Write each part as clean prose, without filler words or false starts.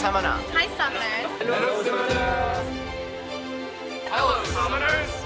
Summoners. Hi, Summoners. Hello, Summoners. Hello, Summoners.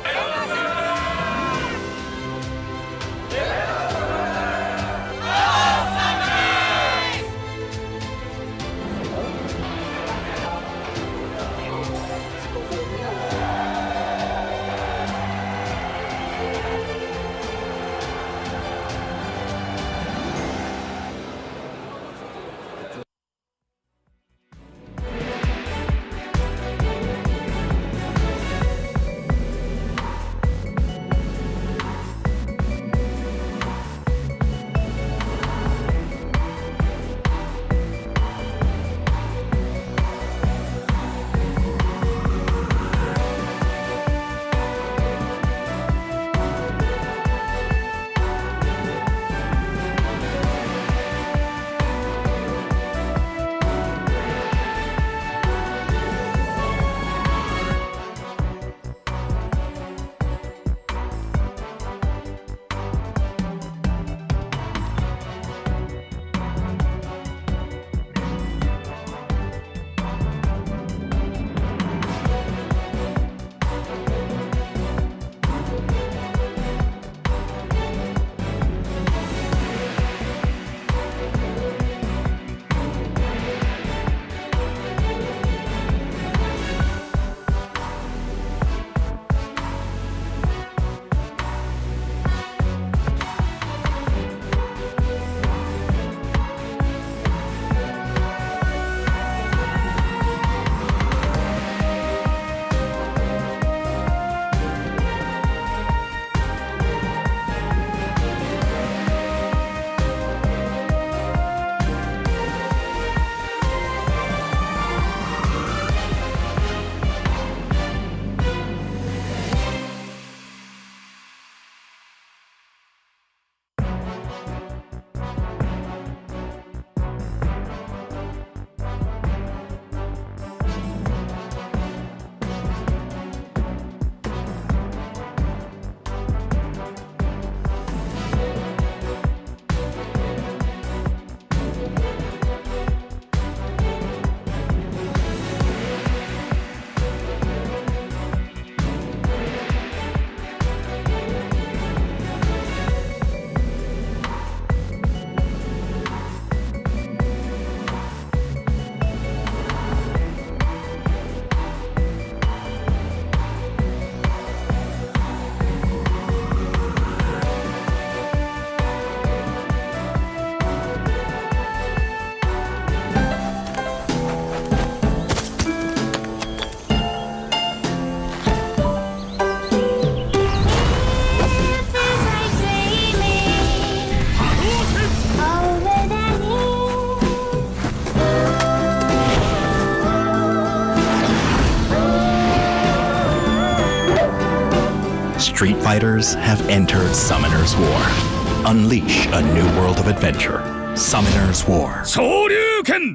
Street fighters have entered Summoner's War. Unleash a new world of adventure. Summoner's War. 昇竜拳 Hi,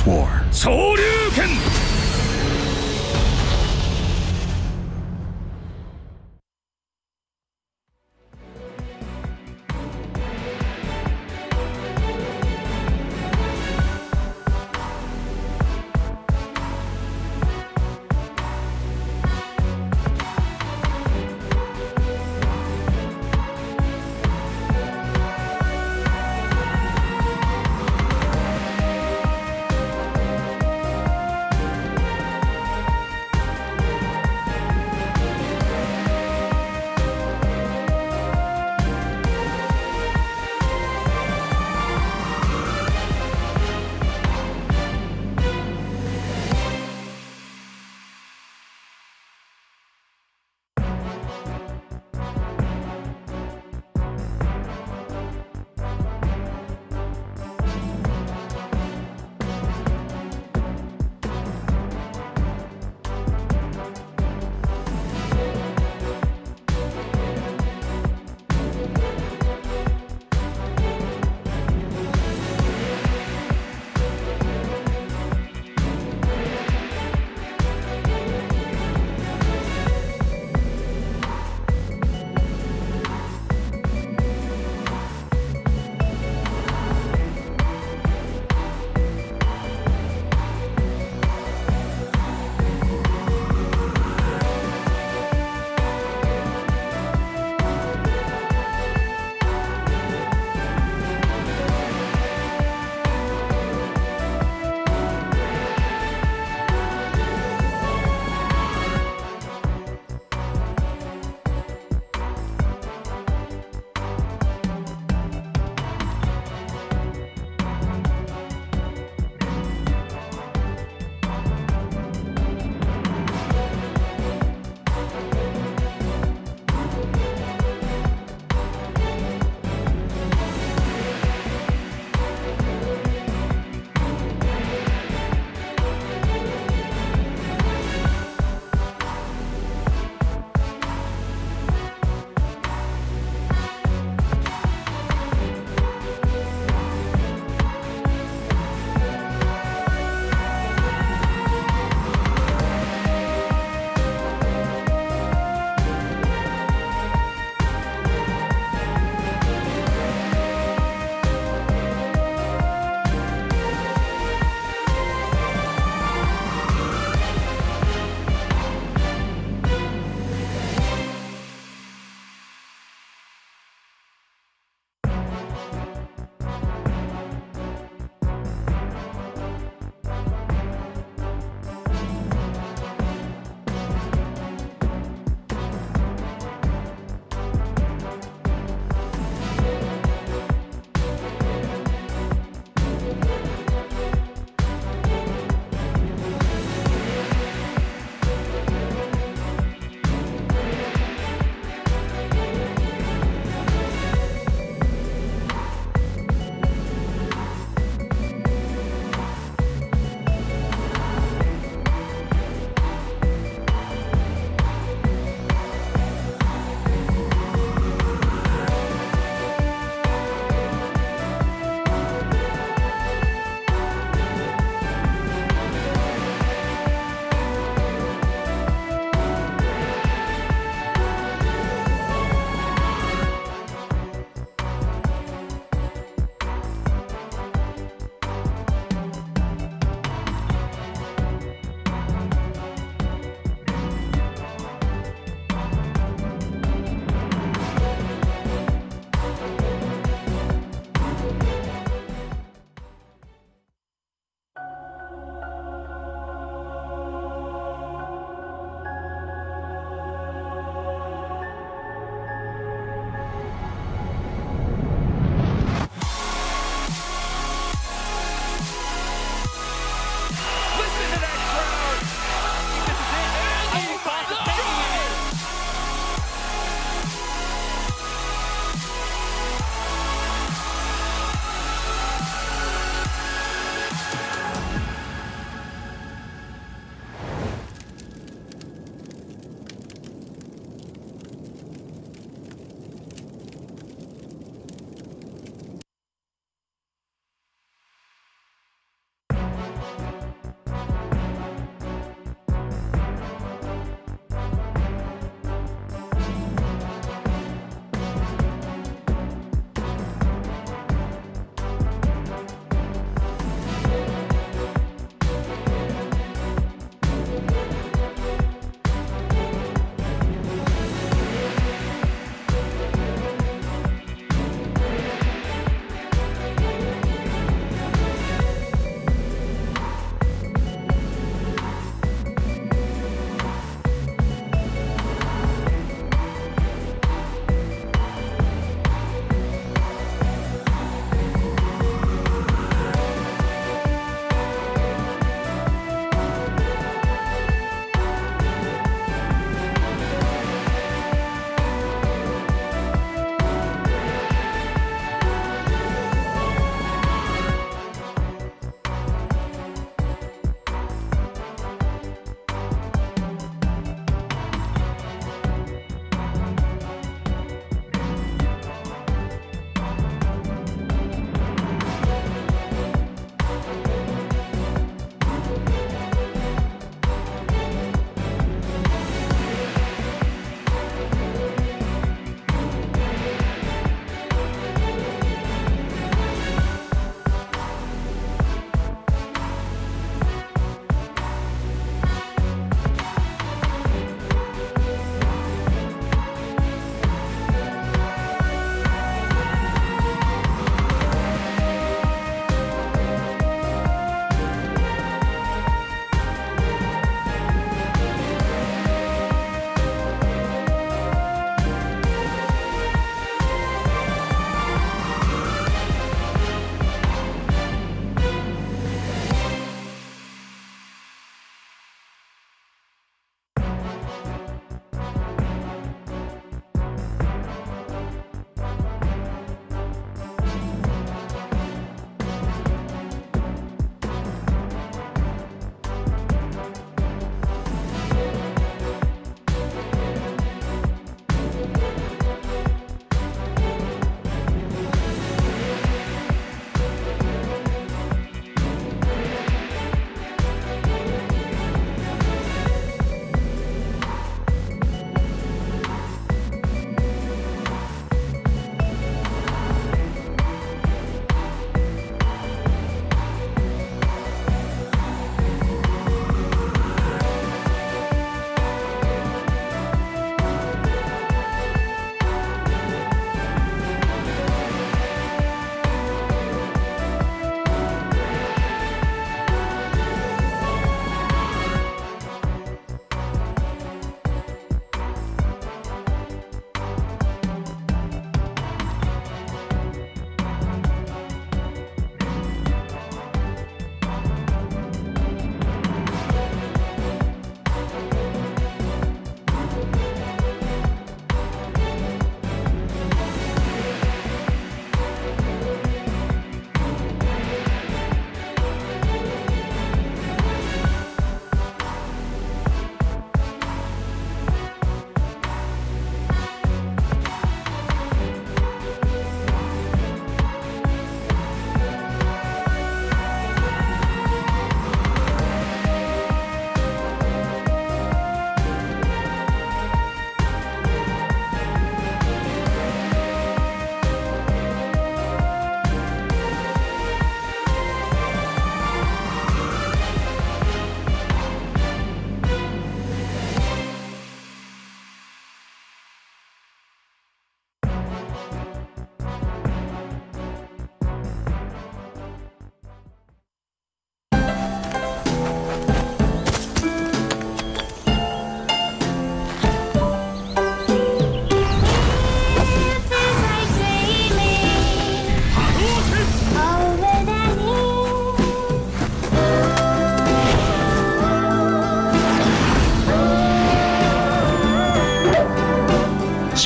Summoner's War. 昇竜拳。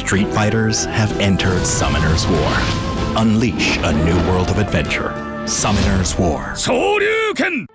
Street Fighters have entered Summoner's War. Unleash a new world of adventure. Summoner's War. 昇竜拳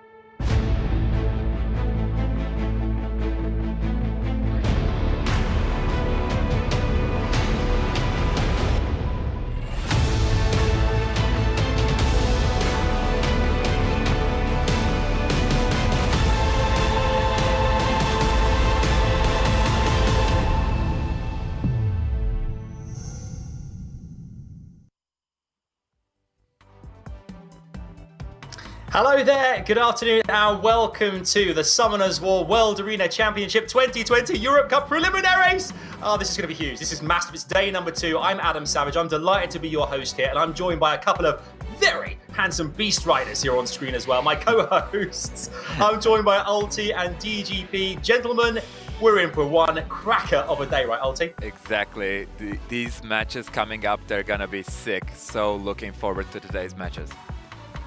Hello there, good afternoon, and welcome to the Summoners War World Arena Championship 2020 Europe Cup Preliminaries! Oh, this is going to be huge. This is massive. It's day number 2. I'm Adam Savage. I'm delighted to be your host here, and I'm joined by a couple of very handsome beast riders here on screen as well. My co-hosts. I'm joined by Ulti and DGP. Gentlemen, we're in for one cracker of a day, right, Ulti? Exactly. These matches coming up, they're going to be sick. So looking forward to today's matches.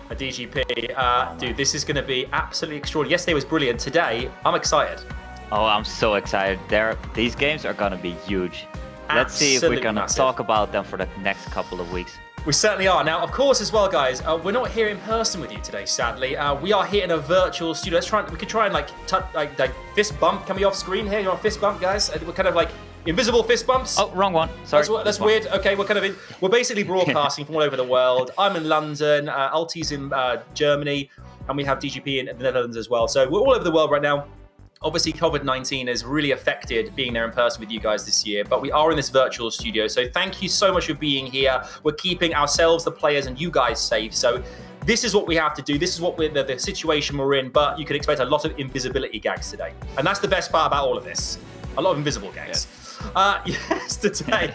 A DGP, dude, this is going to be absolutely extraordinary. Yesterday was brilliant. Today, I'm excited. Oh, I'm so excited. These games are going to be huge. Let's see if we're going to talk about them for the next couple of weeks. We certainly are. Now, of course, as well, guys, we're not here in person with you today, sadly. We are here in a virtual studio. We could try and like fist bump. Can we off screen here? You're on fist bump, guys. We're kind of like invisible fist bumps. Oh, wrong one. Sorry. That's weird. Okay, we're basically broadcasting from all over the world. I'm in London. Ulti's in Germany, and we have DGP in the Netherlands as well. So we're all over the world right now. Obviously, COVID-19 has really affected being there in person with you guys this year, but we are in this virtual studio. So thank you so much for being here. We're keeping ourselves, the players, and you guys safe. So this is what we have to do. This is what the situation we're in, but you can expect a lot of invisibility gags today. And that's the best part about all of this. A lot of invisible gags. Yes, today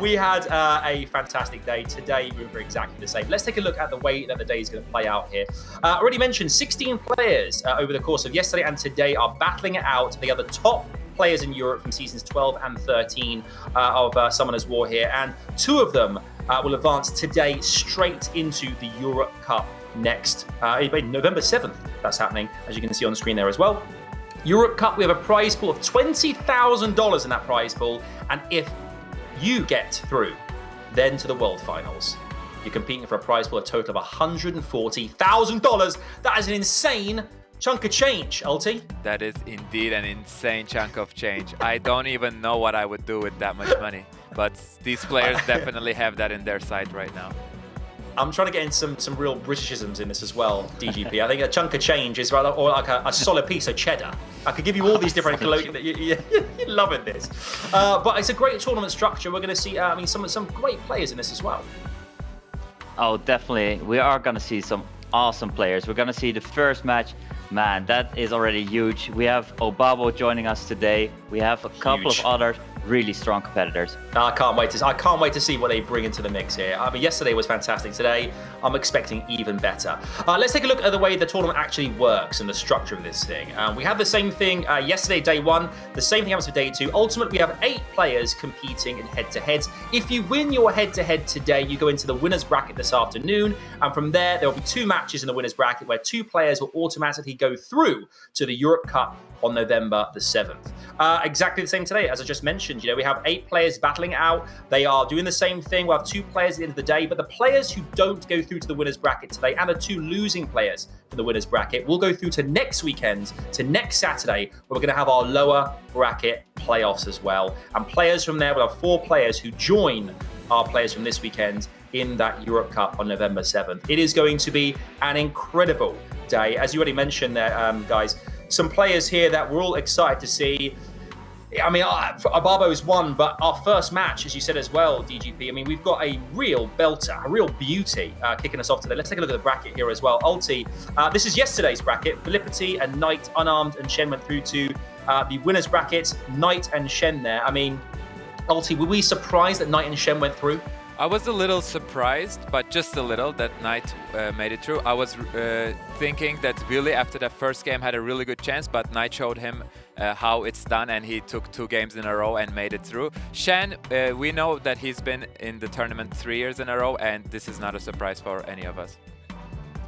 we had a fantastic day. Today we were exactly the same. Let's take a look at the way that the day is going to play out here. Already mentioned 16 players over the course of yesterday and today are battling it out. They are the top players in Europe from seasons 12 and 13 of Summoners War here, and 2 of them will advance today straight into the Europe Cup next November 7th. That's happening, as you can see on the screen there as well. Europe Cup, we have a prize pool of $20,000 in that prize pool, and if you get through then to the World Finals, you're competing for a prize pool, a total of $140,000. That is an insane chunk of change, Ulti. That is indeed an insane chunk of change. I don't even know what I would do with that much money, but these players definitely have that in their sight right now. I'm trying to get in some real Britishisms in this as well, DGP. I think a chunk of change is rather, or like a solid piece of cheddar. I could give you all these different colloquial. You're loving this, but it's a great tournament structure. We're going to see, some great players in this as well. Oh, definitely. We are going to see some awesome players. We're going to see the first match. Man, that is already huge. We have OBABO joining us today. We have a couple of other really strong competitors. I can't wait to see what they bring into the mix here. I mean, yesterday was fantastic. Today, I'm expecting even better. Let's take a look at the way the tournament actually works and the structure of this thing. We had the same thing yesterday, day 1. The same thing happens for day 2. Ultimately, we have 8 players competing in head-to-heads. If you win your head-to-head today, you go into the winner's bracket this afternoon. And from there will be 2 matches in the winner's bracket where 2 players will automatically go through to the Europe Cup on November the 7th. Exactly the same today, as I just mentioned. You know, we have 8 players battling it out. They are doing the same thing. We'll have 2 players at the end of the day, but the players who don't go through to the winner's bracket today and the 2 losing players for the winner's bracket will go through to next weekend, to next Saturday, where we're going to have our lower bracket playoffs as well. And players from there, we'll have 4 players who join our players from this weekend in that Europe Cup on November 7th. It is going to be an incredible day. As you already mentioned there, guys, some players here that we're all excited to see. I mean, OBABO's won, but our first match, as you said as well, DGP, I mean, we've got a real belter, a real beauty kicking us off today. Let's take a look at the bracket here as well. Ulti, this is yesterday's bracket. Felicity and Knight, Unarmed and Shen went through to the winner's brackets. Knight and Shen there. I mean, Ulti, were we surprised that Knight and Shen went through? I was a little surprised, but just a little, that Knight made it through. I was thinking that Billy, after that first game, had a really good chance, but Knight showed him how it's done, and he took 2 games in a row and made it through. Shen, we know that he's been in the tournament 3 years in a row, and this is not a surprise for any of us.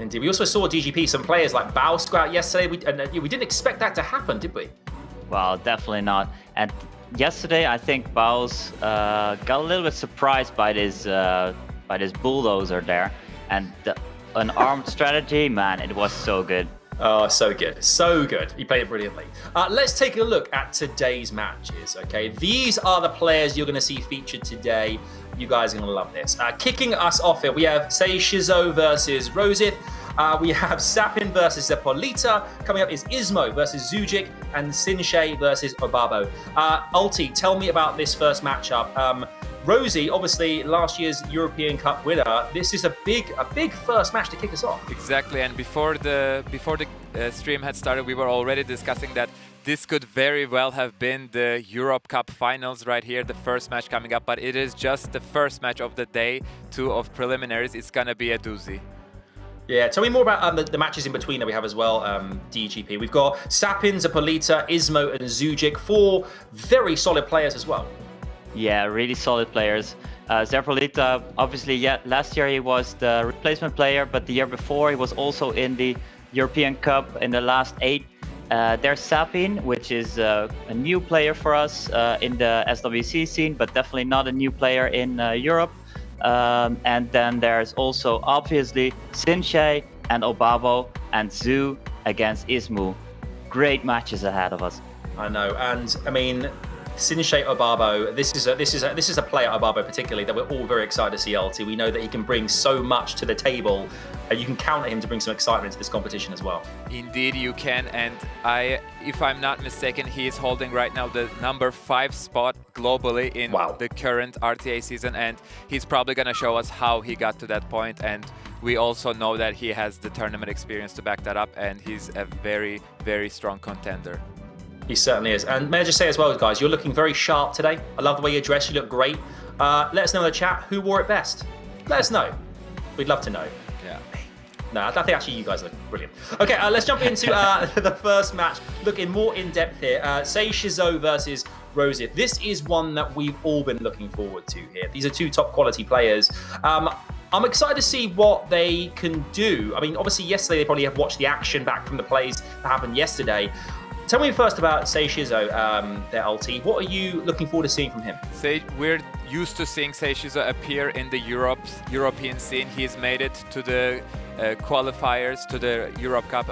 Indeed. We also saw DGP, some players like Baus go out yesterday. We didn't expect that to happen, did we? Well, definitely not. And yesterday I think Baus got a little bit surprised by this bulldozer there, and an armed strategy, man, it was so good. Oh, so good. So good. He played it brilliantly. Let's take a look at today's matches, okay? These are the players you're going to see featured today. You guys are going to love this. Kicking us off here, we have SEIISHIZO versus ROSITH. We have SAPYN versus ZERPOLITA. Coming up is ISMOO versus ZHUJIK and SINSHEI versus OBABO. Ulti, tell me about this first matchup. Rosie, obviously last year's European Cup winner. This is a big first match to kick us off. Exactly, and before the stream had started, we were already discussing that this could very well have been the Europe Cup finals right here, the first match coming up, but it is just the first match of the day 2 of preliminaries. It's gonna be a doozy. Yeah, tell me more about the matches in between that we have as well, DGP. We've got SAPYN, ZERPOLITA, ISMOO and ZHUJIK, 4 very solid players as well. Yeah, really solid players. ZERPOLITA, obviously, yeah, last year he was the replacement player, but the year before he was also in the European Cup in the last 8. There's SAPYN, which is a new player for us in the SWC scene, but definitely not a new player in Europe. And then there's also, obviously, SINSHEI and OBABO and ZHU against ISMOO. Great matches ahead of us. I know, and I mean, SINSHEI OBABO, this is a player, OBABO particularly, that we're all very excited to see, LT. We know that he can bring so much to the table. You can count on him to bring some excitement into this competition as well. Indeed you can, and if I'm not mistaken, he is holding right now the number 5 spot globally in the current RTA season, and he's probably going to show us how he got to that point, and we also know that he has the tournament experience to back that up, and he's a very, very strong contender. He certainly is. And may I just say as well, guys, you're looking very sharp today. I love the way you're dressed. You look great. Let us know in the chat who wore it best. Let us know. We'd love to know. Yeah. No, I think actually you guys look brilliant. Okay, let's jump into the first match. Looking more in depth here. SEIISHIZO versus ROSITH. This is one that we've all been looking forward to here. These are 2 top quality players. I'm excited to see what they can do. I mean, obviously yesterday they probably have watched the action back from the plays that happened yesterday. Tell me first about SEIISHIZO, their LT. What are you looking forward to seeing from him? We're used to seeing SEIISHIZO appear in the European scene. He's made it to the qualifiers, to the Europe Cup,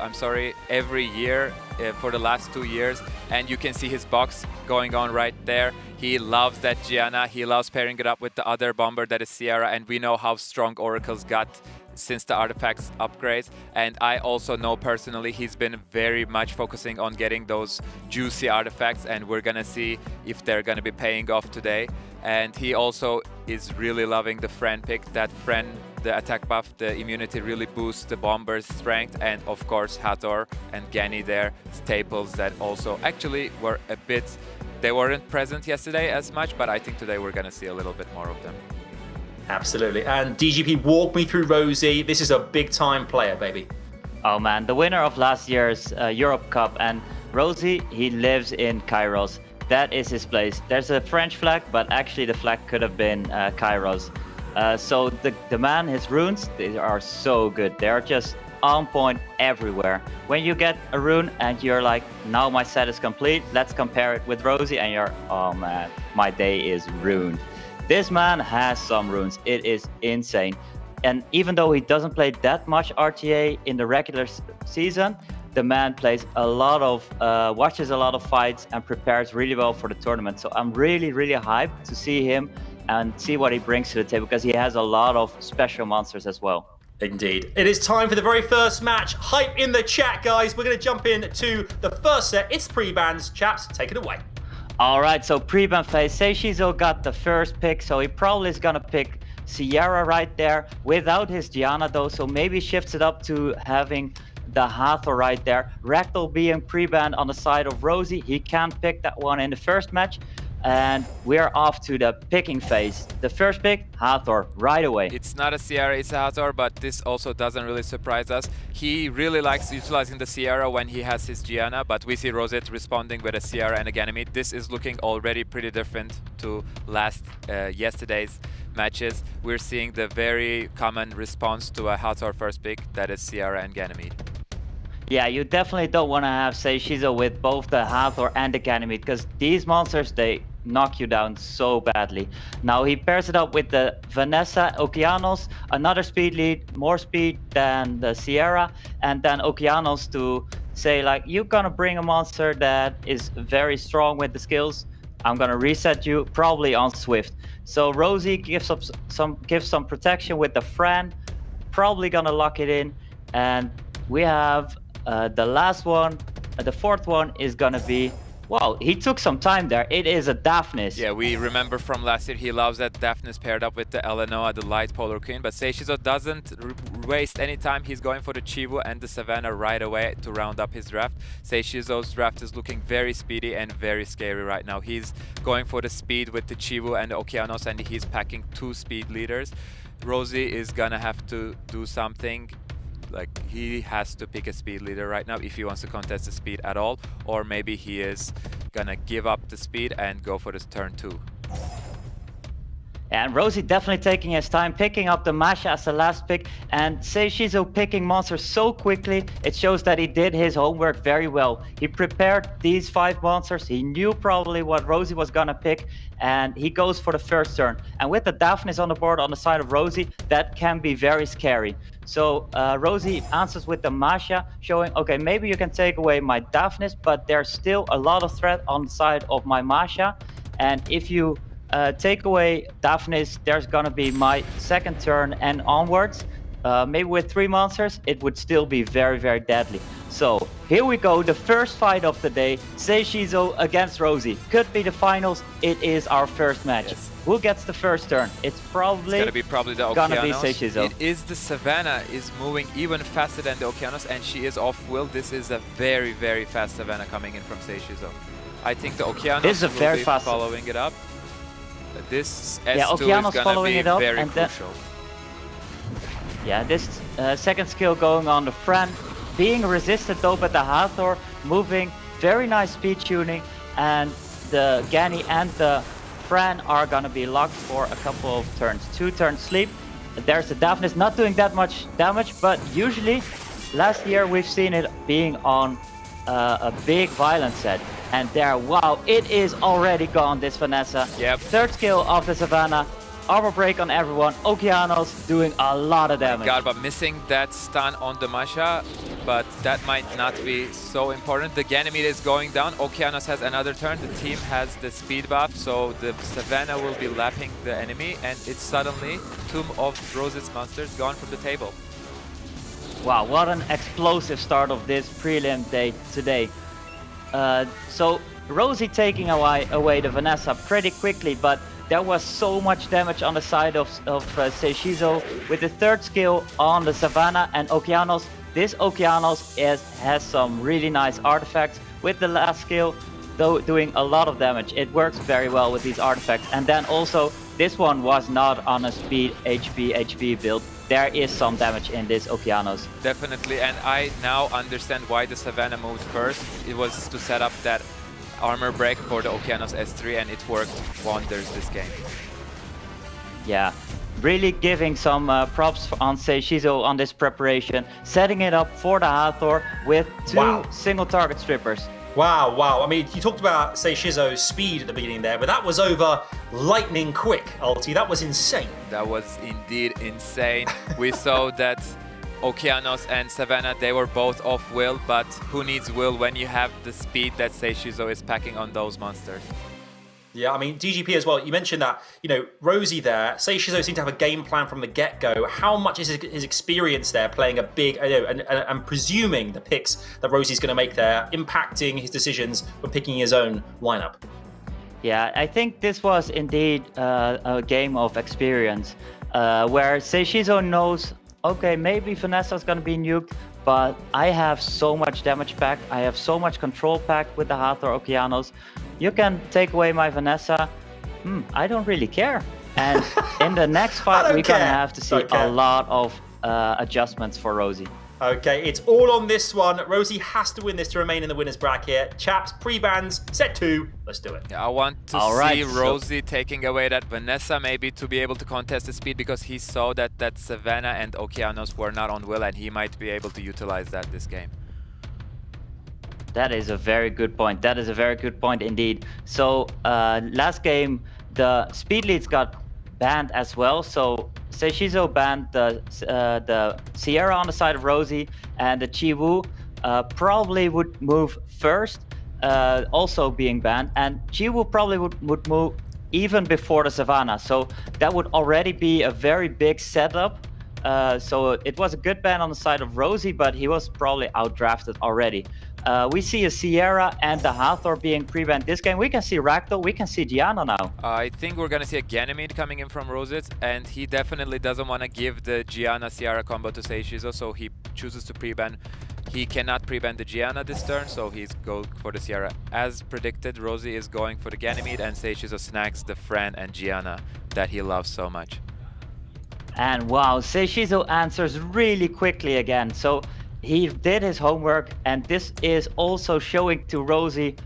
every year for the last 2 years. And you can see his box going on right there. He loves that Gianna. He loves pairing it up with the other bomber that is Sierra. And we know how strong Oracle's got since the artifacts upgrades, and I also know personally he's been very much focusing on getting those juicy artifacts, and we're gonna see if they're gonna be paying off today. And he also is really loving the friend pick. That friend, the attack buff, the immunity really boosts the bomber's strength, and of course Hathor and Gani there, staples that also actually were a bit, they weren't present yesterday as much, but I think today we're gonna see a little bit more of them. Absolutely. And DGP, walk me through Rosie. This is a big-time player, baby. Oh, man. The winner of last year's Europe Cup. And Rosie, he lives in Kairos. That is his place. There's a French flag, but actually the flag could have been Kairos. So the man, his runes, they are so good. They are just on point everywhere. When you get a rune and you're like, now my set is complete, let's compare it with Rosie, and you're, oh, man, my day is ruined. This man has some runes. It is insane. And even though he doesn't play that much RTA in the regular season, the man plays a lot of, watches a lot of fights and prepares really well for the tournament. So I'm really, really hyped to see him and see what he brings to the table, because he has a lot of special monsters as well. Indeed. It is time for the very first match. Hype in the chat, guys. We're going to jump into the first set. It's pre-bans. Chaps, take it away. All right, so pre-ban phase, SEIISHIZO got the first pick, so he probably is gonna pick Sierra right there without his Gianna though, so maybe shifts it up to having the Hathor right there. Ractal being pre-banned on the side of Rosie, he can't pick that one in the first match. And we're off to the picking phase. The first pick, Hathor, right away. It's not a Sierra, it's a Hathor, but this also doesn't really surprise us. He really likes utilizing the Sierra when he has his Gianna, but we see ROSITH responding with a Sierra and a Ganymede. This is looking already pretty different to yesterday's matches. We're seeing the very common response to a Hathor first pick, that is Sierra and Ganymede. Yeah, you definitely don't want to have SEIISHIZO with both the Hathor and the Ganymede, because these monsters, they knock you down so badly. Now he pairs it up with the Vanessa Okeanos, another speed lead, more speed than the Sierra, and then Okeanos to say like, you're gonna bring a monster that is very strong with the skills. I'm gonna reset you probably on Swift. So Rosie gives some protection with the Fran, probably gonna lock it in, and we have the last one. The fourth one is gonna be, wow, he took some time there. It is a Daphnis. Yeah, we remember from last year, he loves that Daphnis paired up with the Elenoa, the light Polar Queen, but SEIISHIZO doesn't waste any time. He's going for the Chiwu and the Savannah right away to round up his draft. SEIISHIZO's draft is looking very speedy and very scary right now. He's going for the speed with the Chiwu and the Okeanos, and he's packing 2 speed leaders. Rosie is gonna have to do something. Like, he has to pick a speed leader right now if he wants to contest the speed at all, or maybe he is gonna give up the speed and go for this turn 2. And Rosie definitely taking his time, picking up the Masha as the last pick, and SEIISHIZO picking monsters so quickly, it shows that he did his homework very well. He prepared these 5 monsters, he knew probably what Rosie was gonna pick, and he goes for the first turn. And with the Daphnis on the board on the side of Rosie, that can be very scary. So Rosie answers with the Masha, showing, okay, maybe you can take away my Daphnis, but there's still a lot of threat on the side of my Masha. And if you take away Daphnis, there's gonna be my second turn and onwards. Maybe with 3 monsters, it would still be very, very deadly. So here we go, the first fight of the day, SEIISHIZO against Rosie. Could be the finals, it is our first match. Yes. Who gets the first turn? It's probably gonna be the Okeanos. gonna be SEIISHIZO. It is the Savannah is moving even faster than the Okeanos, and she is off will. This is a very, very fast Savannah coming in from SEIISHIZO. I think the Okeanos will be following it up. This S2 is gonna be very crucial. Yeah, this second skill going on the Fran, being resisted though by the Hathor, moving, very nice speed tuning, and the Gani and the Fran are gonna be locked for a couple of turns. 2 turns sleep. There's the Daphnis not doing that much damage, but usually last year we've seen it being on a big violence set. And there, wow, it is already gone, this Vanessa. Yep. Third skill of the Savannah. Armor break on everyone. Okeanos doing a lot of damage. God, but missing that stun on the Masha, but that might not be so important. The Ganymede is going down. Okeanos has another turn. The team has the speed buff, so the Savannah will be lapping the enemy, and it's suddenly Tomb of Roseth's monsters gone from the table. Wow, what an explosive start of this prelim day today. So Rosie taking away the Vanessa pretty quickly, but there was so much damage on the side of SEIISHIZO with the third skill on the Savannah and Okeanos. This Okeanos has some really nice artifacts with the last skill, though doing a lot of damage. It works very well with these artifacts. And then also, this one was not on a speed HP build. There is some damage in this Okeanos. Definitely, and I now understand why the Savannah moved first. It was to set up that armor break for the Okeanos S3, and it worked wonders this game. Yeah, really giving some props on SEIISHIZO on this preparation, setting it up for the Hathor with 2 single target strippers. Wow, wow. I mean, you talked about SEIISHIZO's speed at the beginning there, but that was over lightning quick, Ulti. That was insane. That was indeed insane. We saw that Okeanos and Savannah, they were both off will, but who needs will when you have the speed that SEIISHIZO is packing on those monsters? Yeah, I mean, DGP as well, you mentioned that, you know, Rosie there, SEIISHIZO seemed to have a game plan from the get-go. How much is his experience there playing a big, and presuming the picks that Rosie's going to make there, impacting his decisions when picking his own lineup? Yeah, I think this was indeed a game of experience, where SEIISHIZO knows, okay, maybe Vanessa's gonna be nuked, but I have so much damage packed, I have so much control packed with the Hathor Okeanos. You can take away my Vanessa, I don't really care. And in the next fight, we're gonna have to see a lot of adjustments for Rosie. Okay, it's all on this one. Rosie has to win this to remain in the winner's bracket. Chaps, pre-bans, set 2. Let's do it. Yeah, I want to see Rosie taking away that Vanessa, maybe to be able to contest the speed, because he saw that Savannah and Okeanos were not on will, and he might be able to utilize that this game. That is a very good point. That is a very good point indeed. So last game, the speed leads got banned as well. So SEIISHIZO banned the Sierra on the side of Rosie, and the Chiwoo probably would move first, also being banned. And Chiwoo probably would move even before the Savannah. So that would already be a very big setup. So it was a good ban on the side of Rosie, but he was probably outdrafted already. We see a Sierra and the Hathor being pre-banned this game. We can see Ragdoll, we can see Gianna now. I think we're gonna see a Ganymede coming in from ROSITH, and he definitely doesn't want to give the Gianna Sierra combo to SEIISHIZO, so he chooses to pre-ban. He cannot pre-ban the Gianna this turn, so he's going for the Sierra. As predicted, Rosie is going for the Ganymede, and SEIISHIZO snags the Fran and Gianna that he loves so much. And wow, SEIISHIZO answers really quickly again. So he did his homework, and this is also showing to Rosie,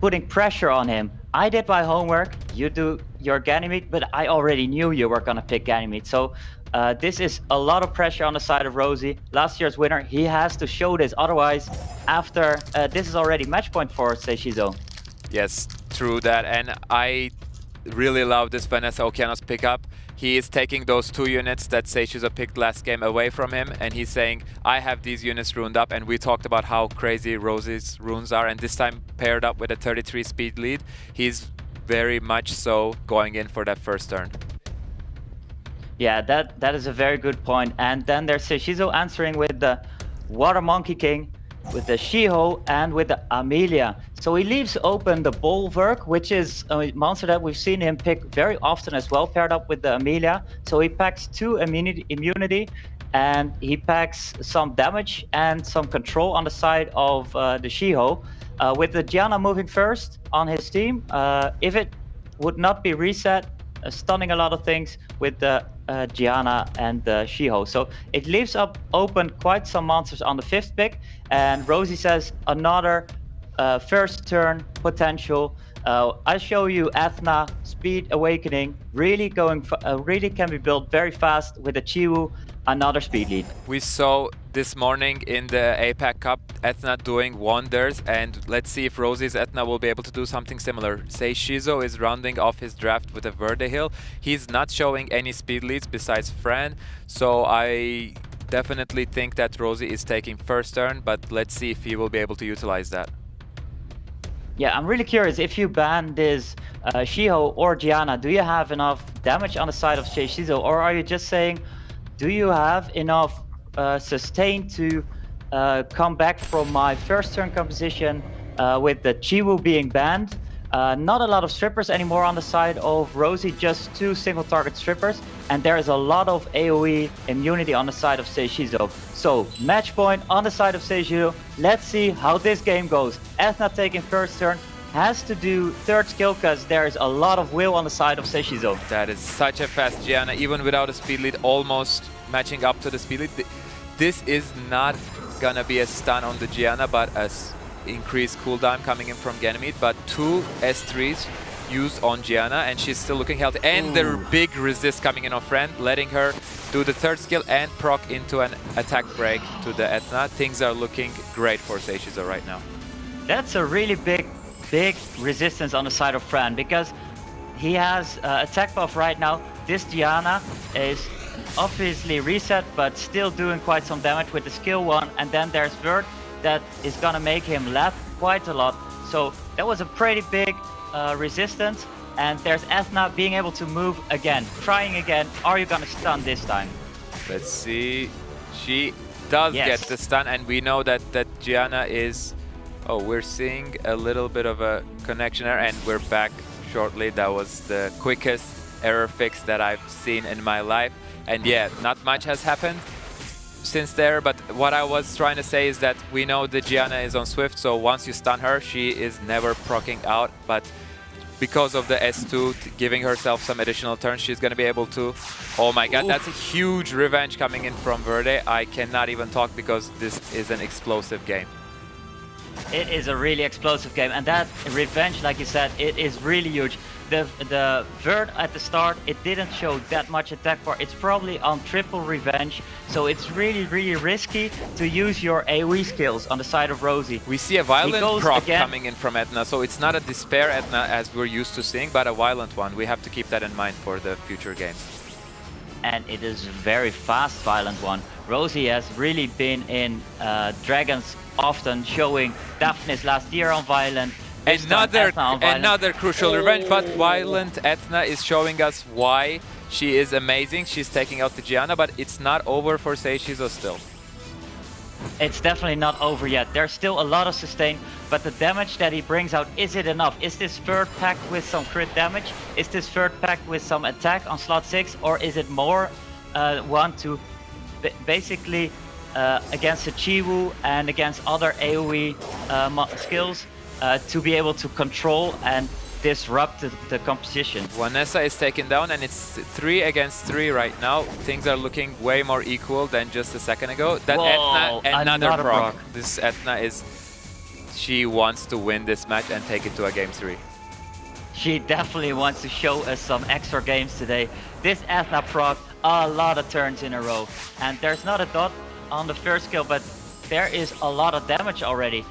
putting pressure on him. I did my homework, you do your Ganymede, but I already knew you were gonna pick Ganymede. So this is a lot of pressure on the side of Rosie. Last year's winner, he has to show this, otherwise after, this is already match point for SEIISHIZO. Yes, true that, and I really love this Vanessa Okeanos pickup. He is taking those 2 units that SEIISHIZO picked last game away from him, and he's saying, I have these units runed up, and we talked about how crazy Rosie's runes are, and this time paired up with a 33 speed lead, he's very much so going in for that first turn. Yeah, that is a very good point. And then there's SEIISHIZO answering with the Water Monkey King, with the Shiho, and with the Amelia. So he leaves open the Bulwark, which is a monster that we've seen him pick very often as well, paired up with the Amelia. So he packs 2 immunity, and he packs some damage and some control on the side of the Shiho. With the Gianna moving first on his team, if it would not be reset, stunning a lot of things with the Gianna and the Shiho. So it leaves up open quite some monsters on the 5th pick, and Rosie says another first turn potential. I show you Athena, Speed Awakening, really going, really can be built very fast with the Chiwoo, another speed lead. We saw this morning in the APAC Cup Athena doing wonders, and let's see if Rosie's Athena will be able to do something similar. SEIISHIZO is rounding off his draft with a Verde Hill. He's not showing any speed leads besides Fran, so I definitely think that Rosie is taking first turn, but let's see if he will be able to utilize that. Yeah, I'm really curious, if you ban this Shiho or Gianna, do you have enough damage on the side of SEIISHIZO, or are you just saying, do you have enough sustain to come back from my first turn composition with the Chiwoo being banned? Not a lot of strippers anymore on the side of Rosie, just 2 single target strippers, and there is a lot of AoE immunity on the side of SEIISHIZO. So match point on the side of SEIISHIZO. Let's see how this game goes. Ethna taking first turn, has to do 3rd skill because there is a lot of will on the side of SEIISHIZO. That is such a fast Gianna, even without a speed lead, almost matching up to the speed lead. This is not gonna be a stun on the Gianna, but a increased cooldown coming in from Ganymede, but 2 S3s used on Gianna, and she's still looking healthy. And the big resist coming in on Fran, letting her do the 3rd skill and proc into an attack break to the Athena. Things are looking great for SEIISHIZO right now. That's a really big resistance on the side of Fran, because he has attack buff right now. This Gianna is obviously reset, but still doing quite some damage with the skill 1, and then there's Vert that is gonna make him laugh quite a lot. So that was a pretty big resistance, and there's Athena being able to move again, trying again. Are you gonna stun this time? Let's see. She does get the stun, and we know that Gianna is... Oh, we're seeing a little bit of a connection error, and we're back shortly. That was the quickest error fix that I've seen in my life. And yeah, not much has happened since there, but what I was trying to say is that we know the Gianna is on Swift, so once you stun her, she is never proccing out, but because of the S2 giving herself some additional turns, she's going to be able to... Oh my god, that's a huge revenge coming in from Verde. I cannot even talk because this is an explosive game. It is a really explosive game, and that revenge, like you said, it is really huge. The Vert at the start, it didn't show that much attack power. It's probably on triple revenge, so it's really, really risky to use your AoE skills on the side of Rosie. We see a violent proc again. coming in from Etna, so it's not a despair Etna as we're used to seeing, but a violent one. We have to keep that in mind for the future games. And it is a very fast, violent one. Rosie has really been in Dragons often, showing Daphnis last year on violent. Another crucial revenge, but violent Etna is showing us why she is amazing. She's taking out the Gianna, but it's not over for SEIISHIZO still. It's definitely not over yet. There's still a lot of sustain, but the damage that he brings out, is it enough? Is this third packed with some crit damage? Is this third packed with some attack on slot 6? Or is it more one to basically against the Chiwu and against other AoE skills to be able to control and disrupt the composition? Vanessa is taken down, and it's 3 against 3 right now. Things are looking way more equal than just a second ago. That Whoa, Etna, another proc. proc. This Etna she wants to win this match and take it to a game 3. She definitely wants to show us some extra games today. This Etna proc, a lot of turns in a row. And there's not a dot on the first kill, but there is a lot of damage already.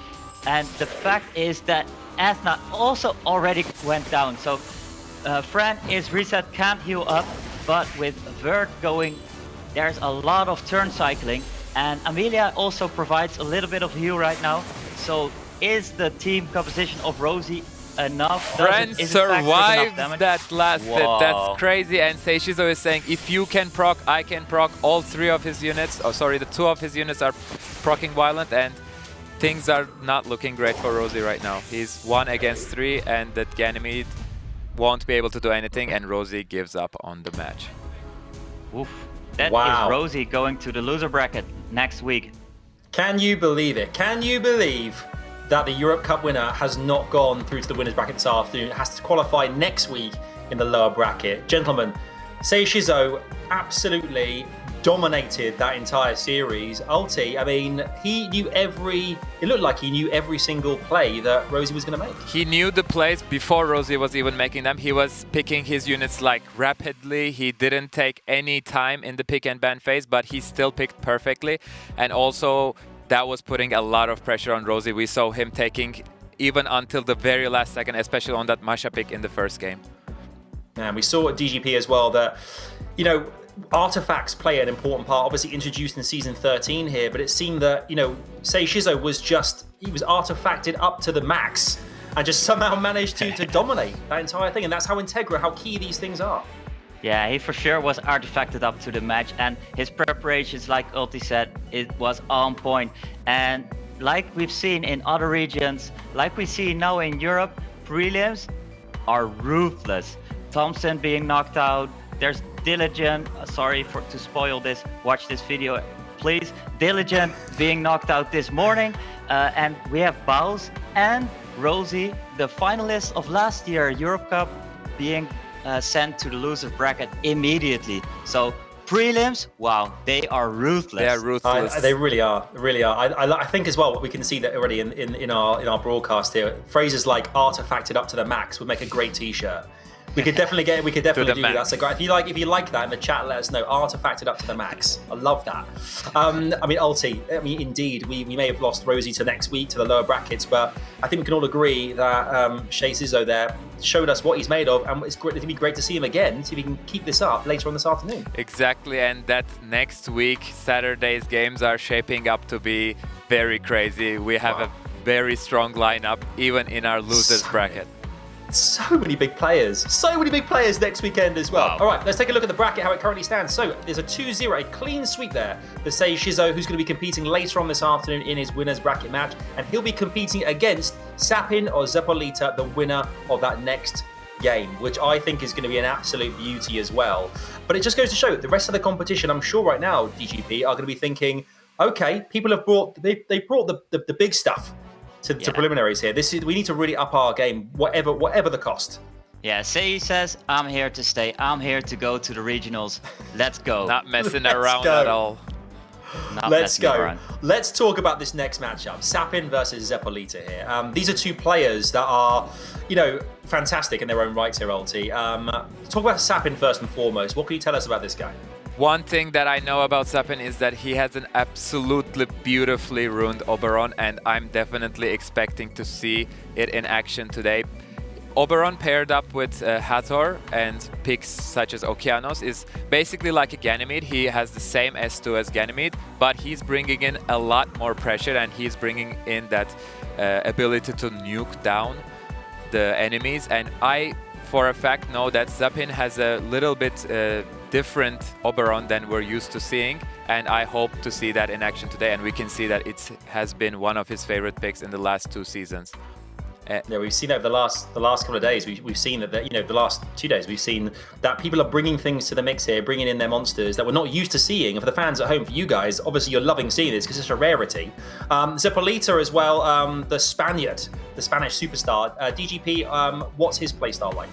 And the fact is that Etna also already went down. So Fran is reset, can't heal up, but with Vert going, there's a lot of turn cycling. And Amelia also provides a little bit of heal right now. So is the team composition of Rosie enough? Fran survives that last hit. Whoa. That's crazy. And SEIISHIZO is saying, if you can proc, I can proc. All 3 of his units, oh sorry, the 2 of his units are proccing violent, and things are not looking great for Rosie right now. He's 1 against 3, and that Ganymede won't be able to do anything, and Rosie gives up on the match. Oof. That is Rosie going to the loser bracket next week. Can you believe it? Can you believe that the Europe Cup winner has not gone through to the winners bracket this afternoon? It has to qualify next week in the lower bracket. Gentlemen, SEIISHIZO absolutely dominated that entire series. Ulti, I mean, it looked like he knew every single play that Rosie was going to make. He knew the plays before Rosie was even making them. He was picking his units like rapidly. He didn't take any time in the pick and ban phase, but he still picked perfectly. And also, that was putting a lot of pressure on Rosie. We saw him taking even until the very last second, especially on that Masha pick in the first game. And we saw at DGP as well that, you know, artifacts play an important part, obviously introduced in season 13 here, but it seemed that, you know, SEIISHIZO was artifacted up to the max and just somehow managed to dominate that entire thing. And that's how integral, how key these things are. Yeah, he for sure was artifacted up to the match, and his preparations, like Ulti said, it was on point. And like we've seen in other regions, like we see now in Europe, prelims are ruthless. Thompson being knocked out, there's Diligent, sorry to spoil this, watch this video please. Diligent being knocked out this morning, and we have Baus and Rosie, the finalists of last year Europe Cup, being sent to the loser bracket immediately. So prelims, wow, they are ruthless. They are ruthless. They really are. Really are. I think as well, we can see that already in our broadcast here. Phrases like "artifacted up to the max" would make a great T-shirt. We could definitely do that. So great. If you like that in the chat, let us know. Artifacted up to the max. I love that. I mean, Ulti. I mean, indeed, we may have lost Rosie to next week to the lower brackets, but I think we can all agree that SEIISHIZO there showed us what he's made of, and it's going to be great to see him again. See if he can keep this up later on this afternoon. Exactly, and that next week, Saturday's games are shaping up to be very crazy. We have a very strong lineup, even in our losers bracket. So many big players next weekend as well. All right, let's take a look at the bracket, how it currently stands. So there's a 2-0, a clean sweep there for SEIISHIZO, who's going to be competing later on this afternoon in his winners bracket match, and he'll be competing against SAPYN or ZERPOLITA, the winner of that next game, which I think is going to be an absolute beauty as well. But it just goes to show the rest of the competition, I'm sure right now, DGP, are going to be thinking, okay, people have brought the big stuff to preliminaries here. We need to really up our game, whatever the cost. Yeah, Sei says, I'm here to stay. I'm here to go to the regionals. Let's go. Not messing around at all. Let's messing go. around. Let's talk about this next matchup. SAPYN versus ZERPOLITA here. These are two players that are, you know, fantastic in their own rights here, Ulti. Talk about SAPYN first and foremost. What can you tell us about this guy? One thing that I know about SAPYN is that he has an absolutely beautifully ruined Oberon, and I'm definitely expecting to see it in action today. Oberon paired up with Hathor and picks such as Okeanos is basically like a Ganymede. He has the same S2 as Ganymede, but he's bringing in a lot more pressure, and he's bringing in that ability to nuke down the enemies. And I, for a fact, know that SAPYN has a little bit different Oberon than we're used to seeing, and I hope to see that in action today, and we can see that it has been one of his favorite picks in the last 2 seasons. Yeah, we've seen over the last couple of days. We've seen that, you know, the last 2 days we've seen that people are bringing things to the mix here, bringing in their monsters that we're not used to seeing. And for the fans at home, for you guys, obviously you're loving seeing this because it's a rarity. ZERPOLITA as well, the Spaniard, the Spanish superstar. DGP, what's his playstyle like?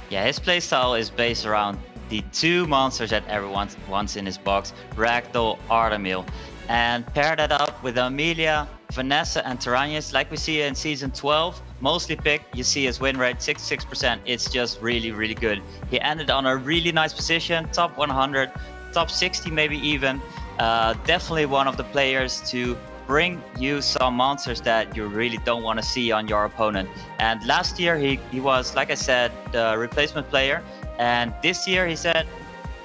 Yeah, his playstyle is based around the 2 monsters that everyone wants in his box, Ragdoll, Artemil, and pair that up with Amelia, Vanessa, and Tyrannus, like we see in Season 12, mostly picked. You see his win rate, 66%. It's just really, really good. He ended on a really nice position, top 100, top 60 maybe even. Definitely one of the players to bring you some monsters that you really don't want to see on your opponent. And last year he was, like I said, the replacement player. And this year he said,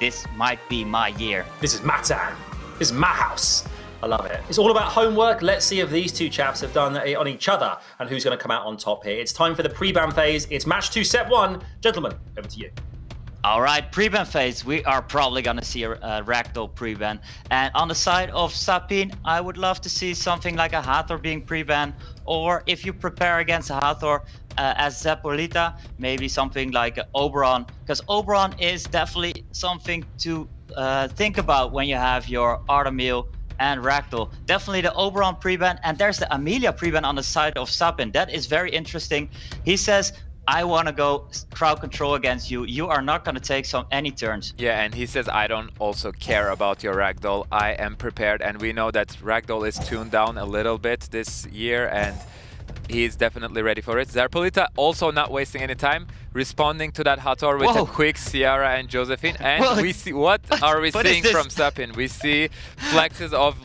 this might be my year. This is my time. This is my house. I love it. It's all about homework. Let's see if these two chaps have done it on each other and who's going to come out on top here. It's time for the pre-ban phase. It's match 2, set 1. Gentlemen, over to you. All right, pre-ban phase. We are probably going to see a Ragdoll pre-ban. And on the side of SAPYN, I would love to see something like a Hathor being pre-ban. Or if you prepare against a Hathor as ZERPOLITA, maybe something like Oberon. Because Oberon is definitely something to think about when you have your Artemil and Ragdoll. Definitely the Oberon pre-ban, and there's the Amelia pre-ban on the side of SAPYN. That is very interesting. He says, I want to go crowd control against you. You are not going to take any turns. Yeah, and he says, I don't also care about your Ragdoll. I am prepared, and we know that Ragdoll is tuned down a little bit this year, and he's definitely ready for it. ZERPOLITA also not wasting any time, responding to that Hathor with a quick Ciara and Josephine. And we see, what are we seeing from SAPYN? We see flexes of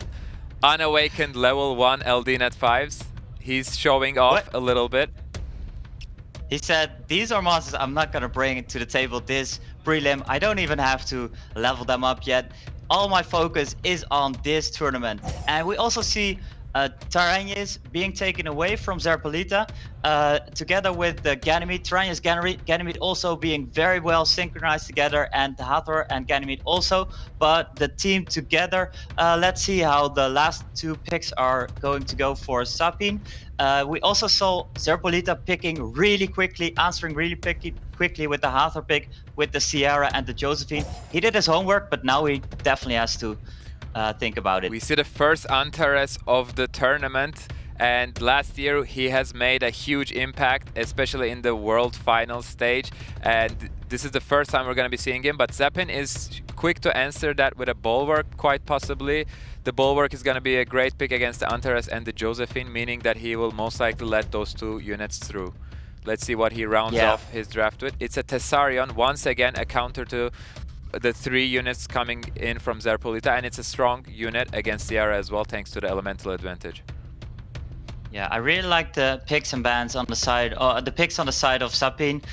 unawakened level 1 LD net 5s. He's showing off a little bit. He said, these are monsters I'm not going to bring to the table this prelim. I don't even have to level them up yet. All my focus is on this tournament. And we also see Tyrannus being taken away from ZERPOLITA together with the Ganymede. Tyrannus, Ganymede also being very well synchronized together, and Hathor and Ganymede also. But the team together, let's see how the last 2 picks are going to go for SAPYN. We also saw ZERPOLITA picking really quickly, answering really quickly with the Hathor pick, with the Ciara and the Josephine. He did his homework, but now he definitely has to think about it. We see the first Antares of the tournament, and last year he has made a huge impact, especially in the World Final stage, and this is the first time we're going to be seeing him. But SAPYN is quick to answer that with a Bulwark, quite possibly. The Bulwark is going to be a great pick against the Antares and the Josephine, meaning that he will most likely let those 2 units through. Let's see what he rounds off his draft with. It's a Tessarion, once again a counter to the 3 units coming in from ZERPOLITA, and it's a strong unit against Ciara as well, thanks to the elemental advantage. Yeah, I really like the picks and bans on the side, the picks on the side of SAPYN,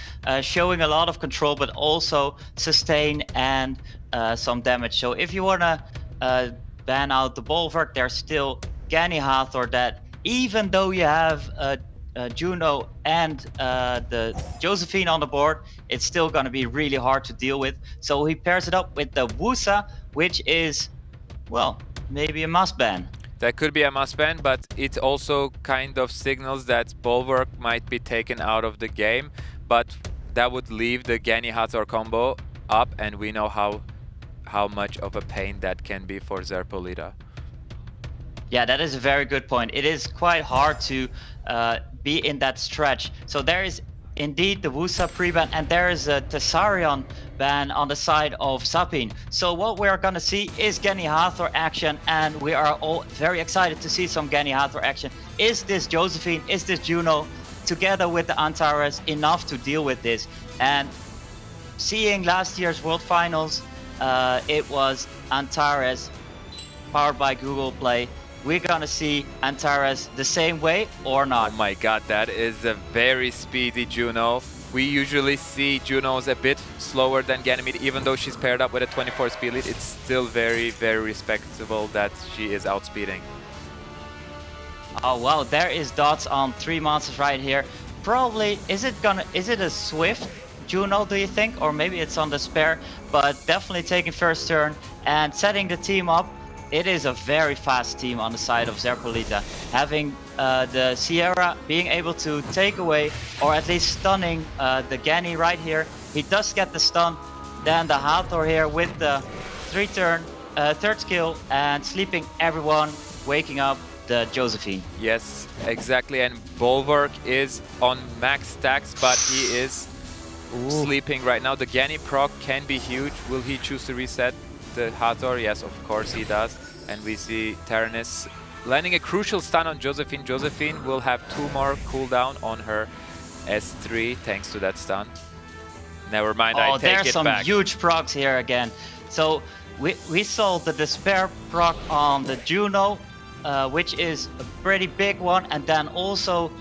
showing a lot of control, but also sustain and some damage. So if you want to ban out the Bulwark, there's still Gany Hathor that, even though you have Juno and the Josephine on the board, it's still going to be really hard to deal with. So he pairs it up with the Wusa, which is, well, maybe a must ban. That could be a must ban, but it also kind of signals that Bulwark might be taken out of the game, but that would leave the Gany Hathor combo up, and we know how much of a pain that can be for ZERPOLITA. Yeah, that is a very good point. It is quite hard to be in that stretch. So there is indeed the Wusa pre-ban, and there is a Tessarion ban on the side of SAPYN. So what we're gonna see is Genny Hathor action, and we are all very excited to see some Genny Hathor action. Is this Josephine, is this Juno, together with the Antares, enough to deal with this? And seeing last year's World Finals, it was Antares, powered by Google Play. We're gonna see Antares the same way or not. Oh my god, that is a very speedy Juno. We usually see Junos a bit slower than Ganymede, even though she's paired up with a 24 speed lead. It's still very, very respectable that she is outspeeding. Oh wow, there is dots on 3 monsters right here. Probably, is it a Swift Juno, do you think? Or maybe it's on the spare, but definitely taking first turn and setting the team up. It is a very fast team on the side of ZERPOLITA. Having the Sierra being able to take away, or at least stunning the Genny right here. He does get the stun. Then the Hathor here with the third skill and sleeping everyone, waking up the Josephine. Yes, exactly. And Bulwark is on max stacks, but he is sleeping right now. The Genny proc can be huge. Will he choose to reset the Hathor? Yes, of course he does. And we see Taranis landing a crucial stun on Josephine. Josephine will have 2 more cooldown on her S3 thanks to that stun. Never mind, I take it back. There's some huge procs here again. So we saw the Despair proc on the Juno, which is a pretty big one, and then also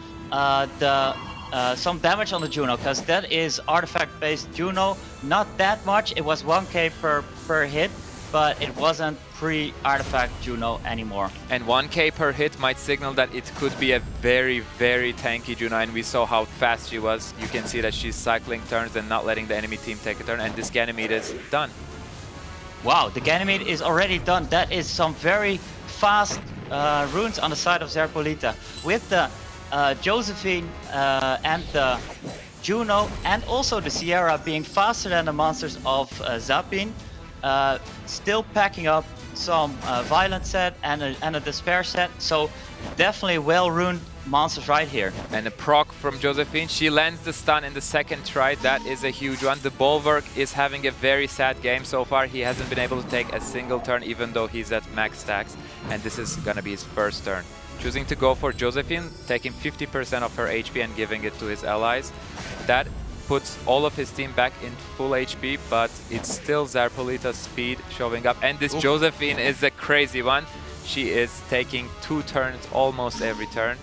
some damage on the Juno, because that is artifact-based Juno. Not that much, it was 1k per hit, but it wasn't pre-artifact Juno anymore. And 1k per hit might signal that it could be a very, very tanky Juno, and we saw how fast she was. You can see that she's cycling turns and not letting the enemy team take a turn, and this Ganymede is done. Wow, the Ganymede is already done. That is some very fast runes on the side of ZERPOLITA. With the Josephine and the Juno and also the Sierra being faster than the monsters of SAPYN, still packing up some Violent set and a Despair set, so definitely well-runed monsters right here. And a proc from Josephine. She lands the stun in the second try. That is a huge one. The Bulwark is having a very sad game so far. He hasn't been able to take a single turn, even though he's at max stacks, and this is gonna be his first turn. Choosing to go for Josephine, taking 50% of her HP and giving it to his allies. That puts all of his team back in full HP, but it's still ZERPOLITA's speed showing up. And this Josephine is a crazy one. She is taking 2 turns almost every turn.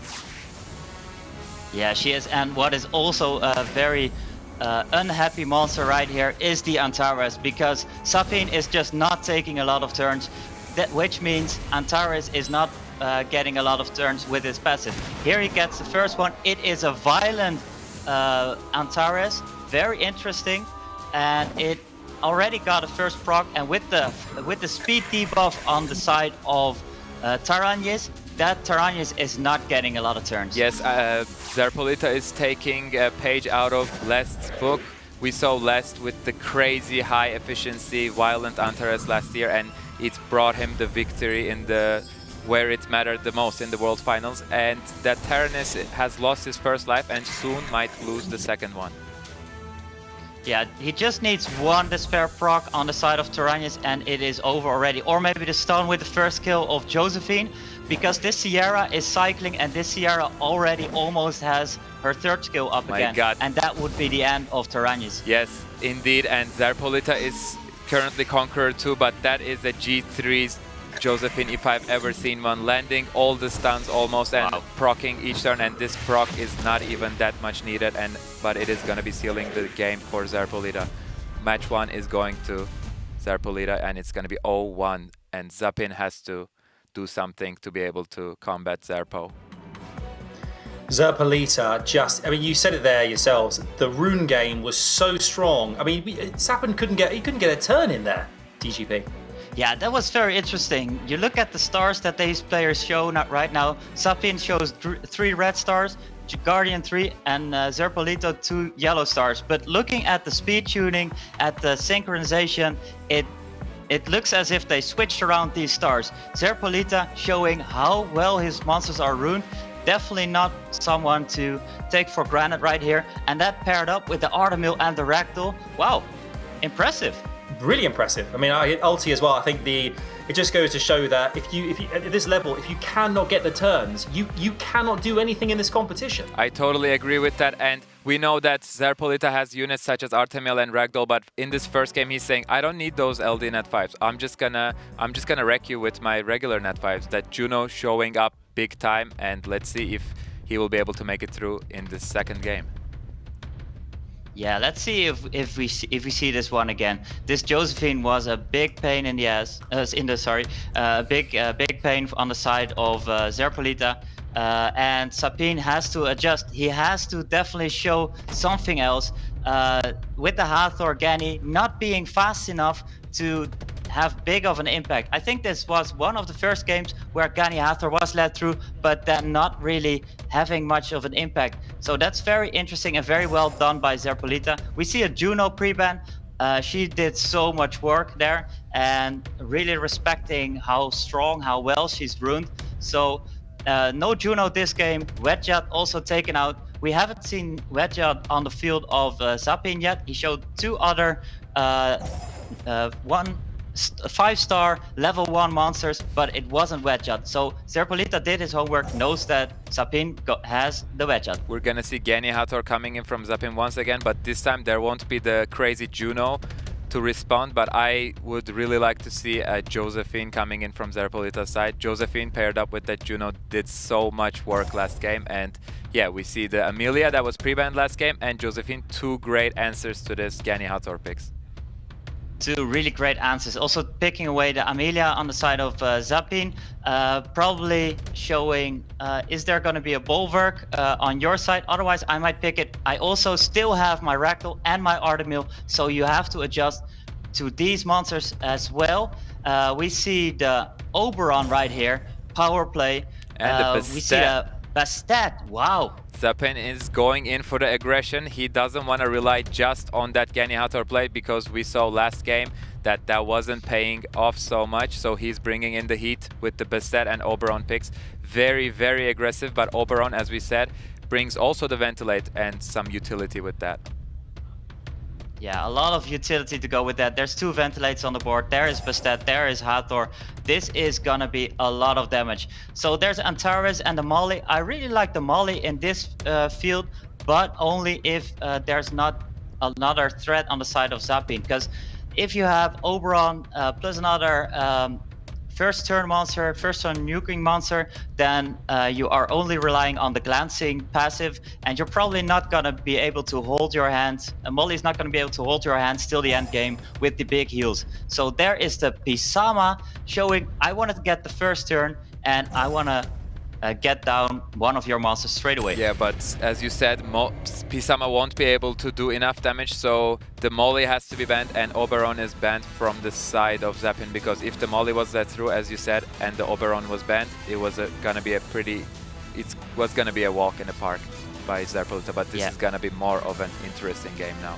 Yeah, she is. And what is also a very unhappy monster right here is the Antares, because SAPYN is just not taking a lot of turns, which means Antares is not getting a lot of turns with his passive. Here he gets the first one. It is a violent Antares, very interesting, and it already got a first proc. And with the speed debuff on the side of Taranis, that Taranis is not getting a lot of turns. Yes, ZERPOLITA is taking a page out of Lest's book. We saw Lest with the crazy high efficiency violent Antares last year, and it brought him the victory in the where it mattered the most, in the World Finals. And that Taranis has lost his first life and soon might lose the second one. Yeah, he just needs one Despair proc on the side of Taranis and it is over already. Or maybe the stun with the first kill of Josephine, because this Sierra is cycling and this Sierra already almost has her third skill up again. God. And that would be the end of Taranis. Yes, indeed, and ZERPOLITA is currently Conqueror 2, but that is a G3's Josephine if I've ever seen one, landing all the stuns almost and proccing each turn, and this proc is not even that much needed, but it is going to be sealing the game for ZERPOLITA. Match 1 is going to ZERPOLITA and it's going to be 0-1, and SAPYN has to do something to be able to combat Zerpo. ZERPOLITA just, I mean, you said it there yourselves, the rune game was so strong. I mean, SAPYN couldn't get a turn in there, DGP. Yeah, that was very interesting. You look at the stars that these players show right now. SAPYN shows 3 red stars, Guardian 3, and ZERPOLITA 2 yellow stars. But looking at the speed tuning, at the synchronization, it looks as if they switched around these stars. ZERPOLITA showing how well his monsters are runed. Definitely not someone to take for granted right here. And that paired up with the Artemil and the Ragdoll. Wow. impressive. Really impressive. I mean, ulti as well. I think it just goes to show that if you at this level, if you cannot get the turns, you cannot do anything in this competition. I totally agree with that, and we know that ZERPOLITA has units such as Artemiel and Ragdoll, but in this first game he's saying, I don't need those LD net 5s. I'm just gonna wreck you with my regular net 5s. That Juno showing up big time, and let's see if he will be able to make it through in the second game. Yeah, let's see if we see this one again. This Josephine was a big pain in the ass, big pain on the side of ZERPOLITA, and SAPYN has to adjust. He has to definitely show something else. With the Hathor Gani not being fast enough to have big of an impact. I think this was one of the first games where Gani Hathor was led through, but then not really having much of an impact. So that's very interesting and very well done by ZERPOLITA. We see a Juno pre-ban. She did so much work there and really respecting how strong, how well she's ruined. So no Juno this game. Wedjat also taken out. We haven't seen Wedjat on the field of SAPYN yet. He showed two other 5-star level 1 monsters, but it wasn't Wedjat. So ZERPOLITA did his homework, knows that SAPYN has the Wedjat. We're gonna see Gani Hathor coming in from SAPYN once again, but this time there won't be the crazy Juno to respond, but I would really like to see a Josephine coming in from ZERPOLITA's side. Josephine paired up with that Juno did so much work last game, and yeah, we see the Amelia that was pre-banned last game, and Josephine, two great answers to this Gani Hathor picks. Two really great answers. Also picking away the Amelia on the side of SAPYN, probably showing, is there going to be a Bulwark on your side? Otherwise, I might pick it. I also still have my Ragdoll and my Artemiel, so you have to adjust to these monsters as well. We see the Oberon right here, power play. And the Bastet. We see a Bastet, wow. SAPYN is going in for the aggression. He doesn't want to rely just on that Gani Hathor play, because we saw last game that wasn't paying off so much. So he's bringing in the heat with the Bastet and Oberon picks. Very, very aggressive, but Oberon, as we said, brings also the Ventilate and some utility with that. Yeah, a lot of utility to go with that. There's two Ventilates on the board. There is Bastet, there is Hathor. This is gonna be a lot of damage. So there's Antares and the Molly. I really like the Molly in this field, but only if there's not another threat on the side of SAPYN. Because if you have Oberon plus another first turn monster, first turn nuking monster, then you are only relying on the glancing passive, and you're probably not gonna be able to hold your hand. Molly's not gonna be able to hold your hand till the end game with the big heals. So there is the Pisama showing, I wanted to get the first turn, and I wanna get down one of your monsters straight away. Yeah, but as you said, Pisama won't be able to do enough damage, so the Molly has to be banned, and Oberon is banned from the side of SAPYN, because if the Molly was let through, as you said, and the Oberon was banned, it was gonna be a walk in the park by ZERPOLITA, but this is gonna be more of an interesting game now.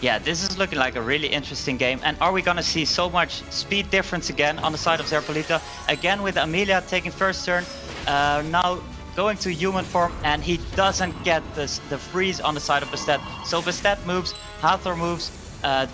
Yeah, this is looking like a really interesting game. And are we gonna see so much speed difference again on the side of ZERPOLITA? Again with Amelia taking first turn, now going to human form, and he doesn't get the freeze on the side of Bastet. So Bastet moves, Hathor moves,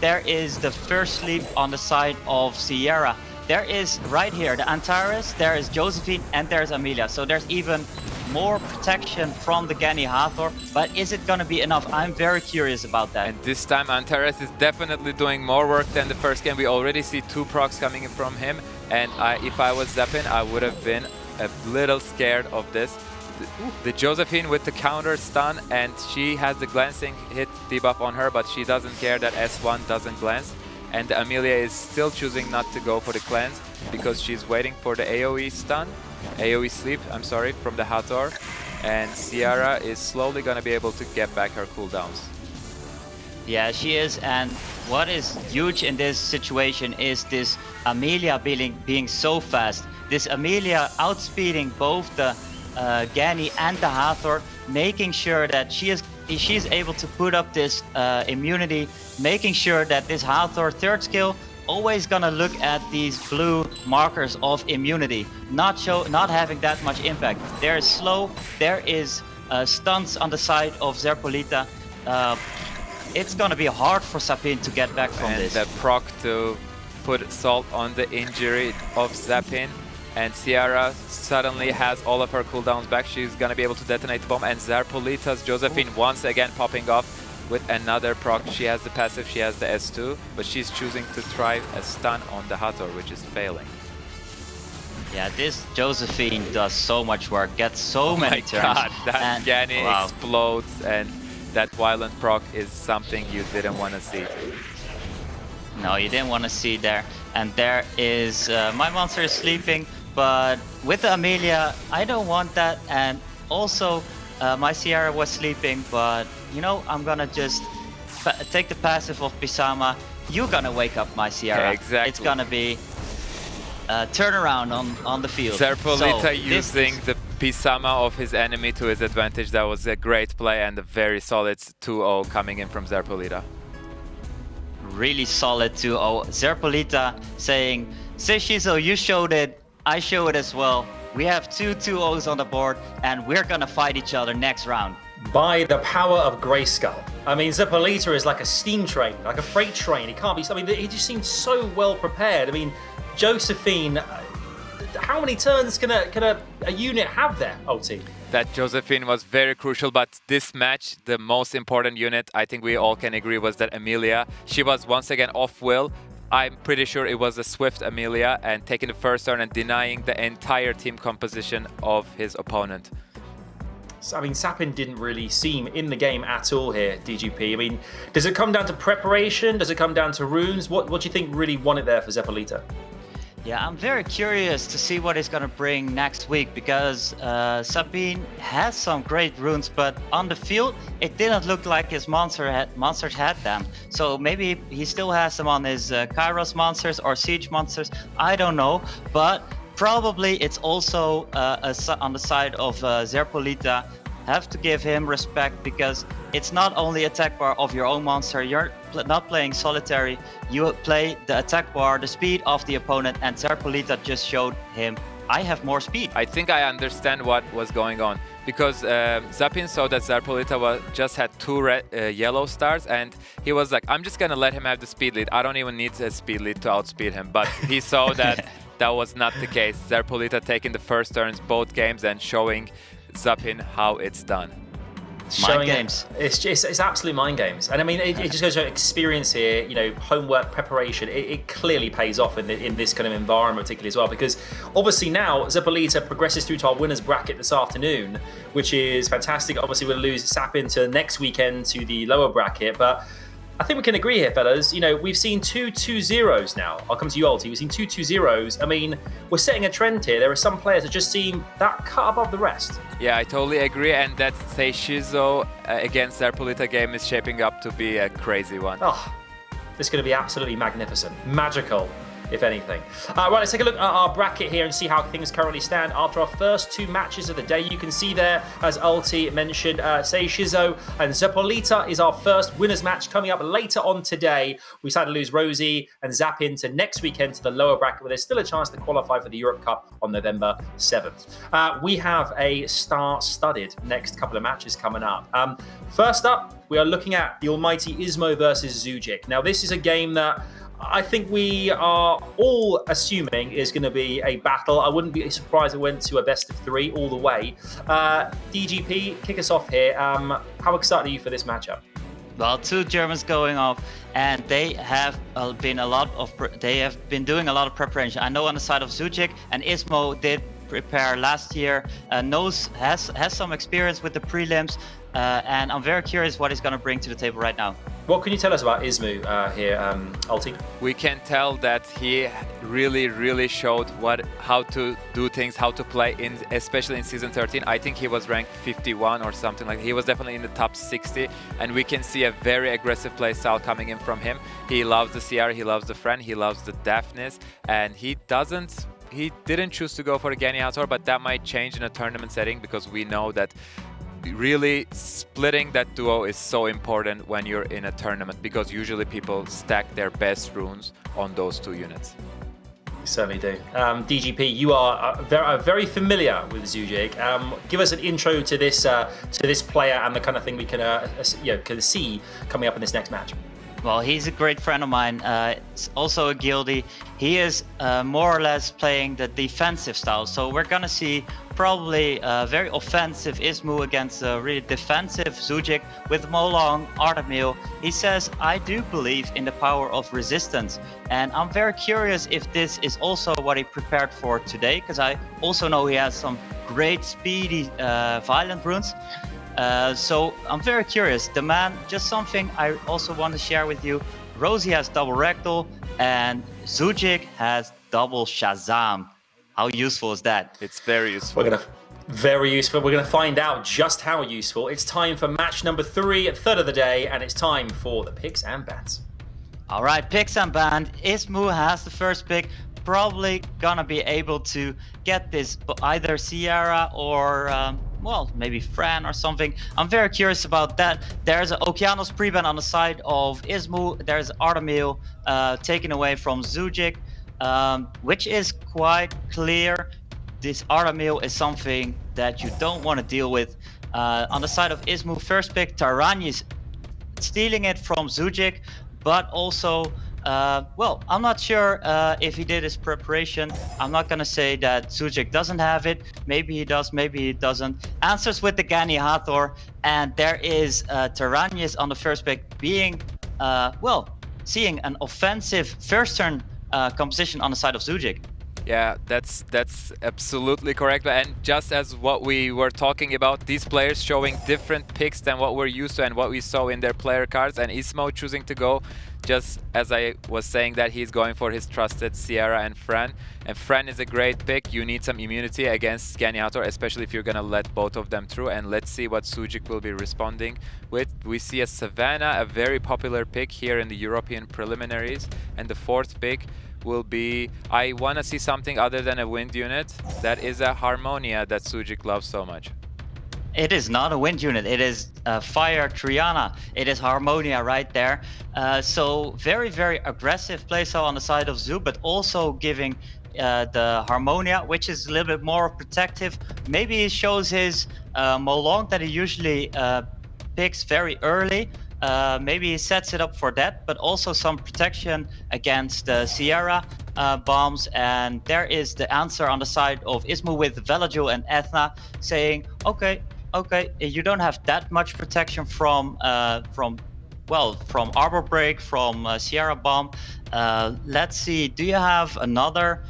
there is the first sleep on the side of Sierra. There is right here the Antares, there is Josephine, and there's Amelia. So there's even more protection from the Gani Hathor, but is it gonna be enough? I'm very curious about that. And this time Antares is definitely doing more work than the first game. We already see 2 procs coming in from him, and if I was SAPYN, I would have been a little scared of this. The Josephine with the counter stun, and she has the glancing hit debuff on her, but she doesn't care that S1 doesn't glance. And the Amelia is still choosing not to go for the cleanse because she's waiting for the AoE stun, AoE sleep, I'm sorry, from the Hathor. And Sierra is slowly gonna be able to get back her cooldowns. Yeah, she is, and what is huge in this situation is this Amelia being so fast. This Amelia outspeeding both the Gani and the Hathor, making sure that she's able to put up this immunity, making sure that this Hathor third skill always gonna look at these blue markers of immunity, not having that much impact. There is slow, there is stunts on the side of ZERPOLITA. it's gonna be hard for SAPYN to get back from And this. the proc to put salt on the injury of SAPYN. And Ciara suddenly has all of her cooldowns back. She's gonna be able to detonate the bomb. And ZERPOLITA's Josephine once again popping off with another proc. She has the passive, she has the S2, but she's choosing to try a stun on the Hathor, which is failing. Yeah, this Josephine does so much work, gets so many turns. God, that and Yanni wow. explodes, and that violent proc is something you didn't want to see. No, you didn't want to see there. And there is, my monster is sleeping, but with the Amelia, I don't want that. And also, my Ciara was sleeping, but you know, I'm gonna just take the passive of Pisama. You're gonna wake up my Ciara. Yeah, exactly. It's gonna be turnaround on the field. ZERPOLITA So, using the Pisama of his enemy to his advantage. That was a great play and a very solid 2-0 coming in from ZERPOLITA. Really solid 2-0. ZERPOLITA saying, SEIISHIZO, you showed it, I show it as well. We have 2 2-0s on the board and we're gonna fight each other next round. By the power of Grayskull. I mean, ZERPOLITA is like a steam train, like a freight train. It can't be. I mean, he just seems so well prepared. I mean, Josephine, how many turns can a unit have there, Ulti? That Josephine was very crucial, but this match, the most important unit, I think we all can agree, was that Amelia. She was once again off will. I'm pretty sure it was a swift Amelia and taking the first turn and denying the entire team composition of his opponent. I mean, SAPYN didn't really seem in the game at all here, DGP. I mean, does it come down to preparation? Does it come down to runes? What do you think really won it there for ZERPOLITA? Yeah, I'm very curious to see what he's gonna bring next week because SAPYN has some great runes, but on the field it didn't look like his monsters had them. So maybe he still has them on his Kairos monsters or Siege monsters. I don't know, but probably it's also on the side of ZERPOLITA. Have to give him respect because it's not only attack bar of your own monster. You're not playing solitary. You play the attack bar, the speed of the opponent, and ZERPOLITA just showed him, I have more speed. I think I understand what was going on because SAPYN saw that ZERPOLITA just had 2 yellow stars and he was like, I'm just gonna let him have the speed lead. I don't even need a speed lead to outspeed him. But he saw that that was not the case. ZERPOLITA taking the first turns both games and showing SAPYN how it's done. Mind games. It's absolute mind games. And I mean, it just goes to experience here, you know, homework, preparation. It clearly pays off in this kind of environment particularly as well, because obviously now ZERPOLITA progresses through to our winners bracket this afternoon, which is fantastic. Obviously we'll lose SAPYN to next weekend to the lower bracket, but I think we can agree here, fellas. You know, we've seen 2 2-0s now. I'll come to you, Ulti. We've seen 2 2-0s. I mean, we're setting a trend here. There are some players that just seem that cut above the rest. Yeah, I totally agree. And that SEIISHIZO against ZERPOLITA game is shaping up to be a crazy one. Oh, this is going to be absolutely magnificent. Magical, if anything. Right, let's take a look at our bracket here and see how things currently stand after our first 2 matches of the day. You can see there, as Ulti mentioned, SEIISHIZO and ZERPOLITA is our first winners match coming up later on today. We decided to lose Rosie and SAPYN to next weekend to the lower bracket, where there's still a chance to qualify for the Europe Cup on November 7th. We have a star-studded next couple of matches coming up. First up, we are looking at the almighty ISMOO versus ZHUJIK. Now, this is a game that I think we are all assuming is going to be a battle. I wouldn't be surprised if it went to a best of 3 all the way. DGP, kick us off here. How excited are you for this matchup? Well, 2 Germans going off, and they have been doing a lot of preparation. I know on the side of ZHUJIK, and ISMOO did prepare last year. Has some experience with the prelims, and I'm very curious what he's going to bring to the table right now. What can you tell us about ISMOO here, Ulti? We can tell that he really showed how to do things, how to play, especially in Season 13. I think he was ranked 51 or something like that. He was definitely in the top 60, and we can see a very aggressive play style coming in from him. He loves the CR, he loves the Friend, he loves the Daphnis, and he didn't choose to go for the Gani Hathor, but that might change in a tournament setting because we know that really splitting that duo is so important when you're in a tournament because usually people stack their best runes on those 2 units. Certainly do. DGP, you are very familiar with ZHUJIK. Give us an intro to this player and the kind of thing we can see coming up in this next match. Well, he's a great friend of mine. It's also a guildie. He is more or less playing the defensive style. So we're gonna see probably a very offensive ISMOO against a really defensive ZHUJIK with Molong Artemil. He says, I do believe in the power of resistance. And I'm very curious if this is also what he prepared for today, because I also know he has some great speedy violent runes. So I'm very curious. The man, just something I also want to share with you. Rosie has double rectal and ZHUJIK has double Shazam. How useful is that? It's very useful. Very useful. We're gonna find out just how useful. It's time for match number 3, third of the day, and it's time for the picks and bans. All right, picks and bans. ISMOO has the first pick. Probably gonna be able to get this either Sierra or well, maybe Fran or something. I'm very curious about that. There's an Okeanos pre-ban on the side of ISMOO. There's Artemil taken away from ZHUJIK, which is quite clear. This Artemil is something that you don't want to deal with. On the side of ISMOO, first pick, Tarany's stealing it from ZHUJIK, but also well, I'm not sure if he did his preparation. I'm not gonna say that ZHUJIK doesn't have it. Maybe he does, maybe he doesn't. Answers with the Gani Hathor, and there is Tarany's on the first pick being, well, seeing an offensive first turn composition on the side of ZHUJIK. Yeah, that's absolutely correct. And just as what we were talking about, these players showing different picks than what we're used to and what we saw in their player cards, and ISMOO choosing to go, just as I was saying, that he's going for his trusted Sierra and Fran. And Fran is a great pick. You need some immunity against Ganiator, especially if you're gonna let both of them through. And let's see what ZHUJIK will be responding with. We see a Savannah, a very popular pick here in the European preliminaries. And the fourth pick will be, I want to see something other than a wind unit. That is a Harmonia that ZHUJIK loves so much. It is not a wind unit, it is Fire Triana. It is Harmonia right there. So very, very aggressive playstyle on the side of Zoo, but also giving the Harmonia, which is a little bit more protective. Maybe he shows his Molong that he usually picks very early. Maybe he sets it up for that, but also some protection against Sierra bombs. And there is the answer on the side of ISMOO with Velajul and Ethna saying, okay, you don't have that much protection from Arbor Break, from Sierra Bomb. Let's see, do you have another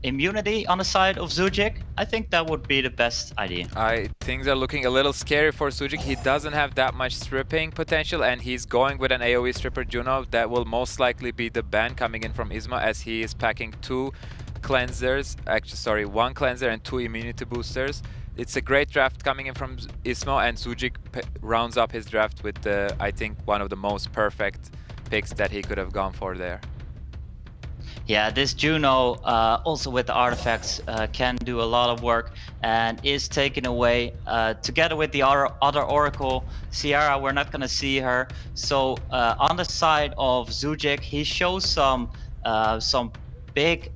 immunity on the side of ZHUJIK? I think that would be the best idea. I think they're looking a little scary for ZHUJIK. He doesn't have that much stripping potential, and he's going with an AoE stripper Juno. That will most likely be the ban coming in from ISMOO, as he is packing 2 cleansers, actually sorry, 1 cleanser and 2 immunity boosters. It's a great draft coming in from ISMOO, and ZHUJIK rounds up his draft with I think one of the most perfect picks that he could have gone for there. Yeah, this Juno, also with the artifacts, can do a lot of work and is taken away together with the other Oracle. Sierra, we're not going to see her. So on the side of ZHUJIK, he shows some big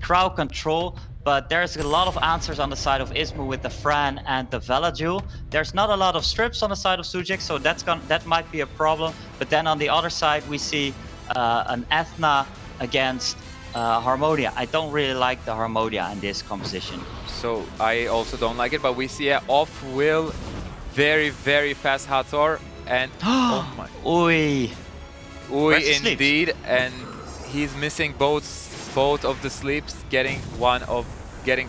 crowd control, but there's a lot of answers on the side of ISMOO with the Fran and the Velajul. There's not a lot of strips on the side of ZHUJIK, so that might be a problem. But then on the other side, we see an Ethna against Harmonia. I don't really like the Harmonia in this composition. So I also don't like it, but we see an off-will, very, very fast Hathor, and oh my. Oi. Indeed, and he's missing both of the sleeps, getting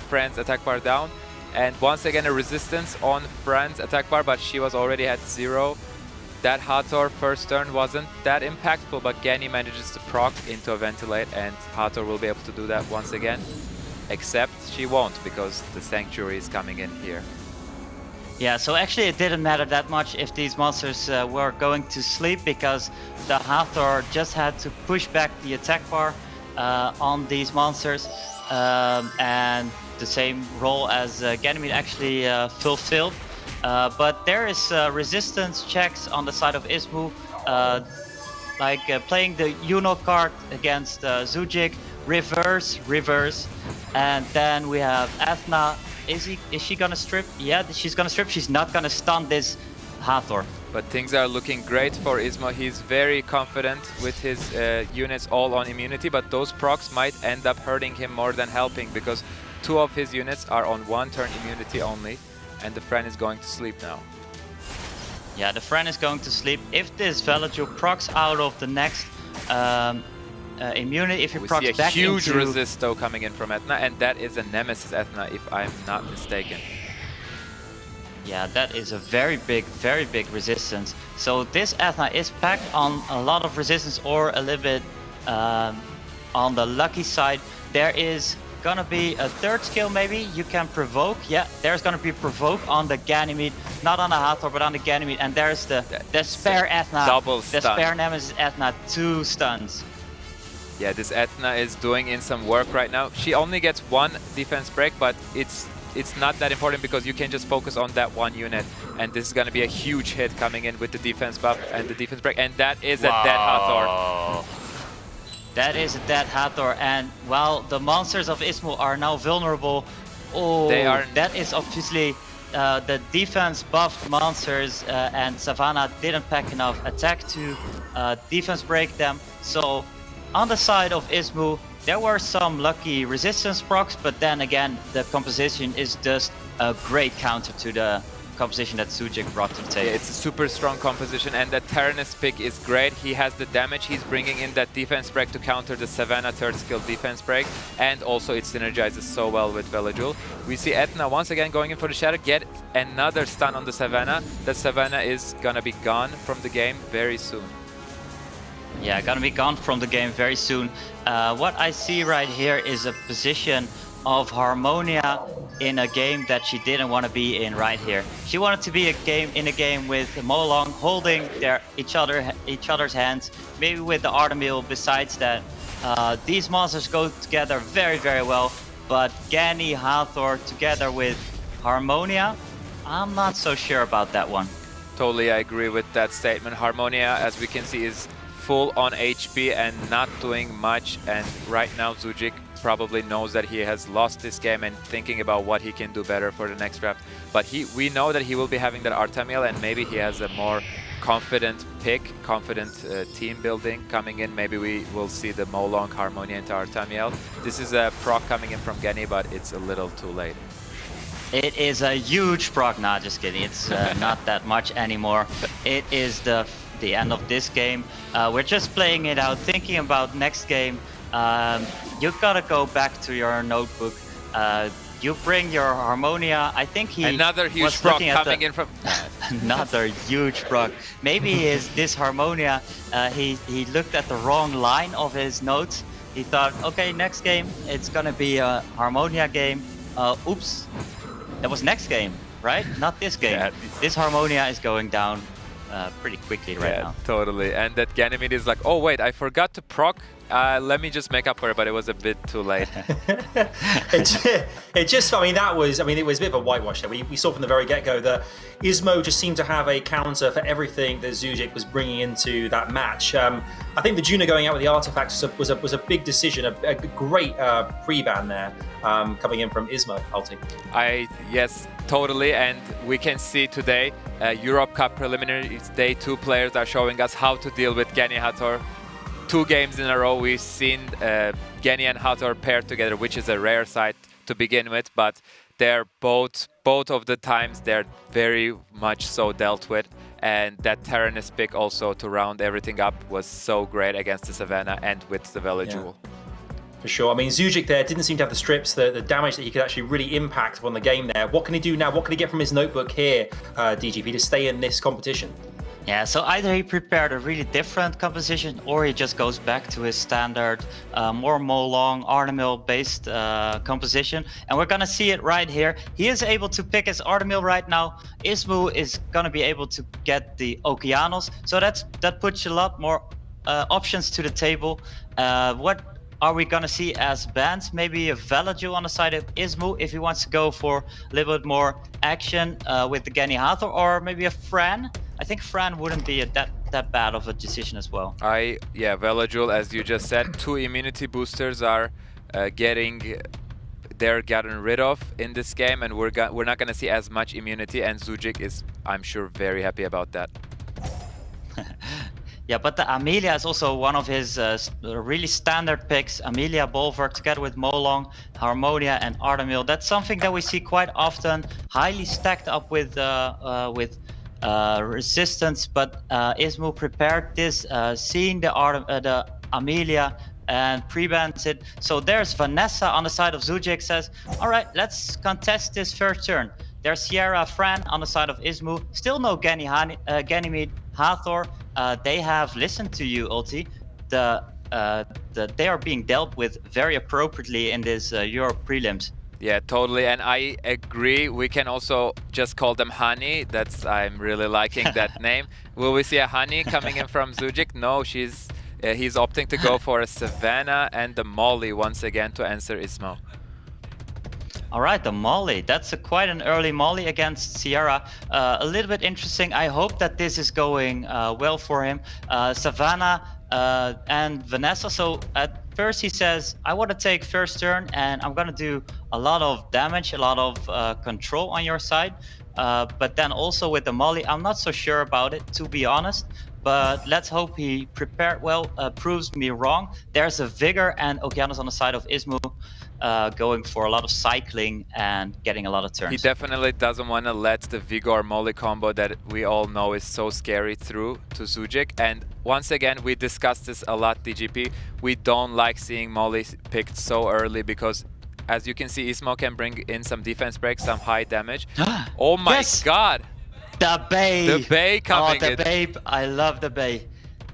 Fran's attack bar down, and once again a resistance on Fran's attack bar, but she was already at 0. That Hathor first turn wasn't that impactful, but Gani manages to proc into a ventilate, and Hathor will be able to do that once again. Except she won't, because the Sanctuary is coming in here. Yeah, so actually it didn't matter that much if these monsters were going to sleep, because the Hathor just had to push back the attack bar on these monsters, and the same role as Ganymede actually fulfilled. But there is resistance checks on the side of ISMOO, like playing the Uno card against ZHUJIK reverse, reverse. And then we have Athena. Is she gonna strip? Yeah, she's gonna strip. She's not gonna stun this Hathor. But things are looking great for ISMOO. He's very confident with his units all on immunity, but those procs might end up hurting him more than helping because 2 of his units are on 1 turn immunity only, and the friend is going to sleep now. Yeah, the friend is going to sleep. If this Velaju procs out of the next immunity, if he procs we see a back huge into... resist though coming in from Ethna, and that is a Nemesis Ethna if I'm not mistaken. Yeah, that is a very big resistance. So this Ethna is packed on a lot of resistance or a little bit on the lucky side. There is gonna be a 3rd skill maybe. You can provoke. Yeah, there's gonna be provoke on the Ganymede, not on the Hathor, but on the Ganymede. And there's the spare Ethna, double the stun. spare Nemesis Ethna, 2 stuns. Yeah, this Ethna is doing in some work right now. She only gets 1 defense break, but it's not that important because you can just focus on that 1 unit, and this is going to be a huge hit coming in with the defense buff and the defense break, and that is a dead Hathor. That is a dead Hathor, and while the monsters of ISMOO are now vulnerable, that is obviously the defense buffed monsters, and Savannah didn't pack enough attack to defense break them. So on the side of ISMOO, there were some lucky resistance procs, but then again, the composition is just a great counter to the composition that ZHUJIK brought to the table. Yeah, it's a super strong composition, and that Tyrannus pick is great. He has the damage, he's bringing in that defense break to counter the Savannah 3rd skill defense break, and also it synergizes so well with Velajul. We see Ethna once again going in for the Shadow, get another stun on the Savannah. The Savannah is gonna be gone from the game very soon. Yeah, gonna be gone from the game very soon. What I see right here is a position of Harmonia in a game that she didn't want to be in right here. She wanted to be in a game with Molong holding each other's hands, maybe with the Artemil. Besides that, these monsters go together very, very well. But Gani, Hathor together with Harmonia, I'm not so sure about that one. Totally, I agree with that statement. Harmonia, as we can see, is full on HP and not doing much, and right now ZHUJIK probably knows that he has lost this game and thinking about what he can do better for the next draft. But we know that he will be having that Artemiel, and maybe he has a more confident pick, confident team building coming in. Maybe we will see the Molong, Harmonia into Artemiel. This is a proc coming in from Geni, but it's a little too late. It is a huge proc. Nah, just kidding. It's not that much anymore. It is the end of this game. We're just playing it out, thinking about next game. You gotta go back to your notebook. You bring your Harmonia. I think he another huge was proc looking at coming in from another huge proc. Maybe this Harmonia. He looked at the wrong line of his notes. He thought, okay, next game it's gonna be a Harmonia game. Oops, that was next game, right? Not this game. Yeah. This Harmonia is going down pretty quickly right now. Totally. And that Ganymede is like, oh wait, I forgot to proc. Let me just make up for it, but it was a bit too late. it just, I mean, it was a bit of a whitewash there. We saw from the very get-go that ISMOO just seemed to have a counter for everything that ZHUJIK was bringing into that match. I think the Juno going out with the artifacts was a big decision, a great pre-ban there coming in from ISMOO, Ulti. Yes, totally, and we can see today Europe Cup preliminaries, Day 2 players are showing us how to deal with Geni Hathor. 2 games in a row we've seen Geni and Hathor paired together, which is a rare sight to begin with, but they're both of the times they're very much so dealt with, and that Tyrannus pick also to round everything up was so great against the Savannah and with the Velajul. Yeah. For sure. I mean, ZHUJIK there didn't seem to have the strips, the damage that he could actually really impact on the game there. What can he do now? What can he get from his notebook here, DGP, to stay in this competition? Yeah, so either he prepared a really different composition or he just goes back to his standard, more Molong, Artemil based composition. And we're gonna see it right here. He is able to pick his Artemil right now. ISMOO is gonna be able to get the Okeanos. So that puts a lot more options to the table. What are we gonna see as bans? Maybe a Velaju on the side of ISMOO if he wants to go for a little bit more action with the Geni Hathor, or maybe a Fran. I think Fran wouldn't be that that bad of a decision as well. Yeah, Velajul, as you just said, 2 immunity boosters are they're gotten rid of in this game, and we're not gonna see as much immunity, and ZHUJIK is, I'm sure, very happy about that. Yeah, but the Amelia is also one of his really standard picks. Amelia Bolver together with Molong, Harmonia and Artemil. That's something that we see quite often, highly stacked up with resistance, but ISMOO prepared this, seeing the Amelia and pre-bans it. So there's Vanessa on the side of ZHUJIK, says, all right, let's contest this first turn. There's Sierra Fran on the side of ISMOO. Still no Ganymede Hathor. They have listened to you, Ulti. They are being dealt with very appropriately in this Europe prelims. Yeah, totally, and I agree. We can also just call them Honey. I'm really liking that name. Will we see a Honey coming in from ZHUJIK? No, he's opting to go for a Savannah and the Molly once again to answer ISMOO. All right, the Molly. That's quite an early Molly against Sierra. A little bit interesting. I hope that this is going well for him. Savannah and Vanessa. So at first he says, I want to take first turn and I'm going to do a lot of damage, a lot of control on your side. But then also with the Molly, I'm not so sure about it, to be honest. But let's hope he prepared well, proves me wrong. There's a Vigor and Okeanos on the side of ISMOO. Going for a lot of cycling and getting a lot of turns. He definitely doesn't want to let the Vigor Molly combo that we all know is so scary through to ZHUJIK. And once again, we discussed this a lot, DGP. We don't like seeing Molly picked so early because, as you can see, ISMOO can bring in some defense breaks, some high damage. Oh my god! The Bay! The Bay coming in. Oh, the Bay! I love the Bay.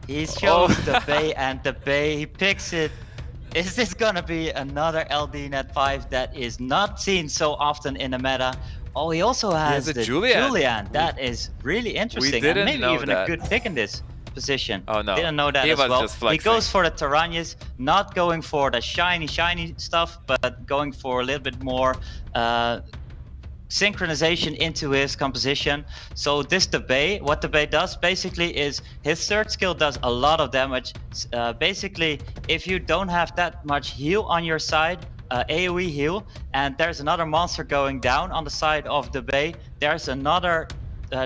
He shows the Bay, and the Bay, he picks it. Is this gonna be another LD Net 5 that is not seen so often in the meta? Oh, he also has the Julian. That is really interesting. We didn't and maybe know even that. a good pick in this position. Oh no, didn't know that he as was well. just flexing. He goes for the Taranyas, not going for the shiny stuff, but going for a little bit more synchronization into his composition. So this Debay, what Debay does basically is his third skill does a lot of damage. Basically, if you don't have that much heal on your side, AoE heal, and there's another monster going down on the side of Debay, there's another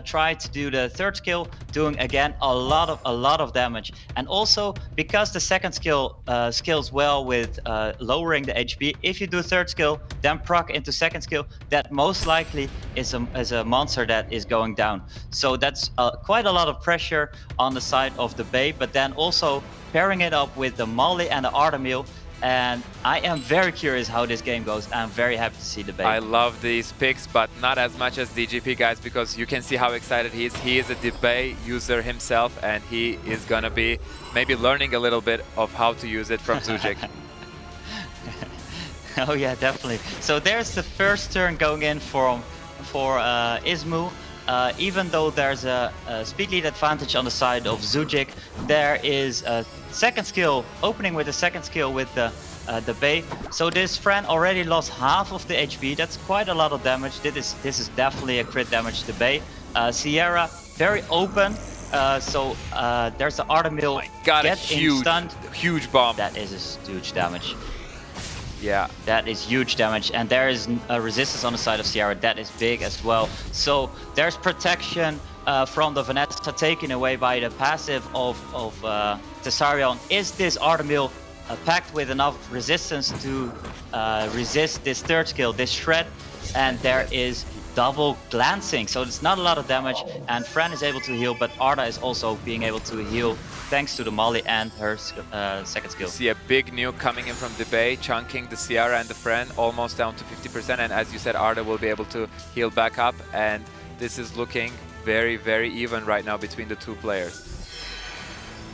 try to do the third skill, doing again a lot of damage. And also because the second skill scales well with lowering the HP, if you do third skill then proc into second skill, that most likely is a monster that is going down. So that's quite a lot of pressure on the side of the Bay, but then also pairing it up with the Molly and the Artemil. And I am very curious how this game goes. I'm very happy to see the Bay. I love these picks, but not as much as DGP, guys, because you can see how excited he is. He is a Debay user himself, and he is gonna be maybe learning a little bit of how to use it from ZHUJIK. Oh yeah, definitely. So there's the first turn going in for ISMOO. Even though there's a speed lead advantage on the side of ZHUJIK, there is a second skill, opening with the second skill with the Bay. So this Fran already lost half of the HP. That's quite a lot of damage. This is definitely a crit damage to Bay. Sierra, very open. So there's the Artemil. Got a huge bomb. That is a huge damage. Yeah, that is huge damage, and there is a resistance on the side of Sierra. That is big as well. So there's protection from the Vanessa taken away by the passive of Tessarion. Is this Artemil packed with enough resistance to resist this third skill, this shred? And there is double glancing, so it's not a lot of damage, and Fran is able to heal, but Arda is also being able to heal thanks to the Molly and her second skill. See a big nuke coming in from Debay, chunking the Sierra and the Fran almost down to 50%, and as you said, Arda will be able to heal back up, and this is looking very, very even right now between the two players.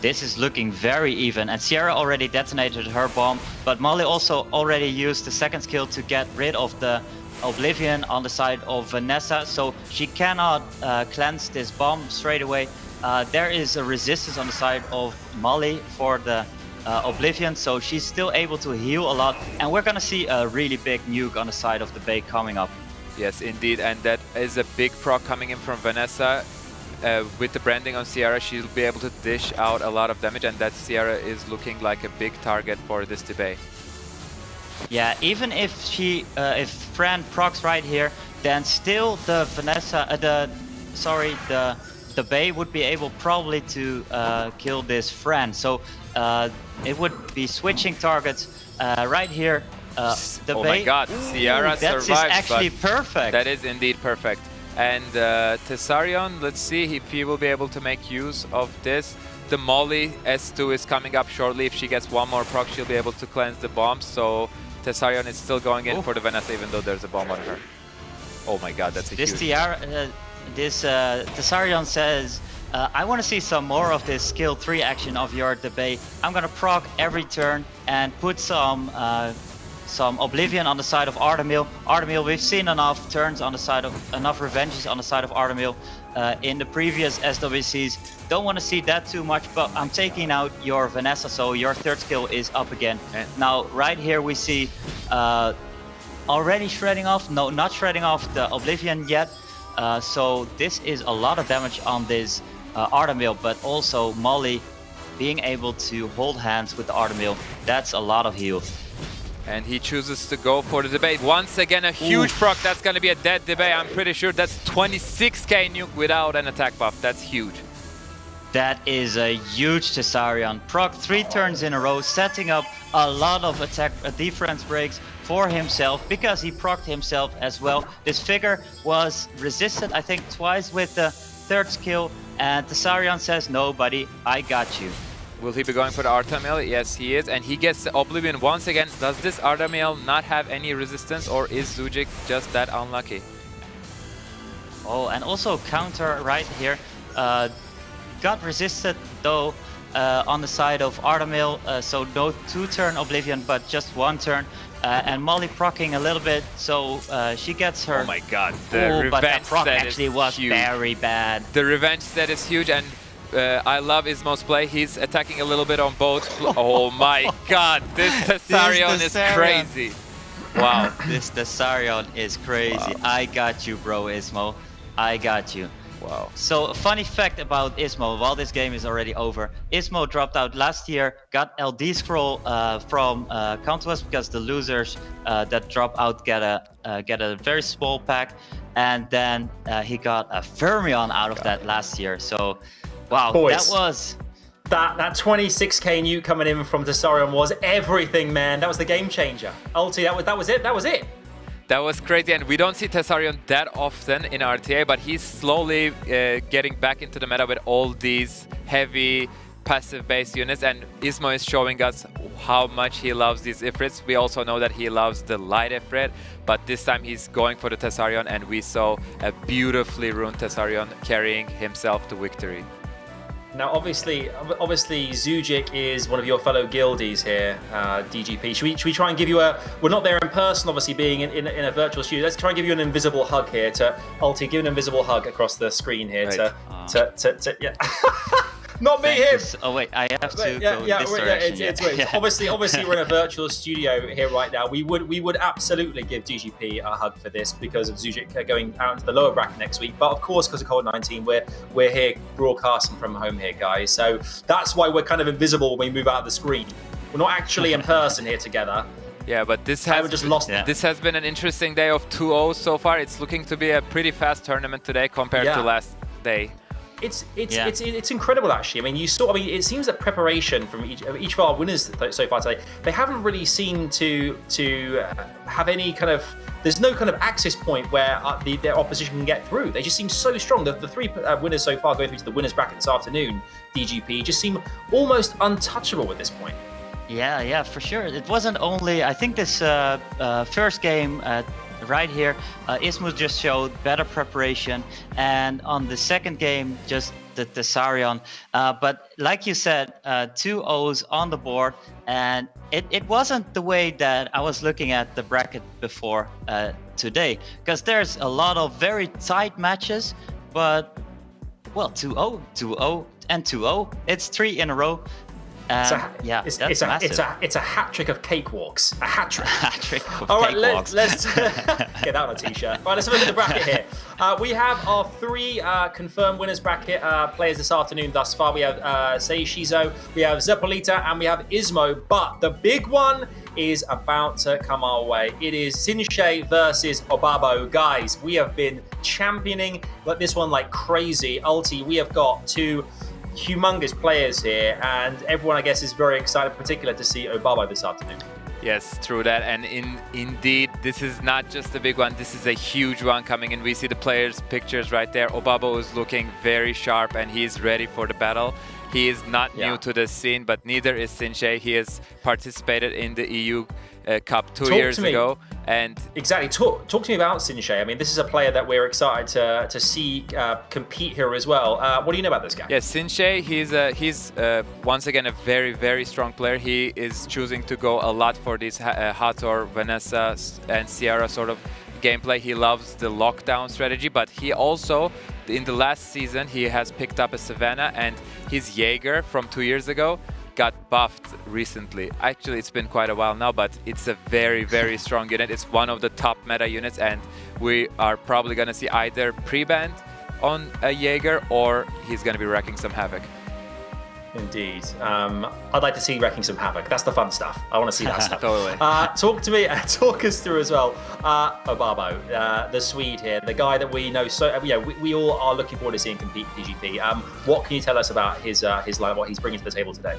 This is looking very even, and Sierra already detonated her bomb, but Molly also already used the second skill to get rid of the Oblivion on the side of Vanessa, so she cannot cleanse this bomb straight away. There is a resistance on the side of Molly for the Oblivion, so she's still able to heal a lot, and we're gonna see a really big nuke on the side of the Bay coming up. Yes, indeed, and that is a big proc coming in from Vanessa. with the branding on Sierra, she'll be able to dish out a lot of damage, and that Sierra is looking like a big target for this debate. Yeah, even if if Fran procs right here, then still the the Bay would be able probably to kill this Fran. So it would be switching targets right here. The Oh Bay, my God, Sierra survives. That is actually but perfect. That is indeed perfect. And Tessarion, let's see if he will be able to make use of this. The Molly S2 is coming up shortly. If she gets one more proc, she'll be able to cleanse the bombs. So Tessarion is still going in for the Vanessa, even though there's a bomb on her. Oh my God, that's a This huge... Tessarion says, I want to see some more of this skill 3 action of your debate. I'm gonna proc every turn and put some Oblivion on the side of Artemil. Artemil, we've seen enough turns on the side of, enough revenges on the side of Artemil in the previous SWCs. Don't want to see that too much, but I'm taking out your Vanessa, so your third skill is up again. Now, right here we see already shredding off, no, not shredding off the Oblivion yet. So this is a lot of damage on this Artemil, but also Molly being able to hold hands with the Artemil. That's a lot of heal. And he chooses to go for the debate. Once again, a huge proc. That's going to be a dead debate. I'm pretty sure that's 26k nuke without an attack buff. That's huge. That is a huge Tessarion. Proc 3 turns in a row, setting up a lot of attack defense breaks for himself because he procced himself as well. This figure was resisted, I think, twice with the third skill. And Tessarion says, no, buddy, I got you. Will he be going for the Artemil? Yes, he is. And he gets the Oblivion once again. Does this Artemil not have any resistance, or is ZHUJIK just that unlucky? Oh, and also counter right here. Got resisted though on the side of Artemil, so no 2-turn Oblivion, but just 1 turn. And Molly proccing a little bit, so she gets her. Oh my God, the but the revenge proc set actually is was huge. very bad. The revenge set is huge, and I love ISMOO's play. He's attacking a little bit on both. Oh my God, this Tessarion is crazy. Wow. This Tessarion is crazy. Wow. I got you, bro, ISMOO. I got you. Wow. So a funny fact about ISMOO, while this game is already over, ISMOO dropped out last year, got LD scroll from Counter-West because the losers that drop out get a very small pack, and then he got a Fermion out of that last year. So, wow, Boys. that was... That 26k nuke coming in from Tessarion was everything, man. That was the game changer. Ulti, that was it. That was it. That was crazy, and we don't see Tessarion that often in RTA, but he's slowly getting back into the meta with all these heavy passive-based units, and ISMOO is showing us how much he loves these Ifrits. We also know that he loves the light Ifrit, but this time he's going for the Tessarion, and we saw a beautifully runed Tessarion carrying himself to victory. Now, obviously, ZHUJIK is one of your fellow guildies here, DGP. Should we try and give you a... We're not there in person, obviously, being in a virtual studio. Let's try and give you an invisible hug here to... Ulti, give an invisible hug across the screen here right. yeah. Not me, him! Oh wait, I have to go this It's direction. obviously we're in a virtual studio here right now. We would absolutely give DGP a hug for this because of ZHUJIK going out into the lower bracket next week. But of course, because of COVID-19, we're here broadcasting from home here, guys. So that's why we're kind of invisible when we move out of the screen. We're not actually in person here together. Yeah, but this has this has been an interesting day of 2-0 so far. It's looking to be a pretty fast tournament today compared to last day. It's incredible, actually. I mean, it seems that preparation from each of our winners so far today, they haven't really seemed to have any kind of... There's no kind of access point where their opposition can get through. They just seem so strong. The 3 winners so far going through to the winners bracket this afternoon, DGP, just seem almost untouchable at this point. Yeah, for sure. It wasn't only... I think this first game... right here, ISMOO just showed better preparation, and on the second game, just the Tessarion. But like you said, 2 O's on the board, and it wasn't the way that I was looking at the bracket before today, because there's a lot of very tight matches, but, well, 2-0, 2-0, and 2-0. It's 3 in a row. Yeah, it's that's massive. it's a hat trick of cakewalks. A hat trick. Hat trick of All right, cakewalks. let's get that on a t-shirt. Right, let's have a look at the bracket here. We have our 3 confirmed winners bracket players this afternoon thus far. We have SEIISHIZO, we have ZERPOLITA, and we have ISMOO. But the big one is about to come our way. It is SINSHEI versus OBABO. Guys, we have been championing this one like crazy. Ulti, we have got 2 humongous players here, and everyone, I guess, is very excited, particularly to see OBABO this afternoon. Yes, true that. And indeed, this is not just a big one. This is a huge one coming in. We see the players' pictures right there. OBABO is looking very sharp, and he's ready for the battle. He is not new to the scene, but neither is SINSHEI. He has participated in the EU Cup 2 years ago. And exactly, talk to me about SINSHEI. I mean, this is a player that we're excited to see compete here as well. What do you know about this guy? Yes, SINSHEI, he's once again a very, very strong player. He is choosing to go a lot for this Hathor, Vanessa, and Ciara sort of gameplay. He loves the lockdown strategy, but he also, in the last season, he has picked up a Savannah, and his Jaeger from 2 years ago got buffed recently. Actually, it's been quite a while now, but it's a very, very strong unit. It's one of the top meta units, and we are probably going to see either pre-banned on a Jaeger or he's going to be wrecking some havoc. Indeed. I'd like to see wrecking some havoc. That's the fun stuff. I want to see that stuff. Totally. Talk us through as well. OBABO, the Swede here, the guy that we know so. We all are looking forward to seeing compete in PGP. What can you tell us about his line, what he's bringing to the table today?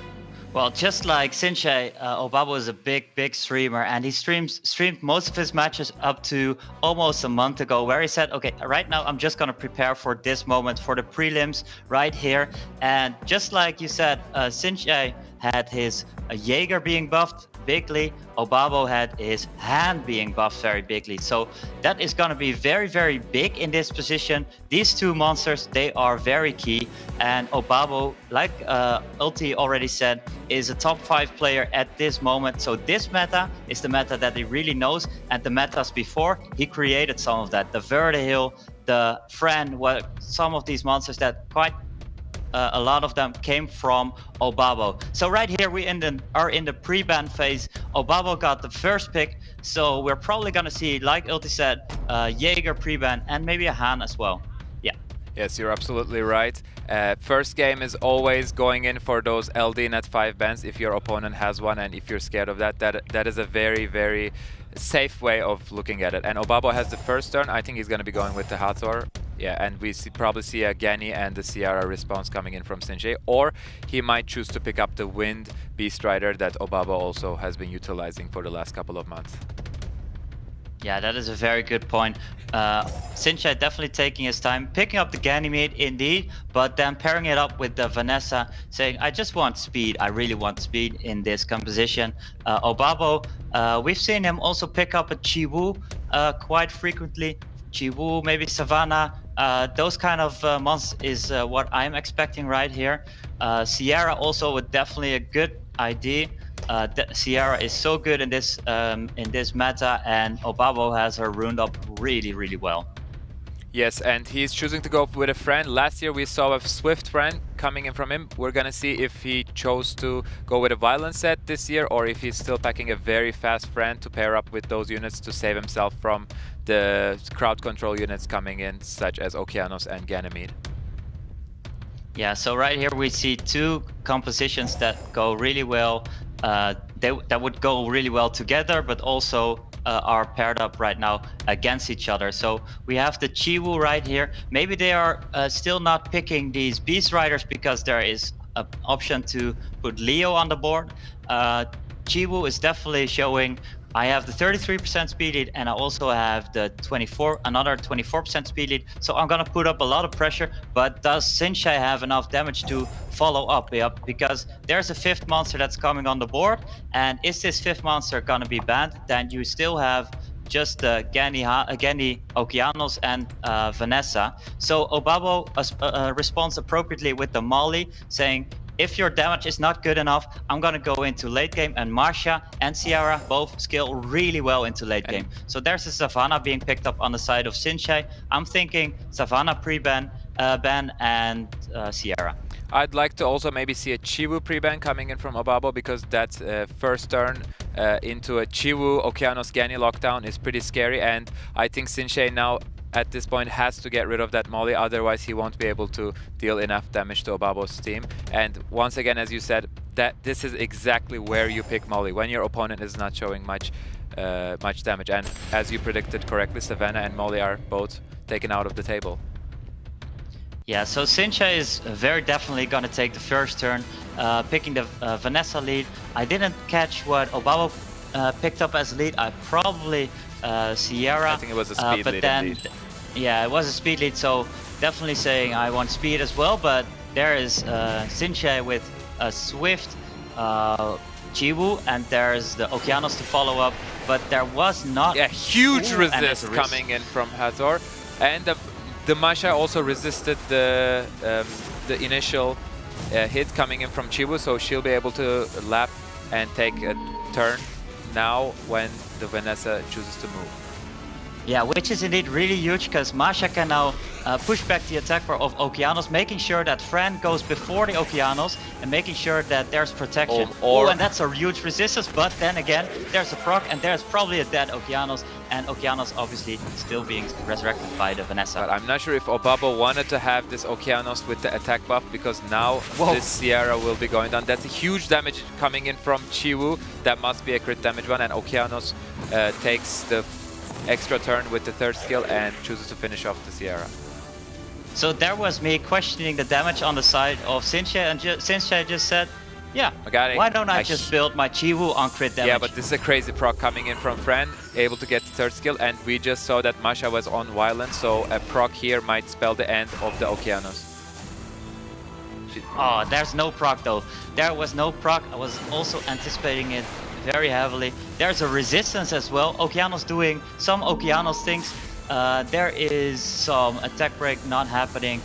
Well, just like SINSHEI, OBABO is a big streamer, and he streamed most of his matches up to almost a month ago, where he said, okay, right now I'm just going to prepare for this moment, for the prelims right here. And just like you said, SINSHEI had his Jaeger being buffed bigly. OBABO had his hand being buffed very bigly. So that is going to be very, very big in this position. These 2 monsters, they are very key. And OBABO, like Ulti already said, is a top 5 player at this moment. So this meta is the meta that he really knows. And the metas before, he created some of that. The Verdehill, the Fran, some of these monsters that quite a lot of them came from OBABO. So right here we are in the pre-ban phase. OBABO got the first pick, so we're probably gonna see, like Ulti said, Jaeger pre-ban and maybe a Han as well. Yeah. Yes, you're absolutely right. First game is always going in for those LD net 5 bans if your opponent has one, and if you're scared of that, that is a very, very safe way of looking at it. And OBABO has the first turn. I think he's going to be going with the Hathor. Yeah, and we probably see a Gani and the Ciara response coming in from SINSHEI, or he might choose to pick up the Wind Beast Rider that OBABO also has been utilizing for the last couple of months. Yeah, that is a very good point. SINSHEI definitely taking his time, picking up the Ganymede indeed, but then pairing it up with the Vanessa, saying, I just want speed. I really want speed in this composition. OBABO, we've seen him also pick up a Chiwu quite frequently. Chiwu, maybe Savannah, those kind of monsters is what I'm expecting right here. Ciara also with definitely a good idea. Ciara is so good in this meta, and OBABO has her runed up really, really well. Yes, and he's choosing to go with a friend. Last year we saw a Swift friend coming in from him. We're gonna see if he chose to go with a violent set this year, or if he's still packing a very fast friend to pair up with those units to save himself from the crowd control units coming in, such as Okeanos and Ganymede. Yeah, so right here we see 2 compositions that go really well. That would go really well together, but also are paired up right now against each other. So we have the Chiwu right here. Maybe they are still not picking these Beast Riders because there is an option to put Leo on the board. Chiwu is definitely showing, I have the 33% speed lead, and I also have the another 24% speed lead. So I'm gonna put up a lot of pressure, but does SINSHEI have enough damage to follow up? Yep, because there's a 5th monster that's coming on the board, and is this 5th monster gonna be banned? Then you still have just Gani, Okeanos, and Vanessa. So OBABO responds appropriately with the Molly, saying, if your damage is not good enough, I'm gonna go into late game, and Marsha and Ciara both scale really well into late game. So there's a Savannah being picked up on the side of SINSHEI. I'm thinking Savannah pre-ban, and Ciara. I'd like to also maybe see a Chiwu pre-ban coming in from OBABO, because that first turn into a Chiwu Okeanos Gani lockdown is pretty scary, and I think SINSHEI now at this point has to get rid of that molly, otherwise he won't be able to deal enough damage to OBABO's team. And once again, as you said, that this is exactly where you pick molly, when your opponent is not showing much damage. And as you predicted correctly, Savannah and molly are both taken out of the table. Yeah, so SINSHEI is very definitely going to take the first turn, picking the Vanessa lead. I didn't catch what OBABO picked up as lead. I probably Sierra. I think it was a speed but lead then, indeed. Yeah, it was a speed lead, so definitely saying I want speed as well, but there is SINSHEI with a Swift Chiwu, and there's the Okeanos to follow up, but there was not... Yeah, huge resist coming in from Hathor, and the Masha also resisted the initial hit coming in from Chiwu, so she'll be able to lap and take a turn now when the Vanessa chooses to move. Yeah, which is indeed really huge, because Masha can now push back the attack bar of Okeanos, making sure that Fran goes before the Okeanos and making sure that there's protection. And that's a huge resistance, but then again, there's a proc and there's probably a dead Okeanos, and Okeanos obviously still being resurrected by the Vanessa. But I'm not sure if OBABO wanted to have this Okeanos with the attack buff, because now this Sierra will be going down. That's a huge damage coming in from Chiwu. That must be a crit damage one, and Okeanos takes the extra turn with the third skill and chooses to finish off the Sierra. So there was me questioning the damage on the side of SINSHEI, and SINSHEI just said, yeah, why don't I just build my Chiwu on crit damage? Yeah, but this is a crazy proc coming in from Fran, able to get the third skill, and we just saw that Masha was on Violence, so a proc here might spell the end of the Okeanos. Oh, there's no proc though. There was no proc. I was also anticipating it very heavily. There's a resistance as well. Okeanos doing some Okeanos things. There is some attack break not happening.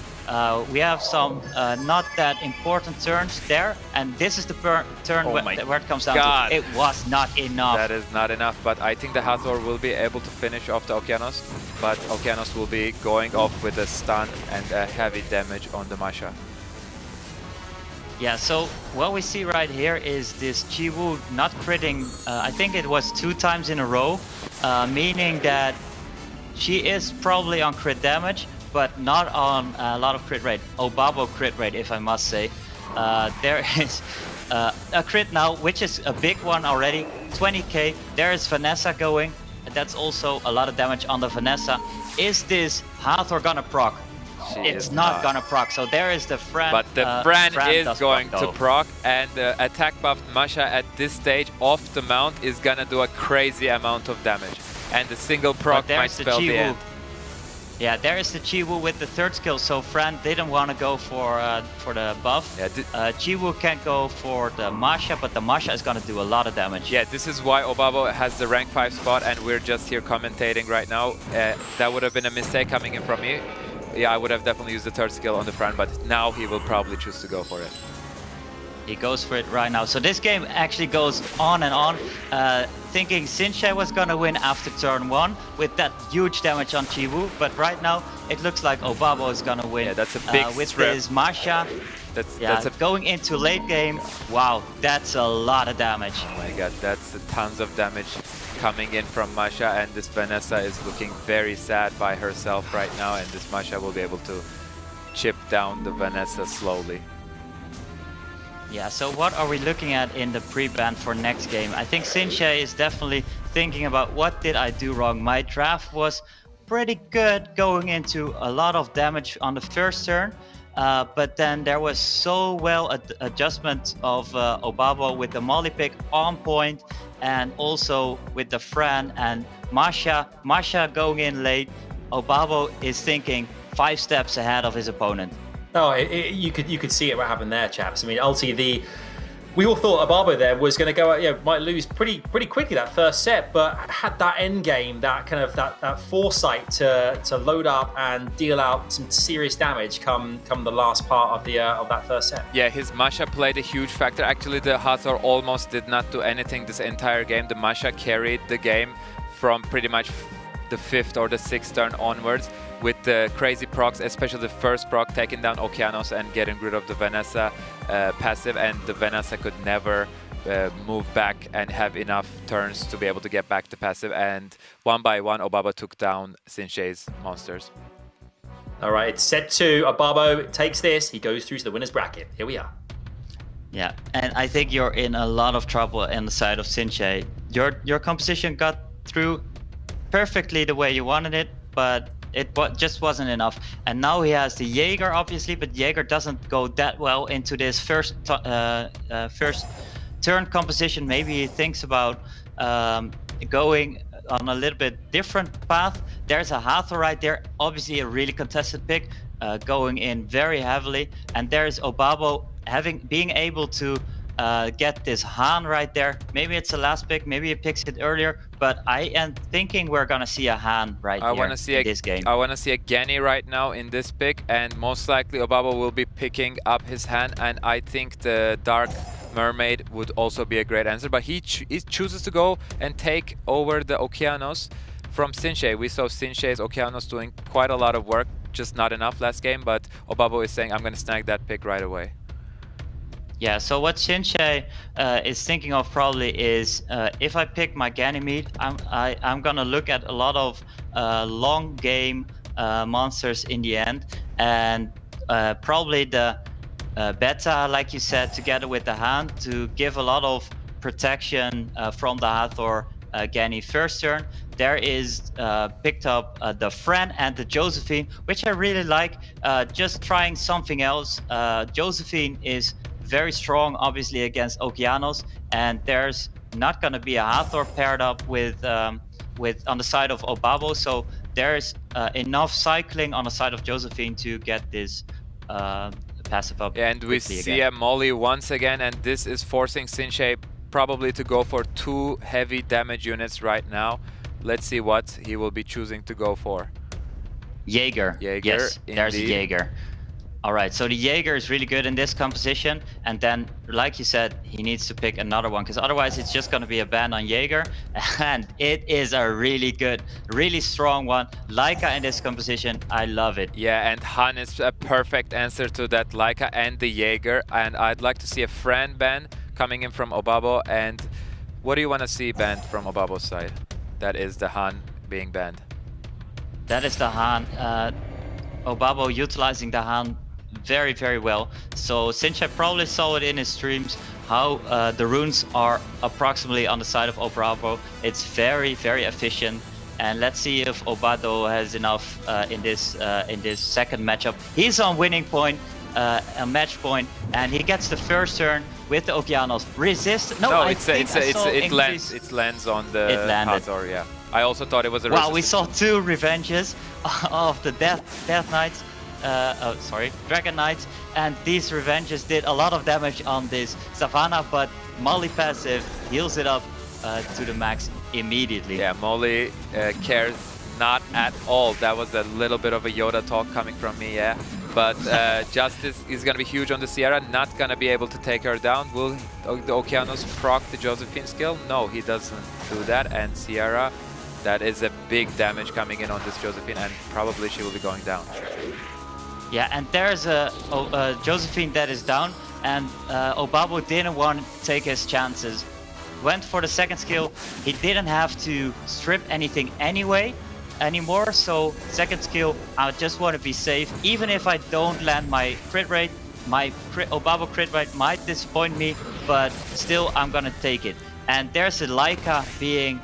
We have some not that important turns there, and this is the turn where it comes down to. It was not enough. That is not enough, but I think the Hathor will be able to finish off the Okeanos, but Okeanos will be going off with a stun and a heavy damage on the Masha. Yeah, so what we see right here is this Chiwu not critting, I think it was 2 times in a row, meaning that she is probably on crit damage, but not on a lot of crit rate. OBABO crit rate, if I must say. There is a crit now, which is a big one already, 20k. There is Vanessa going, that's also a lot of damage on the Vanessa. Is this Hathor gonna proc? It's not gonna proc, so there is the Fran. But the Fran is going to proc, and the attack buffed Masha at this stage off the mount is gonna do a crazy amount of damage. And the single proc might spell the end. Yeah, there is the Chiwu with the third skill, so Fran didn't want to go for the buff. Yeah, Chiwu can't go for the Masha, but the Masha is gonna do a lot of damage. Yeah, this is why OBABO has the rank 5 spot, and we're just here commentating right now. That would have been a mistake coming in from me. Yeah, I would have definitely used the third skill on the Fran, but now he will probably choose to go for it. He goes for it right now. So this game actually goes on and on. Thinking SINSHEI was gonna win after turn 1 with that huge damage on Chiwu, but right now it looks like OBABO is gonna win. Yeah, that's a big with his Masha. That's going into late game. Wow, that's a lot of damage. Oh my god, that's tons of damage coming in from Masha, and this Vanessa is looking very sad by herself right now, and this Masha will be able to chip down the Vanessa slowly. Yeah, so what are we looking at in the pre-ban for next game? I think SINSHEI is definitely thinking about what did I do wrong. My draft was pretty good going into a lot of damage on the first turn, but then there was so well adjustment of OBABO with the molly pick on point, and also with the Fran and Masha going in late. OBABO is thinking 5 steps ahead of his opponent. Oh, you could see it what happened there, chaps. I mean, ultimately, we all thought OBABO there was going to go, might lose pretty quickly that first set, but had that end game, that kind of that foresight to load up and deal out some serious damage come the last part of that first set. Yeah, his Masha played a huge factor. Actually, the Hathor almost did not do anything this entire game. The Masha carried the game from pretty much the 5th or the 6th turn onwards. with the crazy procs, especially the first proc, taking down Okeanos and getting rid of the Vanessa passive, and the Vanessa could never move back and have enough turns to be able to get back to passive, and one by one OBABO took down SINSHEI's monsters. All right, it's set 2. OBABO takes this. He goes through to the winner's bracket. Here we are. Yeah, and I think you're in a lot of trouble in the side of SINSHEI. Your composition got through perfectly the way you wanted it, but it just wasn't enough. And now he has the Jaeger, obviously, but Jaeger doesn't go that well into this first turn composition. Maybe he thinks about going on a little bit different path. There's a Hathor right there, obviously a really contested pick, going in very heavily. And there's OBABO being able to get this Han right there. Maybe it's the last pick, maybe he picks it earlier, but I am thinking we're gonna see a Han right here in this game. I want to see a Genny right now in this pick, and most likely OBABO will be picking up his Han, and I think the Dark Mermaid would also be a great answer, but he chooses to go and take over the Okeanos from SINSHEI. We saw SINSHEI's Okeanos doing quite a lot of work, just not enough last game, but OBABO is saying, I'm going to snag that pick right away. Yeah, so what SINSHEI is thinking of probably is if I pick my Ganymede, I'm gonna look at a lot of long game monsters in the end, and probably the Beta, like you said, together with the hand to give a lot of protection from the Hathor Genny first turn. There is picked up the Fran and the Josephine, which I really like. Just trying something else. Josephine is very strong, obviously, against Okeanos, and there's not going to be a Hathor paired up with on the side of OBABO, so there's enough cycling on the side of Josephine to get this passive up. And we see a Molly once again, and this is forcing SINSHEI probably to go for 2 heavy damage units right now. Let's see what he will be choosing to go for. Jaeger. Yes, there's a Jaeger. All right, so the Jaeger is really good in this composition, and then, like you said, he needs to pick another one, because otherwise it's just going to be a ban on Jaeger, and it is a really good, really strong one. Leica in this composition, I love it. Yeah, and Han is a perfect answer to that Leica and the Jaeger, and I'd like to see a Fran ban coming in from OBABO. And what do you want to see banned from OBABO's side? That is the Han being banned. That is the Han. OBABO utilizing the Han very, very well. So SINSHEI probably saw it in his streams how the runes are approximately on the side of OBABO. It's very, very efficient. And let's see if OBABO has enough in this second matchup. He's on winning point, a match point, and he gets the first turn with the Okeanos. Resist? No, it lands on the Hathor, yeah. I also thought it was a Wow, we saw 2 revenges of the Death Knights. Dragon Knights, and these revenges did a lot of damage on this Savannah, but Molly passive heals it up to the max immediately. Yeah, Molly cares not at all. That was a little bit of a Yoda talk coming from me, yeah. But Justice is going to be huge on the Sierra, not going to be able to take her down. Will the Okeanos proc the Josephine skill? No, he doesn't do that, and Sierra, that is a big damage coming in on this Josephine, and probably she will be going down. Yeah, and there's a Josephine that is down, and OBABO didn't want to take his chances. Went for the second skill. He didn't have to strip anything anymore, so second skill, I just want to be safe. Even if I don't land my crit rate, my OBABO crit rate might disappoint me, but still I'm gonna take it. And there's a Leica being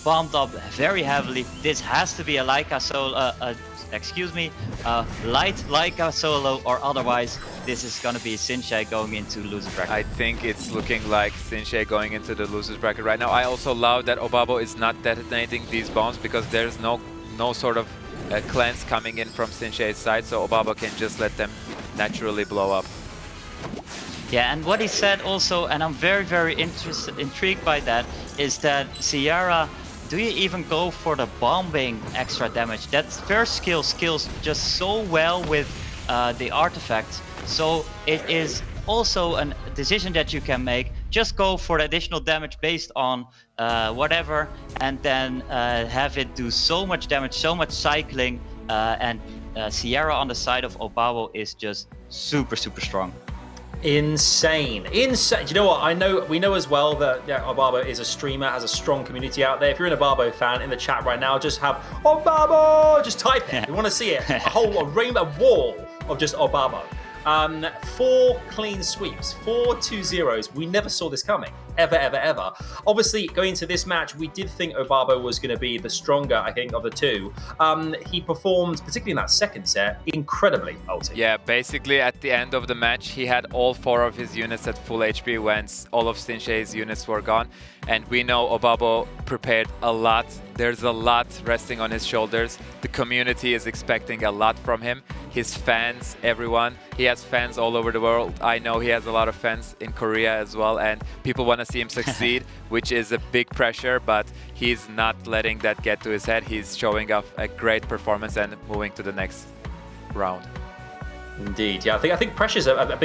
bombed up very heavily. This has to be a Leica solo, light Leica solo, or otherwise this is gonna be SINSHEI going into loser's bracket. I think it's looking like SINSHEI going into the loser's bracket right now. I also love that OBABO is not detonating these bombs because there's no sort of cleanse coming in from SINSHEI's side, so OBABO can just let them naturally blow up. Yeah, and what he said also, and I'm very, very intrigued by that, is that Sierra, do you even go for the bombing extra damage? That first skill skills just so well with the artifacts. So it is also a decision that you can make. Just go for the additional damage based on whatever, and then have it do so much damage, so much cycling and Sierra on the side of OBABO is just super strong. Insane. Do you know what? We know as well that OBABO is a streamer, has a strong community out there. If you're an OBABO fan in the chat right now, just have OBABO, just type it. We want to see it. A rainbow wall of just OBABO. 4 clean sweeps, 4 2-0s. We never saw this coming. Ever. Obviously, going into this match, we did think OBABO was going to be the stronger, I think, of the two. He performed, particularly in that second set, incredibly, Ulti. Yeah, basically at the end of the match, he had all 4 of his units at full HP when all of SINSHEI's units were gone. And we know OBABO prepared a lot. There's a lot resting on his shoulders. The community is expecting a lot from him. His fans, everyone. He has fans all over the world. I know he has a lot of fans in Korea as well, and people want to see him succeed, which is a big pressure, but he's not letting that get to his head. He's showing off a great performance and moving to the next round. Indeed, yeah. I think pressure's a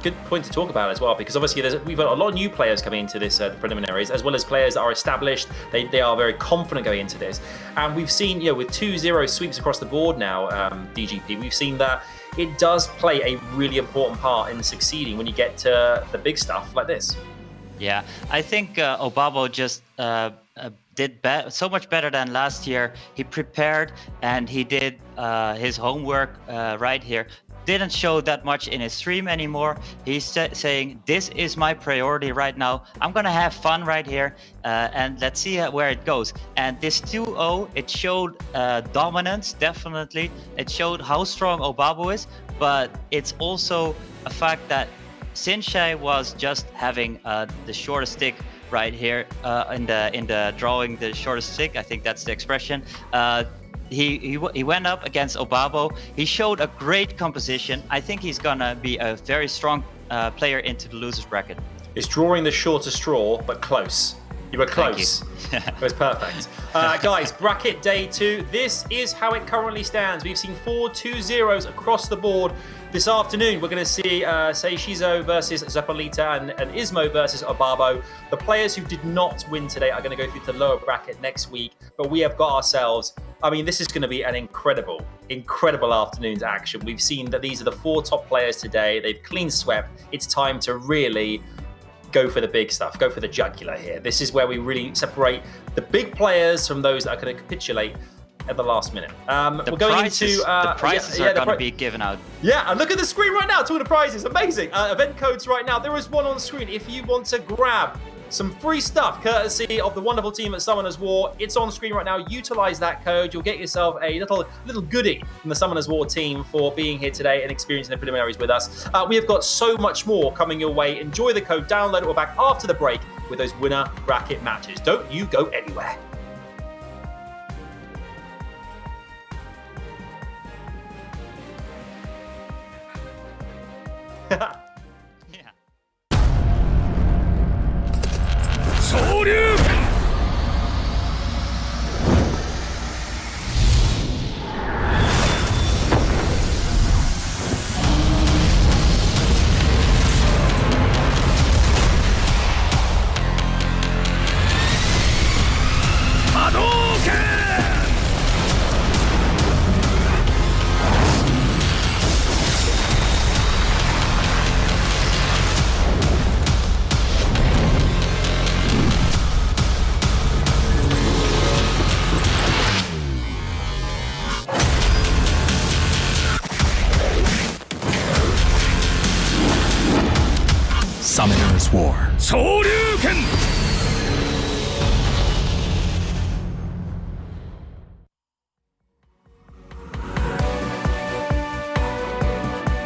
good point to talk about as well, because obviously we've got a lot of new players coming into this preliminaries, as well as players that are established. They are very confident going into this, and we've seen, with 2-0 sweeps across the board now, DGP. We've seen that it does play a really important part in succeeding when you get to the big stuff like this. Yeah, I think OBABO just did so much better than last year. He prepared and he did his homework right here. Didn't show that much in his stream anymore. He's saying, this is my priority right now. I'm gonna have fun right here, and let's see where it goes. And this 2-0, it showed dominance, definitely. It showed how strong OBABO is, but it's also a fact that SINSHEI was just having the shortest stick right here in the drawing the shortest stick. I think that's the expression. He went up against OBABO. He showed a great composition. I think he's gonna be a very strong player into the losers bracket. It's drawing the shorter straw, but close. You were close. It was perfect. Guys, bracket day 2. This is how it currently stands. We've seen 4 2-0s across the board. This afternoon, we're going to see SEIISHIZO versus ZERPOLITA and ISMOO versus OBABO. The players who did not win today are going to go through the lower bracket next week, but we have got ourselves, I mean, this is going to be an incredible afternoon's action. We've seen that these are the 4 top players today. They've clean swept. It's time to really go for the big stuff, go for the jugular here. This is where we really separate the big players from those that are going to capitulate at the last minute. We're going into the prizes are going to be given out. Yeah, and look at the screen right now. 2 of the prizes, amazing. Event codes right now. There is one on screen. If you want to grab some free stuff courtesy of the wonderful team at Summoners War, it's on screen right now. Utilize that code. You'll get yourself a little goodie from the Summoners War team for being here today and experiencing the preliminaries with us. We have got so much more coming your way. Enjoy the code, download it. We're back after the break with those winner bracket matches. Don't you go anywhere. Yeah. 昇竜拳 波動拳 Summoner's War. 昇竜拳 All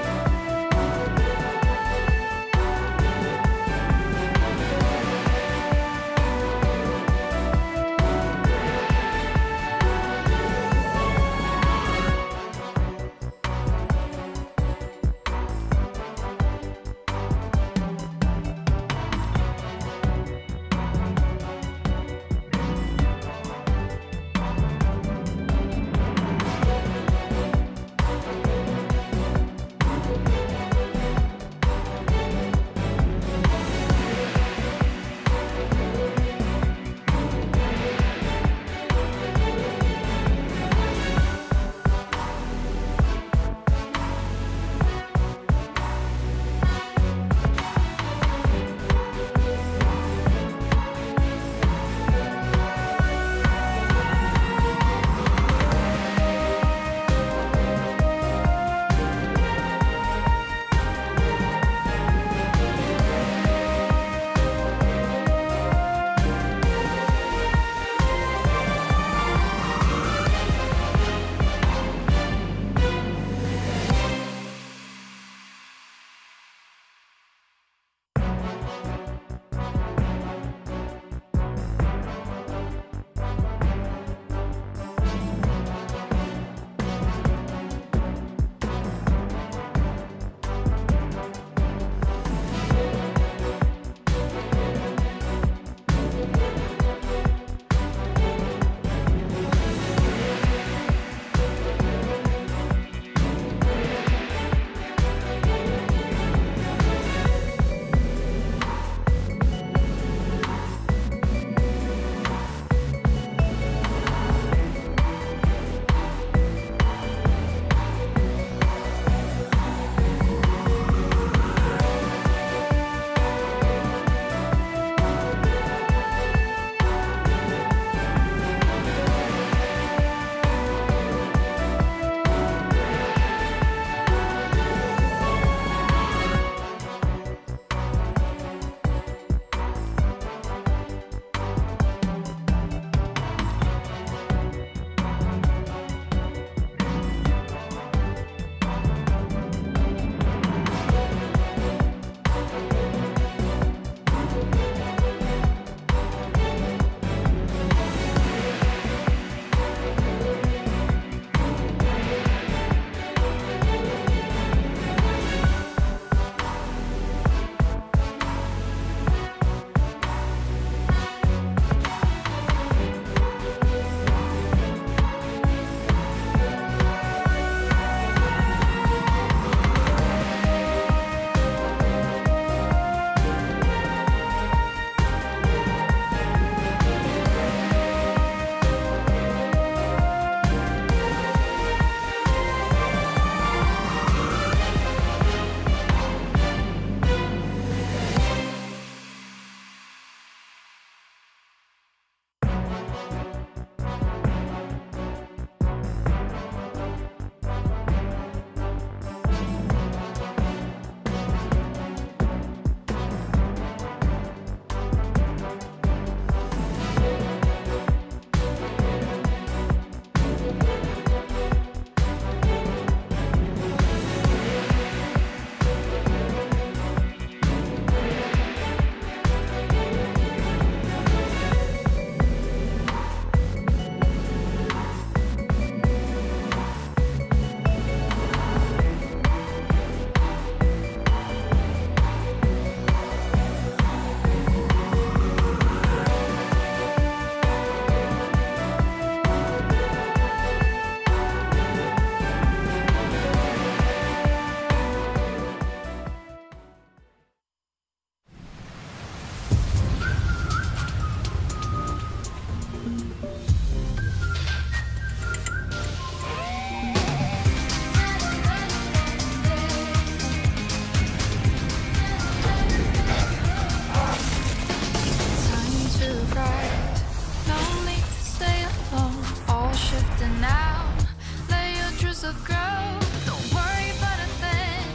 promise of growth. Don't worry about a thing,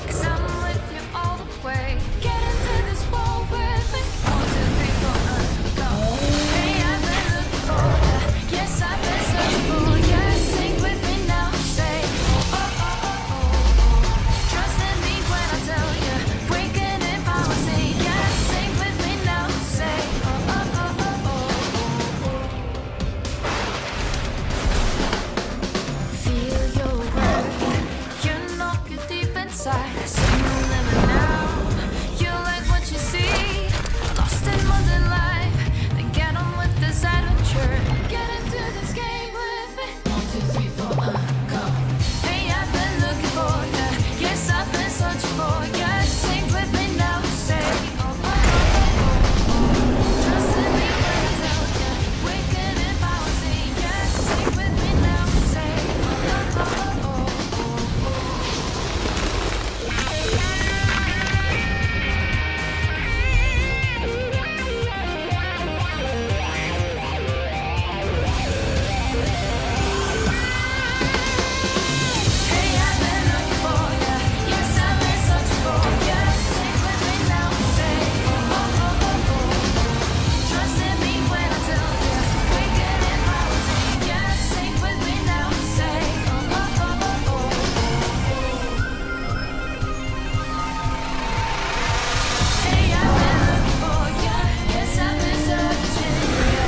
'cause I'm with you all the way. Get into this world with me. 1, 2, 3, 4, go. Hey, I've been looking for ya. Yes, I've been searching for ya. Sing with me now, say oh, oh, oh, oh, oh. Trust in me when I tell ya. Waking if I was saying yes. Sing with me now, say oh, oh, oh, oh, oh, oh. Feel your worth. You know you're deep inside. See no limit now. You like what you see. Lost in modern life. Then get on with this adventure. Get into this game with me. 1, 2, 3, 4, go. Hey, I've been looking for ya. Yes, I've been searching for ya. Sing with me now, say oh, oh, oh, oh, oh. Trust in me when I tell ya. Waking if I was saying yes. Sing with me now, say oh, oh, oh, oh, oh, Hey, I've been looking for ya. Yes, I've been searching for ya. Sing with me now, say oh, oh, oh, oh, oh. Trust in me when I tell ya. Waking if I was saying yes. Sing with me now, say oh, oh, oh, oh, oh. Hey, I've been looking for ya. Yes, I've been searching ya.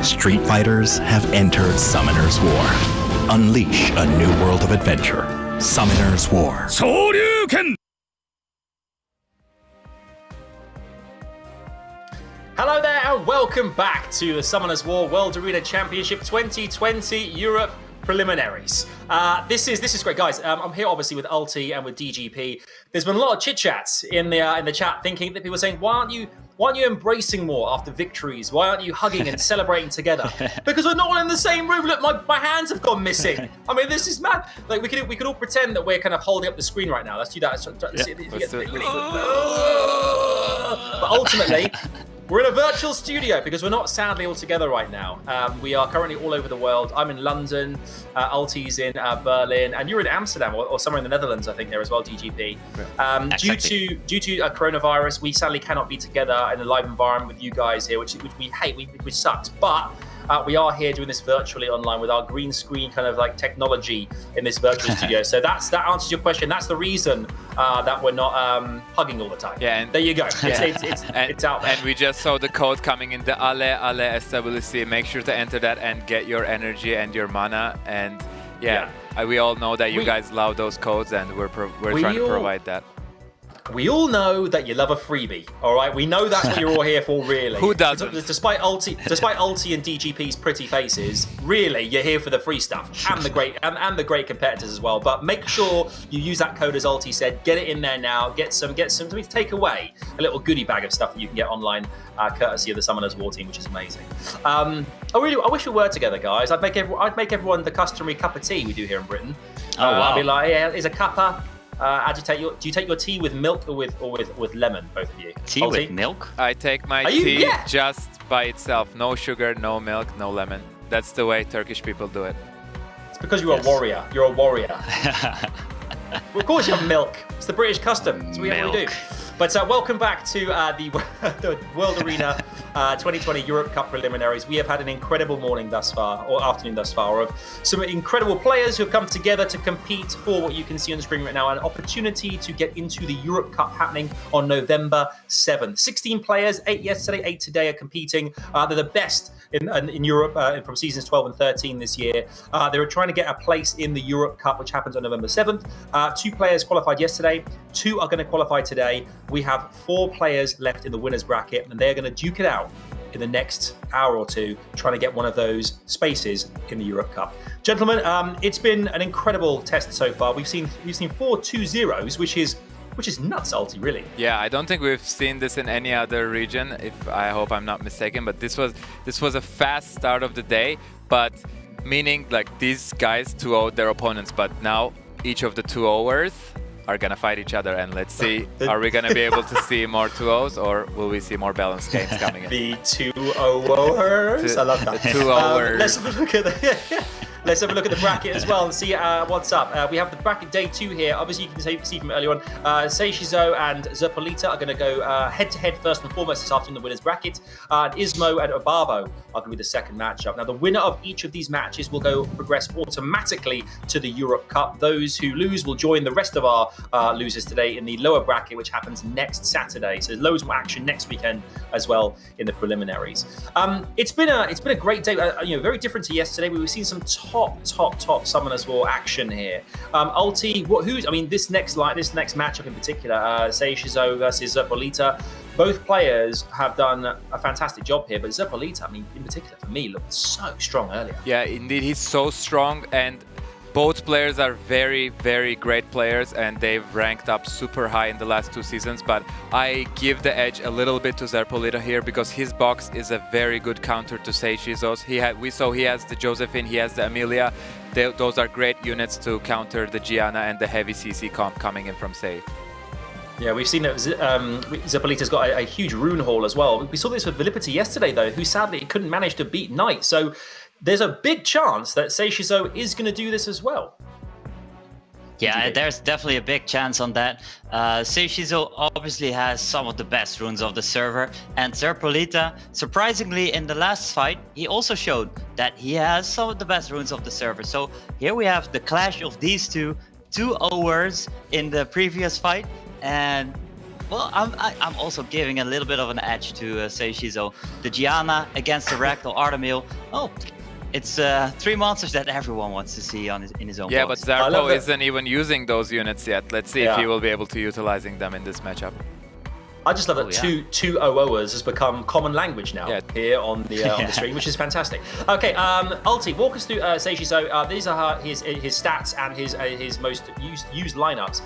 Street fighters have entered Summoner's War. Unleash a new world of adventure. Summoner's War. 昇竜拳 Hello there and welcome back to the Summoner's War World Arena Championship 2020 Europe Preliminaries. This is great, guys. I'm here obviously with Ulti and with DGP. There's been a lot of chit chats in the chat, thinking that people are saying, why aren't you Why aren't you embracing more after victories? Why aren't you hugging and celebrating together? Because we're not all in the same room. Look, my hands have gone missing. I mean, this is mad. Like we could all pretend that we're kind of holding up the screen right now. Let's do that. But ultimately, we're in a virtual studio because we're not sadly all together right now. We are currently all over the world. I'm in London, Ulti's in Berlin, and you're in Amsterdam or somewhere in the Netherlands, I think, there as well, DGP. Exactly. Due to coronavirus, we sadly cannot be together in a live environment with you guys here, which we hate, which sucks. But we are here doing this virtually online with our green screen kind of like technology in this virtual studio. So that answers your question. That's the reason that we're not hugging all the time. Yeah, and there you go. It's out there. And we just saw the code coming in the Ale SWC. Make sure to enter that and get your energy and your mana. And we all know that you guys love those codes, and we're trying to provide that. We all know that you love a freebie, all right? We know that's what you're all here for, really. Who doesn't? Despite Ulti and DGP's pretty faces, really, you're here for the free stuff and the great competitors as well. But make sure you use that code, as Ulti said. Get it in there now. Get some to take away a little goodie bag of stuff that you can get online, courtesy of the Summoners War team, which is amazing. I wish we were together, guys. I'd make everyone the customary cup of tea we do here in Britain. Oh wow! I'd be like, yeah, here's a cuppa. Do you take your tea with milk or with lemon, both of you? Tea with milk? I take my tea just by itself. No sugar, no milk, no lemon. That's the way Turkish people do it. It's because you're a warrior. You're a warrior. Well, of course you have milk. It's the British custom. It's what we do. But welcome back to the World Arena 2020 Europe Cup preliminaries. We have had an incredible morning thus far, or afternoon thus far, of some incredible players who have come together to compete for what you can see on the screen right now, an opportunity to get into the Europe Cup happening on November 7th. 16 players, 8 yesterday, 8 today are competing. They're the best in Europe from seasons 12 and 13 this year. They were trying to get a place in the Europe Cup, which happens on November 7th. 2 players qualified yesterday. 2 are going to qualify today. We have 4 players left in the winners bracket, and they're going to duke it out in the next hour or two, trying to get one of those spaces in the Europe Cup. Gentlemen, it's been an incredible test so far. We've seen 4 2-0s, which is nuts, Ulti, really. Yeah, I don't think we've seen this in any other region, I hope I'm not mistaken, but this was a fast start of the day, but meaning like these guys 2-0'd their opponents, but now each of the 2-0ers are gonna fight each other, and let's see, are we gonna be able to see more 2-0s, or will we see more balanced games coming in? The 2-0ers. I love that. 2-0ers. Let's have a look at the bracket as well and see what's up. We have the bracket day 2 here. Obviously, you can see from earlier on, SEIISHIZO and ZERPOLITA are going to go head-to-head first and foremost this afternoon in the winners bracket. ISMOO and OBABO are going to be the second matchup. Now, the winner of each of these matches will progress automatically to the Europe Cup. Those who lose will join the rest of our losers today in the lower bracket, which happens next Saturday. So there's loads more action next weekend as well in the preliminaries. It's been a great day. Very different to yesterday. We've seen some top Summoners War action here. Ulti, this next matchup in particular, SEIISHIZO versus ZERPOLITA. Both players have done a fantastic job here, but ZERPOLITA, in particular for me, looked so strong earlier. Yeah, indeed, he's so strong, and both players are very, very great players, and they've ranked up super high in the last 2 seasons, but I give the edge a little bit to ZERPOLITA here because his box is a very good counter to SEIISHIZO's. He has the Josephine, he has the Amelia. Those are great units to counter the Gianna and the heavy CC comp coming in from Sei. Yeah, we've seen that ZERPOLITA's got a huge rune haul as well. We saw this with Velipity yesterday, though, who sadly couldn't manage to beat Knight. So there's a big chance that SEIISHIZO is going to do this as well. Yeah, there's definitely a big chance on that. SEIISHIZO obviously has some of the best runes of the server, and ZERPOLITA, surprisingly in the last fight, he also showed that he has some of the best runes of the server. So here we have the clash of these two 2-0ers in the previous fight, and well, I'm also giving a little bit of an edge to SEIISHIZO. The Gianna against the Ragdoll Artemil. Oh, it's 3 monsters that everyone wants to see in his own Yeah, box. but Zarko isn't even using those units yet. Let's see if he will be able to utilizing them in this matchup. I just love that yeah. two OOers has become common language now here on the stream, which is fantastic. Okay, Ulti, walk us through SEIISHIZO. These are his stats and his most used lineups.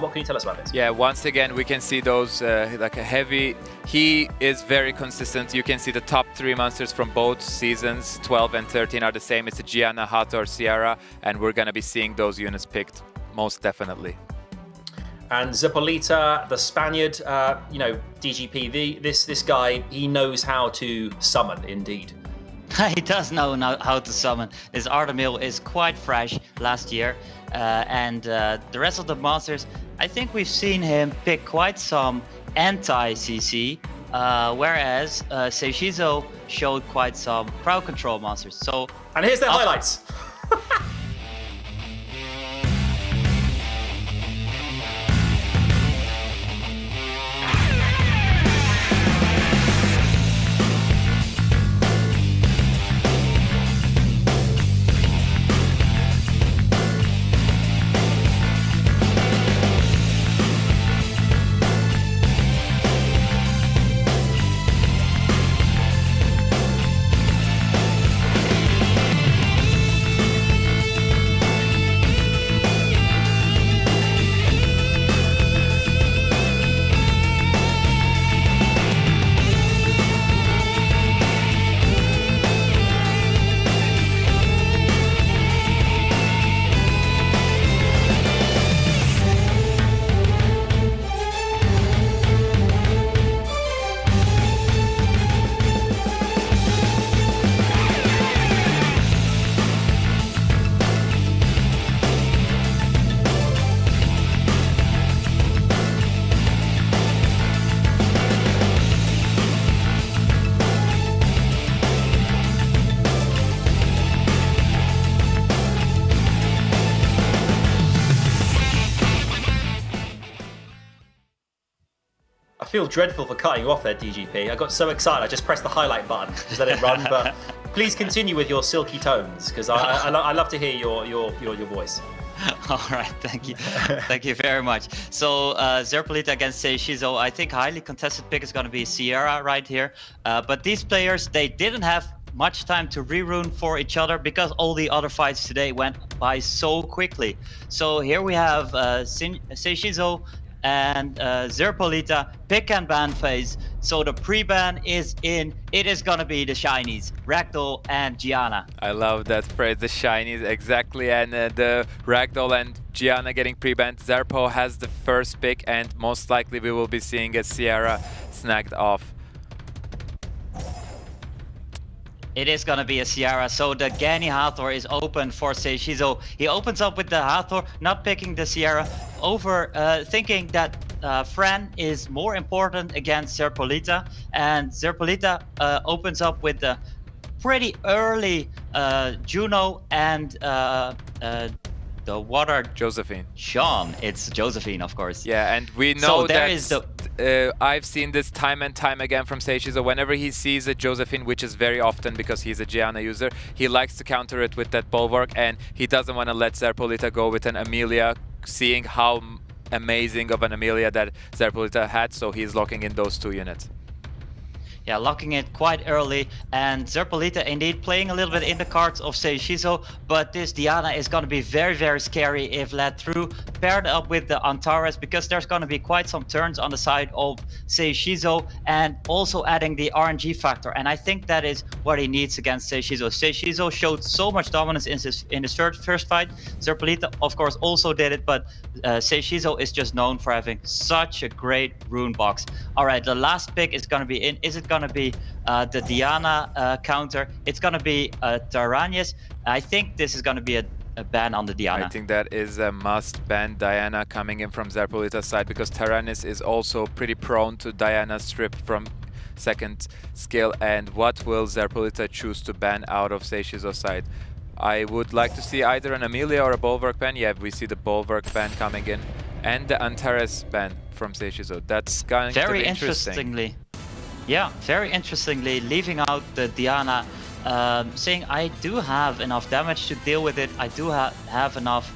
What can you tell us about this? Yeah, once again we can see those like a heavy. He is very consistent. You can see the top 3 monsters from both seasons, 12 and 13, are the same. It's a Gianna, Hathor, Ciara, and we're gonna be seeing those units picked most definitely. And ZERPOLITA, the Spaniard, you know, DGP, this guy, he knows how to summon, indeed. He does know how to summon. His Artemil is quite fresh last year. And the rest of the monsters, I think we've seen him pick quite some anti-CC, whereas SEIISHIZO showed quite some crowd control monsters. So, and here's their highlights. I feel dreadful for cutting you off there, DGP. I got so excited, I just pressed the highlight button, just let it run. But please continue with your silky tones, because I love to hear your voice. All right, thank you. Thank you very much. So ZERPOLITA against SEIISHIZO, I think highly contested pick is going to be Ciara right here. But these players, they didn't have much time to rerune for each other because all the other fights today went by so quickly. So here we have SEIISHIZO and ZERPOLITA pick and ban phase. So the pre-ban is in. It is gonna be the shinies, Ragdoll and Gianna. I love that phrase, the shinies, exactly. And the Ragdoll and Gianna getting pre-banned. Zerpo has the first pick, and most likely we will be seeing a Ciara snagged off. It is gonna be a Ciara, so the Gani Hathor is open for SEIISHIZO. He opens up with the Hathor, not picking the Ciara, thinking that Fran is more important against ZERPOLITA, and ZERPOLITA opens up with the pretty early Juno and the water Josephine. Sean. It's Josephine, of course. Yeah, and we know so there that is the I've seen this time and time again from SEIISHIZO. Whenever he sees a Josephine, which is very often because he's a Gianna user, he likes to counter it with that Bulwark, and he doesn't want to let ZERPOLITA go with an Amelia, seeing how amazing of an Amelia that ZERPOLITA had, so he's locking in those 2 units. Yeah, locking it quite early, and ZERPOLITA indeed playing a little bit in the cards of SEIISHIZO, but this Diana is going to be very, very scary if led through, paired up with the Antares, because there's going to be quite some turns on the side of SEIISHIZO, and also adding the RNG factor, and I think that is what he needs against SEIISHIZO. SEIISHIZO showed so much dominance in his first fight. ZERPOLITA, of course, also did it, but SEIISHIZO is just known for having such a great rune box. All right, the last pick is going to be in. Is it going to be the Diana counter? It's going to be Tyranius. I think this is going to be a ban on the Diana. I think that is a must ban Diana coming in from ZERPOLITA's side, because Tyranius is also pretty prone to Diana strip from second skill. And what will ZERPOLITA choose to ban out of SEIISHIZO's side? I would like to see either an Amelia or a Bulwark ban. Yeah, we see the Bulwark ban coming in, and the Antares ban from SEIISHIZO. That's going to be interesting. Yeah, very interestingly, leaving out the Diana, saying I do have enough damage to deal with it. I do have enough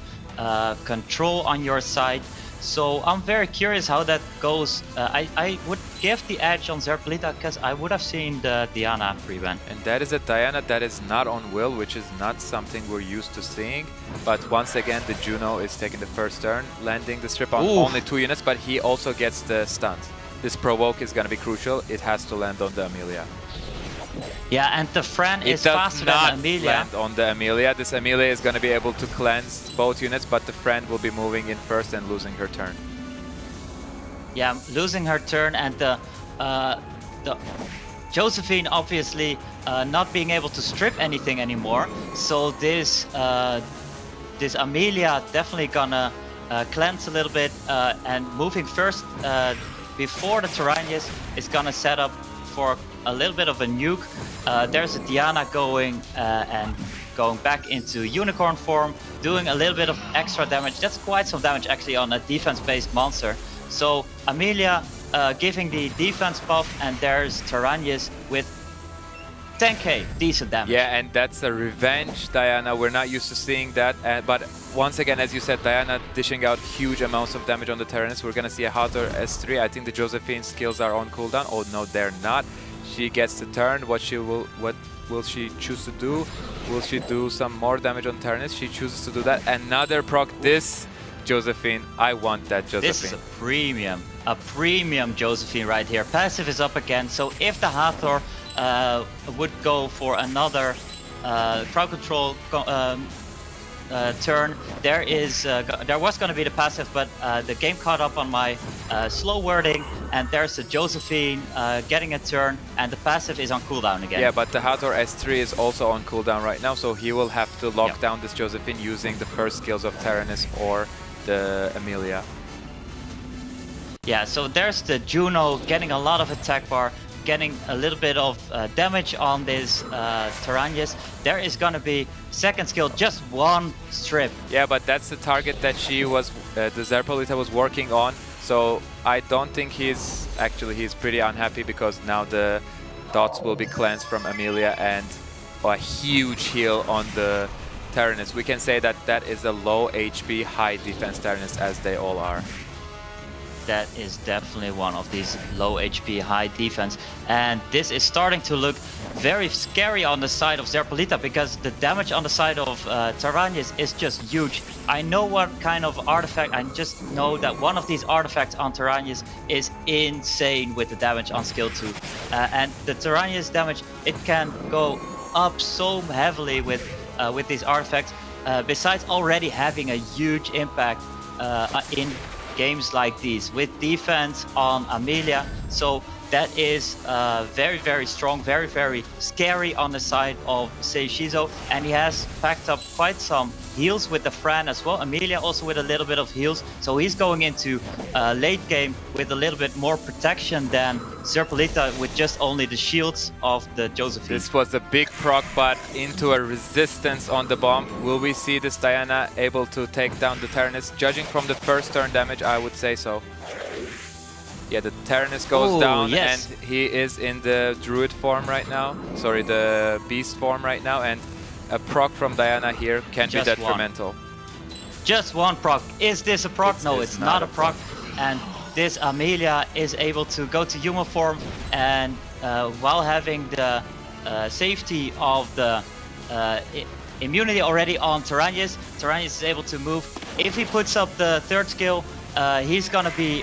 control on your side. So I'm very curious how that goes. I would give the edge on ZERPOLITA because I would have seen the Diana prevent. And that is a Diana that is not on Will, which is not something we're used to seeing. But once again, the Juno is taking the first turn, landing the strip on only 2 units, but he also gets the stuns. This provoke is going to be crucial. It has to land on the Amelia. Yeah, and the Fran is faster than It Amelia. does not land on the Amelia. This Amelia is going to be able to cleanse both units, but the Fran will be moving in first and losing her turn. Yeah, losing her turn, and the Josephine obviously not being able to strip anything anymore. So this Amelia definitely gonna cleanse a little bit, and moving first before the Tyrannus is gonna set up for a little bit of a nuke. There's a Diana going and going back into unicorn form, doing a little bit of extra damage. That's quite some damage actually on a defense-based monster. So Amelia giving the defense buff, and there's Tyrannus with 10k, decent damage. Yeah, and that's a revenge Diana. We're not used to seeing that. But once again, as you said, Diana dishing out huge amounts of damage on the Tyrannus. We're gonna see a Hathor S3. I think the Josephine skills are on cooldown. Oh no, they're not. She gets the turn. What will she choose to do? Will she do some more damage on Tyrannus? She chooses to do that. Another proc. This Josephine, I want that Josephine. This is a premium Josephine right here. Passive is up again, so if the Hathor would go for another crowd control turn, there was going to be the passive, but the game caught up on my slow wording, and there's the Josephine getting a turn, and the passive is on cooldown again. Yeah, but the Hathor S3 is also on cooldown right now, so he will have to lock down this Josephine using the first skills of Tyrannus or the Amelia. Yeah, so there's the Juno getting a lot of attack bar, getting a little bit of damage on this Tyrannus. There is gonna be second skill, just one strip. Yeah, but that's the target that she was, the ZERPOLITA was working on. So I don't think he's pretty unhappy, because now the dots will be cleansed from Amelia and a huge heal on the Tyrannus. We can say that that is a low HP, high defense Tyrannus, as they all are. That is definitely one of these low HP, high defense. And this is starting to look very scary on the side of ZERPOLITA, because the damage on the side of Tyrannus is just huge. I know what kind of artifact, I just know that one of these artifacts on Tyrannus is insane with the damage on skill 2. And the Tyrannus damage, it can go up so heavily with these artifacts, besides already having a huge impact in games like these with defense on Amelia. So that is very, very strong, very, very scary on the side of SEIISHIZO, and he has packed up quite some heals with the Fran as well. Amelia also with a little bit of heals, so he's going into late game with a little bit more protection than ZERPOLITA with just only the shields of the Josephine. This was a big proc, but into a resistance on the bomb. Will we see this Diana able to take down the Tyrannus? Judging from the first turn damage, I would say so. Yeah, the Tyrannus goes down, and he is in the Druid form right now. Sorry, the Beast form right now, and a proc from Diana here can be detrimental. Just one proc. Is this a proc? No, it's not a proc. And this Amelia is able to go to human form, and while having the safety of the immunity already on Tyrannus, Tyrannus is able to move. If he puts up the third skill, he's gonna be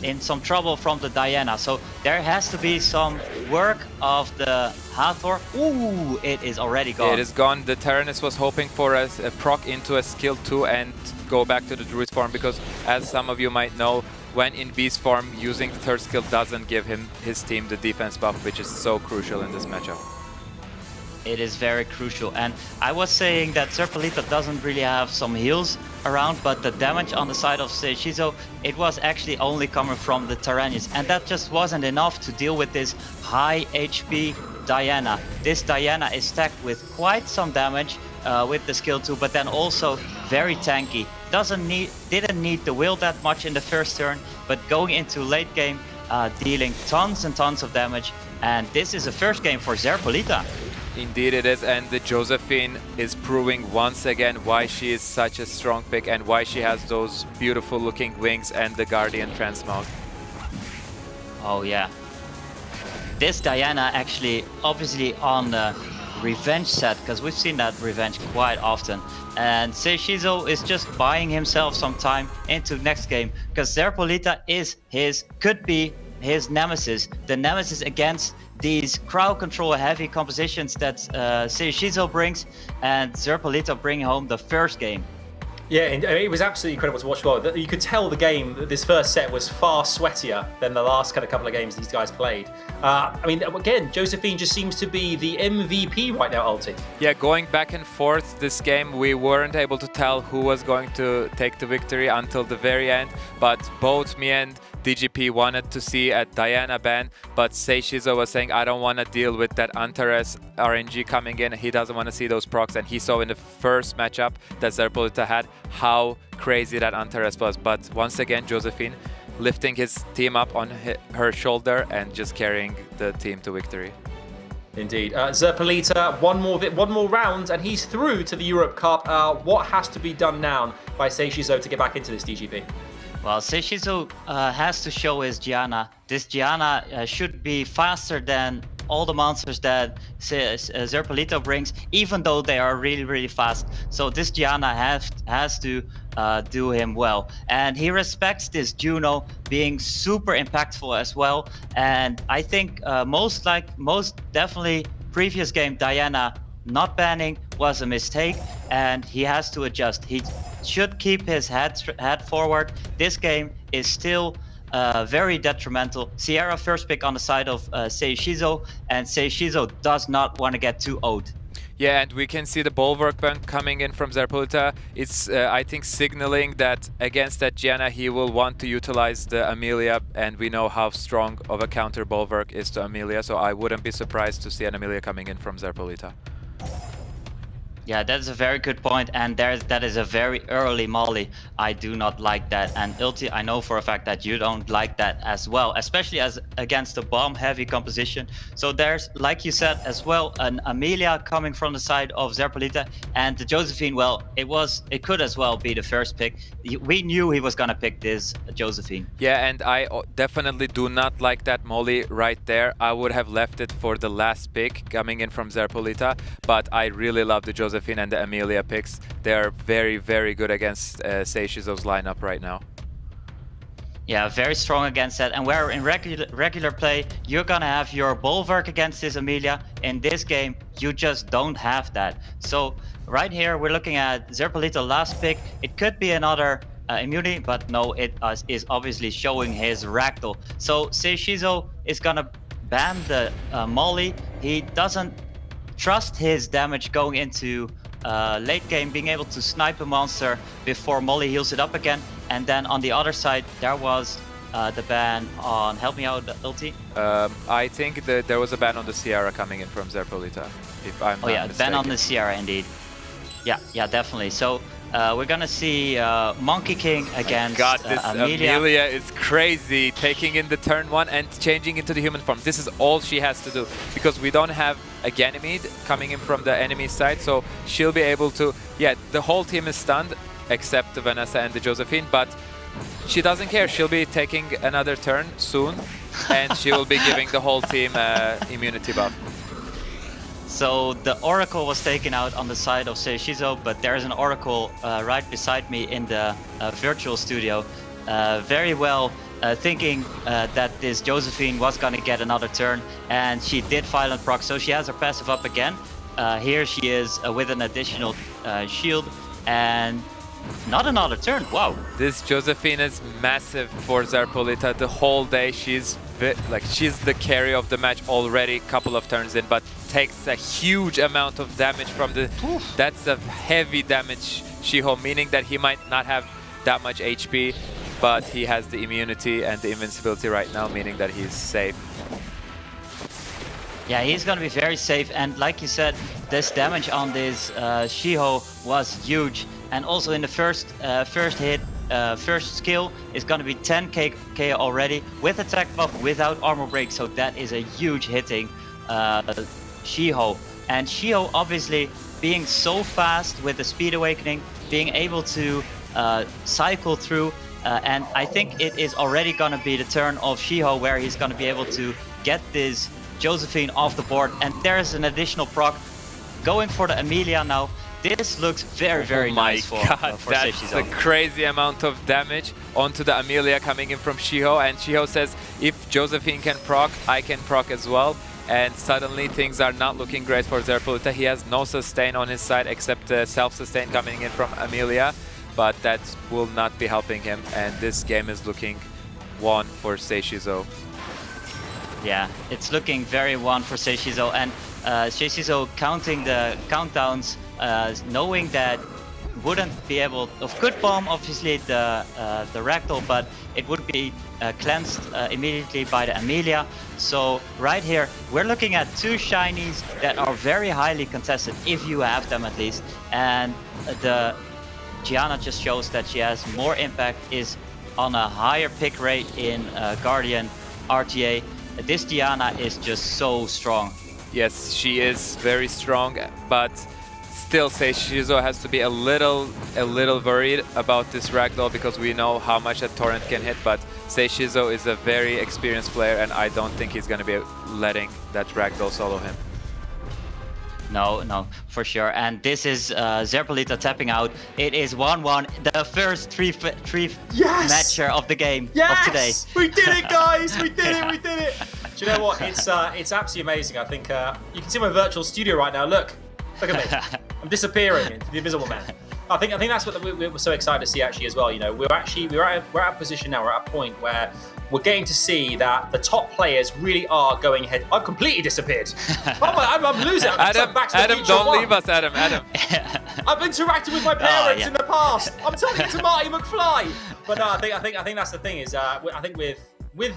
in some trouble from the Diana. So there has to be some work of the Hathor. Ooh, it is already gone. It is gone. The Tyrannus was hoping for a proc into a skill 2 and go back to the Druid form, because as some of you might know, when in Beast form, using the third skill doesn't give his team the defense buff, which is so crucial in this matchup. It is very crucial, and I was saying that ZERPOLITA doesn't really have some heals around, but the damage on the side of SEIISHIZO, it was actually only coming from the Tyrannus, and that just wasn't enough to deal with this high HP Diana. This Diana is stacked with quite some damage with the skill 2, but then also very tanky. Didn't need the will that much in the first turn, but going into late game, dealing tons and tons of damage, and this is the first game for ZERPOLITA. Indeed it is, and the Josephine is proving once again why she is such a strong pick and why she has those beautiful looking wings and the Guardian Transmog. Oh yeah. This Diana actually obviously on the revenge set, because we've seen that revenge quite often. And SEIISHIZO is just buying himself some time into next game, because ZERPOLITA is could be his nemesis. The nemesis against these crowd control heavy compositions that SEIISHIZO brings, and ZERPOLITA bring home the first game. Yeah, and it was absolutely incredible to watch. Well, you could tell the game, this first set was far sweatier than the last kind of couple of games these guys played. I mean, again, Josephine just seems to be the MVP right now, Ulti. Yeah, going back and forth this game, we weren't able to tell who was going to take the victory until the very end, but both me and DGP wanted to see a Diana ban, but SEIISHIZO was saying, I don't want to deal with that Antares RNG coming in. He doesn't want to see those procs, and he saw in the first matchup that ZERPOLITA had how crazy that Antares was. But once again, Josephine lifting his team up on her shoulder and just carrying the team to victory. Indeed. ZERPOLITA, one more round, and he's through to the Europe Cup. What has to be done now by SEIISHIZO to get back into this DGP? Well, SEIISHIZO has to show his Gianna. This Gianna should be faster than all the monsters that ZERPOLITA brings, even though they are really, really fast. So this Gianna has to do him well. And he respects this Juno being super impactful as well. And I think most definitely previous game Diana not banning was a mistake, and he has to adjust. He should keep his head forward. This game is still very detrimental. Sierra first pick on the side of SEIISHIZO, and SEIISHIZO does not want to get too owed. Yeah, and we can see the Bulwark ban coming in from ZERPOLITA. It's, I think, signaling that against that Gianna, he will want to utilize the Amelia, and we know how strong of a counter Bulwark is to Amelia, so I wouldn't be surprised to see an Amelia coming in from ZERPOLITA. Yeah, that's a very good point, and that is a very early molly. I do not like that, and Ulti, I know for a fact that you don't like that as well, especially as against the bomb-heavy composition. So there's, like you said as well, an Amelia coming from the side of ZERPOLITA, and the Josephine. Well, it could as well be the first pick. We knew he was gonna pick this Josephine. Yeah, and I definitely do not like that molly right there. I would have left it for the last pick coming in from ZERPOLITA, but I really love the Josephine and the Amelia picks. They are very, very good against SEIISHIZO's lineup right now. Yeah, very strong against that. And where in regular play, you're gonna have your Bulwark against this Amelia. In this game, you just don't have that. So right here, we're looking at ZERPOLITA last pick. It could be another immunity, but no, it is obviously showing his Ragdoll. So SEIISHIZO is gonna ban the Molly. He doesn't trust his damage going into late game, being able to snipe a monster before Molly heals it up again. And then on the other side, there was the ban on, help me out, Ulti. I think that there was a ban on the Sierra coming in from ZERPOLITA, if I'm not mistaken. Ban on the Sierra indeed. Yeah, definitely. So we're gonna see Monkey King against God, this Amelia. is crazy, taking in the turn 1 and changing into the human form. This is all she has to do, because we don't have a Ganymede coming in from the enemy side, so she'll be able to, yeah, the whole team is stunned except Vanessa and the Josephine, but she doesn't care. She'll be taking another turn soon, and she will be giving the whole team immunity buff. So the Oracle was taken out on the side of SEIISHIZO, but there's an Oracle right beside me in the virtual studio. Very well thinking that this Josephine was going to get another turn, and she did Violent Proc, so she has her passive up again. Here she is with an additional shield, and not another turn. Wow. This Josephine is massive for ZERPOLITA the whole day. She's the carry of the match already, couple of turns in, but takes a huge amount of damage from the... Oof. That's a heavy damage Shiho, meaning that he might not have that much HP, but he has the immunity and the invincibility right now, meaning that he's safe. Yeah, he's gonna be very safe, and like you said, this damage on this Shiho was huge. And also in the first hit, first skill is gonna be 10k already with attack buff, without armor break. So that is a huge hitting Shiho. And Shiho obviously being so fast with the Speed Awakening, being able to cycle through, and I think it is already going to be the turn of Shiho where he's going to be able to get this Josephine off the board. And there's an additional proc going for the Amelia now. This looks very nice for that's SEIISHIZO. a crazy amount of damage onto the Amelia coming in from Shiho, and Shiho says, if Josephine can proc, I can proc as well. And suddenly things are not looking great for ZERPOLITA. He has no sustain on his side except self-sustain coming in from Amelia, but that will not be helping him, and this game is looking won for SEIISHIZO. Yeah, it's looking very one for SEIISHIZO, and SEIISHIZO counting the countdowns, knowing that wouldn't be able of could bomb obviously the Ragdoll, but it would be cleansed immediately by the Amelia. So right here we're looking at two shinies that are very highly contested if you have them at least, and the Gianna just shows that she has more impact, is on a higher pick rate in Guardian RTA. This Diana is just so strong. Yes, she is very strong, but still SEIISHIZO has to be a little worried about this Ragdoll, because we know how much that Torrent can hit, but SEIISHIZO is a very experienced player, and I don't think he's going to be letting that Ragdoll solo him. No, for sure. And this is ZERPOLITA tapping out. It is 1-1, the first three matcher of the game of today. We did it, guys! We did it! Do you know what? It's absolutely amazing. I think you can see my virtual studio right now. Look at me. I'm disappearing into the invisible man. I think that's what we're so excited to see actually as well. You know, we're at a position now. We're at a point where we're getting to see that the top players really are going ahead. I've completely disappeared. I'm losing. Adam, don't leave us, Adam. I've interacted with my parents in the past. I'm talking to Marty McFly. But no, I think that's the thing is I think with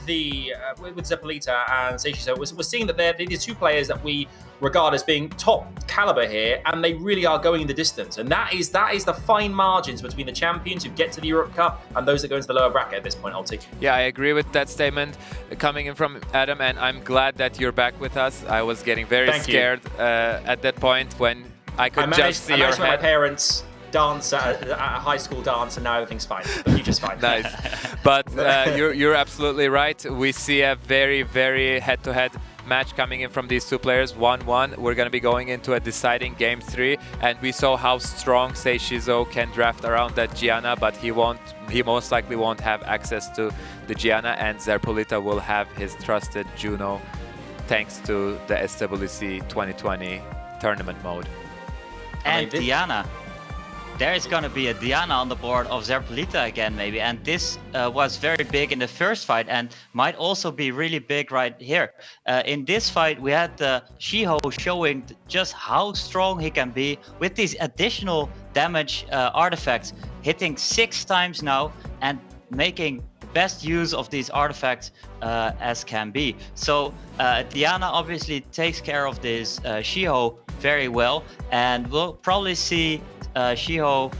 ZERPOLITA and SEIISHIZO, we're seeing that they're the two players that we regard as being top caliber here, and they really are going the distance. And that is the fine margins between the champions who get to the Europe Cup and those that go into the lower bracket at this point, Ulti. Yeah, I agree with that statement coming in from Adam, and I'm glad that you're back with us. I was getting very scared at that point when I could just see your head. My parents dance at a high school dance, and now everything's fine. The future's fine. Nice. But you're absolutely right. We see a very head-to-head match coming in from these two players, 1-1. We're going to be going into a deciding game 3, and we saw how strong SEIISHIZO can draft around that Gianna, but he most likely won't have access to the Gianna, and ZERPOLITA will have his trusted Juno thanks to the SWC2020 tournament mode. And Diana. There is going to be a Diana on the board of ZERPOLITA again, maybe. And this was very big in the first fight and might also be really big right here. In this fight, we had Shiho showing just how strong he can be with these additional damage artifacts, hitting 6 times now and making best use of these artifacts as can be. So Diana obviously takes care of this Shiho very well, and we'll probably see Shiho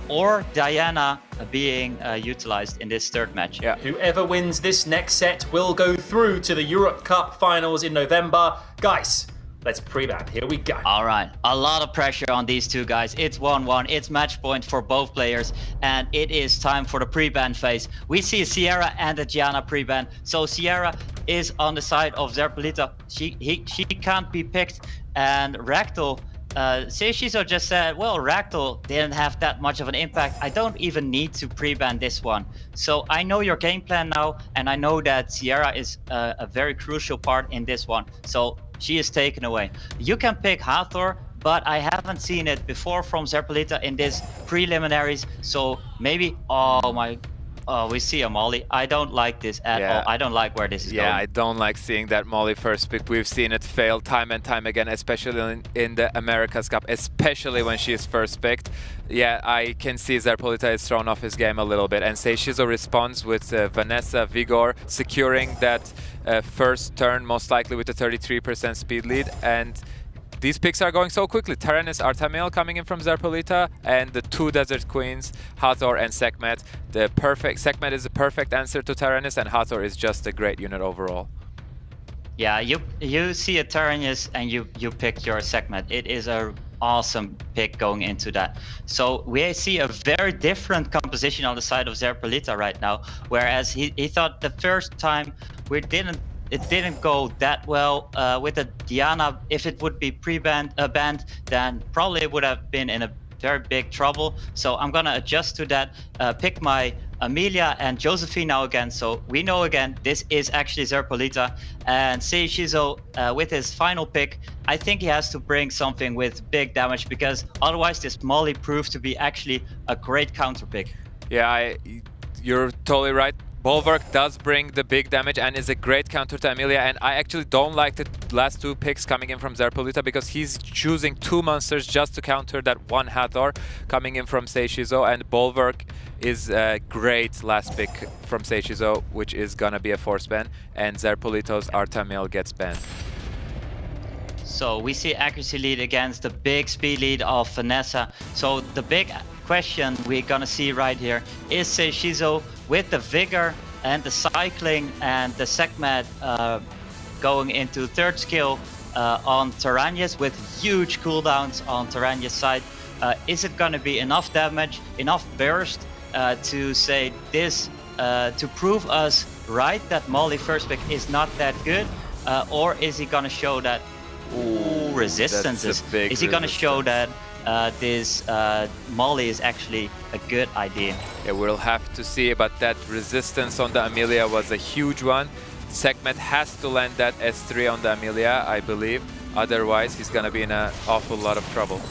or Diana being utilized in this third match. Yeah. Whoever wins this next set will go through to the Europe Cup finals in November. Guys, let's pre-ban. Here we go. All right. A lot of pressure on these two guys. It's 1-1. It's match point for both players. And it is time for the pre-ban phase. We see Sierra and the Gianna pre-ban. So Sierra is on the side of ZERPOLITA. She can't be picked. And Ragdoll, SEIISHIZO just said, well, Ragdoll didn't have that much of an impact. I don't even need to pre-ban this one. So I know your game plan now, and I know that Sierra is a very crucial part in this one. So she is taken away. You can pick Hathor, but I haven't seen it before from ZERPOLITA in this preliminaries. So maybe, we see a Molly. I don't like this at all. I don't like where this is going. Yeah, I don't like seeing that Molly first pick. We've seen it fail time and time again, especially in the America's Cup, especially when she is first picked. Yeah, I can see ZERPOLITA is thrown off his game a little bit. And SEIISHIZO responds with Vanessa Vigor securing that first turn, most likely with a 33% speed lead. And these picks are going so quickly. Taranis Artamil coming in from ZERPOLITA, and the 2 Desert Queens, Hathor and Sekhmet. Sekhmet is the perfect answer to Taranis, and Hathor is just a great unit overall. Yeah, you see a Tyrannus and you pick your segment. It is a awesome pick going into that. So we see a very different composition on the side of ZERPOLITA right now. Whereas he thought the first time it didn't go that well with the Diana. If it would be banned, then probably it would have been in a very big trouble. So I'm gonna adjust to that, pick my Amelia and Josephine now again. So we know again, this is actually ZERPOLITA, and SEIISHIZO with his final pick, I think he has to bring something with big damage, because otherwise this Molly proved to be actually a great counter pick. Yeah, you're totally right. Bulwark does bring the big damage and is a great counter to Amelia, and I actually don't like the last two picks coming in from ZERPOLITA, because he's choosing two monsters just to counter that one Hathor coming in from SEIISHIZO, and Bulwark is a great last pick from SEIISHIZO, which is gonna be a force ban, and ZERPOLITA's Artamiel gets banned. So we see accuracy lead against the big speed lead of Vanessa. So the big question we're gonna see right here is SEIISHIZO with the vigor and the cycling and the segment going into third skill on Tyrannus with huge cooldowns on Tyrannus side. Is it gonna be enough damage, enough burst to say this, to prove us right that Molly first pick is not that good, or is he gonna show that resistances? Is he gonna show that this Molly is actually a good idea? Yeah, we'll have to see, but that resistance on the Amelia was a huge one. Segment has to land that S3 on the Amelia, I believe. Otherwise, he's gonna be in an awful lot of trouble.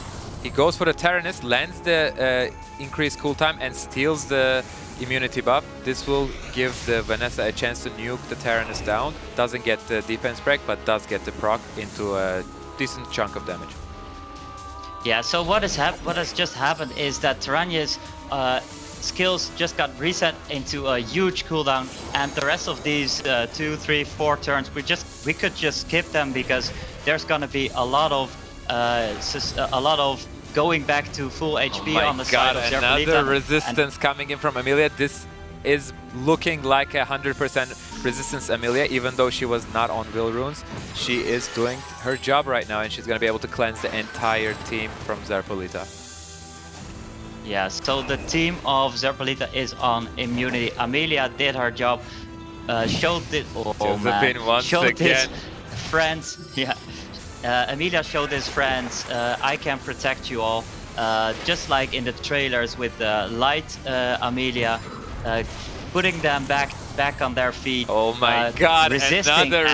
He goes for the Tyrannus, lands the increased cooltime, and steals the immunity buff. This will give the Vanessa a chance to nuke the Tyrannus down. Doesn't get the defense break, but does get the proc into a decent chunk of damage. Yeah, so what has just happened is that Tyrannus skills just got reset into a huge cooldown, and the rest of these 2, 3, 4 turns we could just skip them, because there's gonna be a lot of going back to full HP on the side of ZERPOLITA. Another resistance coming in from Amelia. This is looking like 100% resistance Amelia, even though she was not on Will Runes. She is doing her job right now, and she's going to be able to cleanse the entire team from ZERPOLITA. Yeah, so the team of ZERPOLITA is on immunity. Amelia did her job, showed it. Josephine once again. His friends. Yeah, Amelia showed his friends, I can protect you all. Just like in the trailers with the light Amelia, putting them back on their feet. Oh my god, another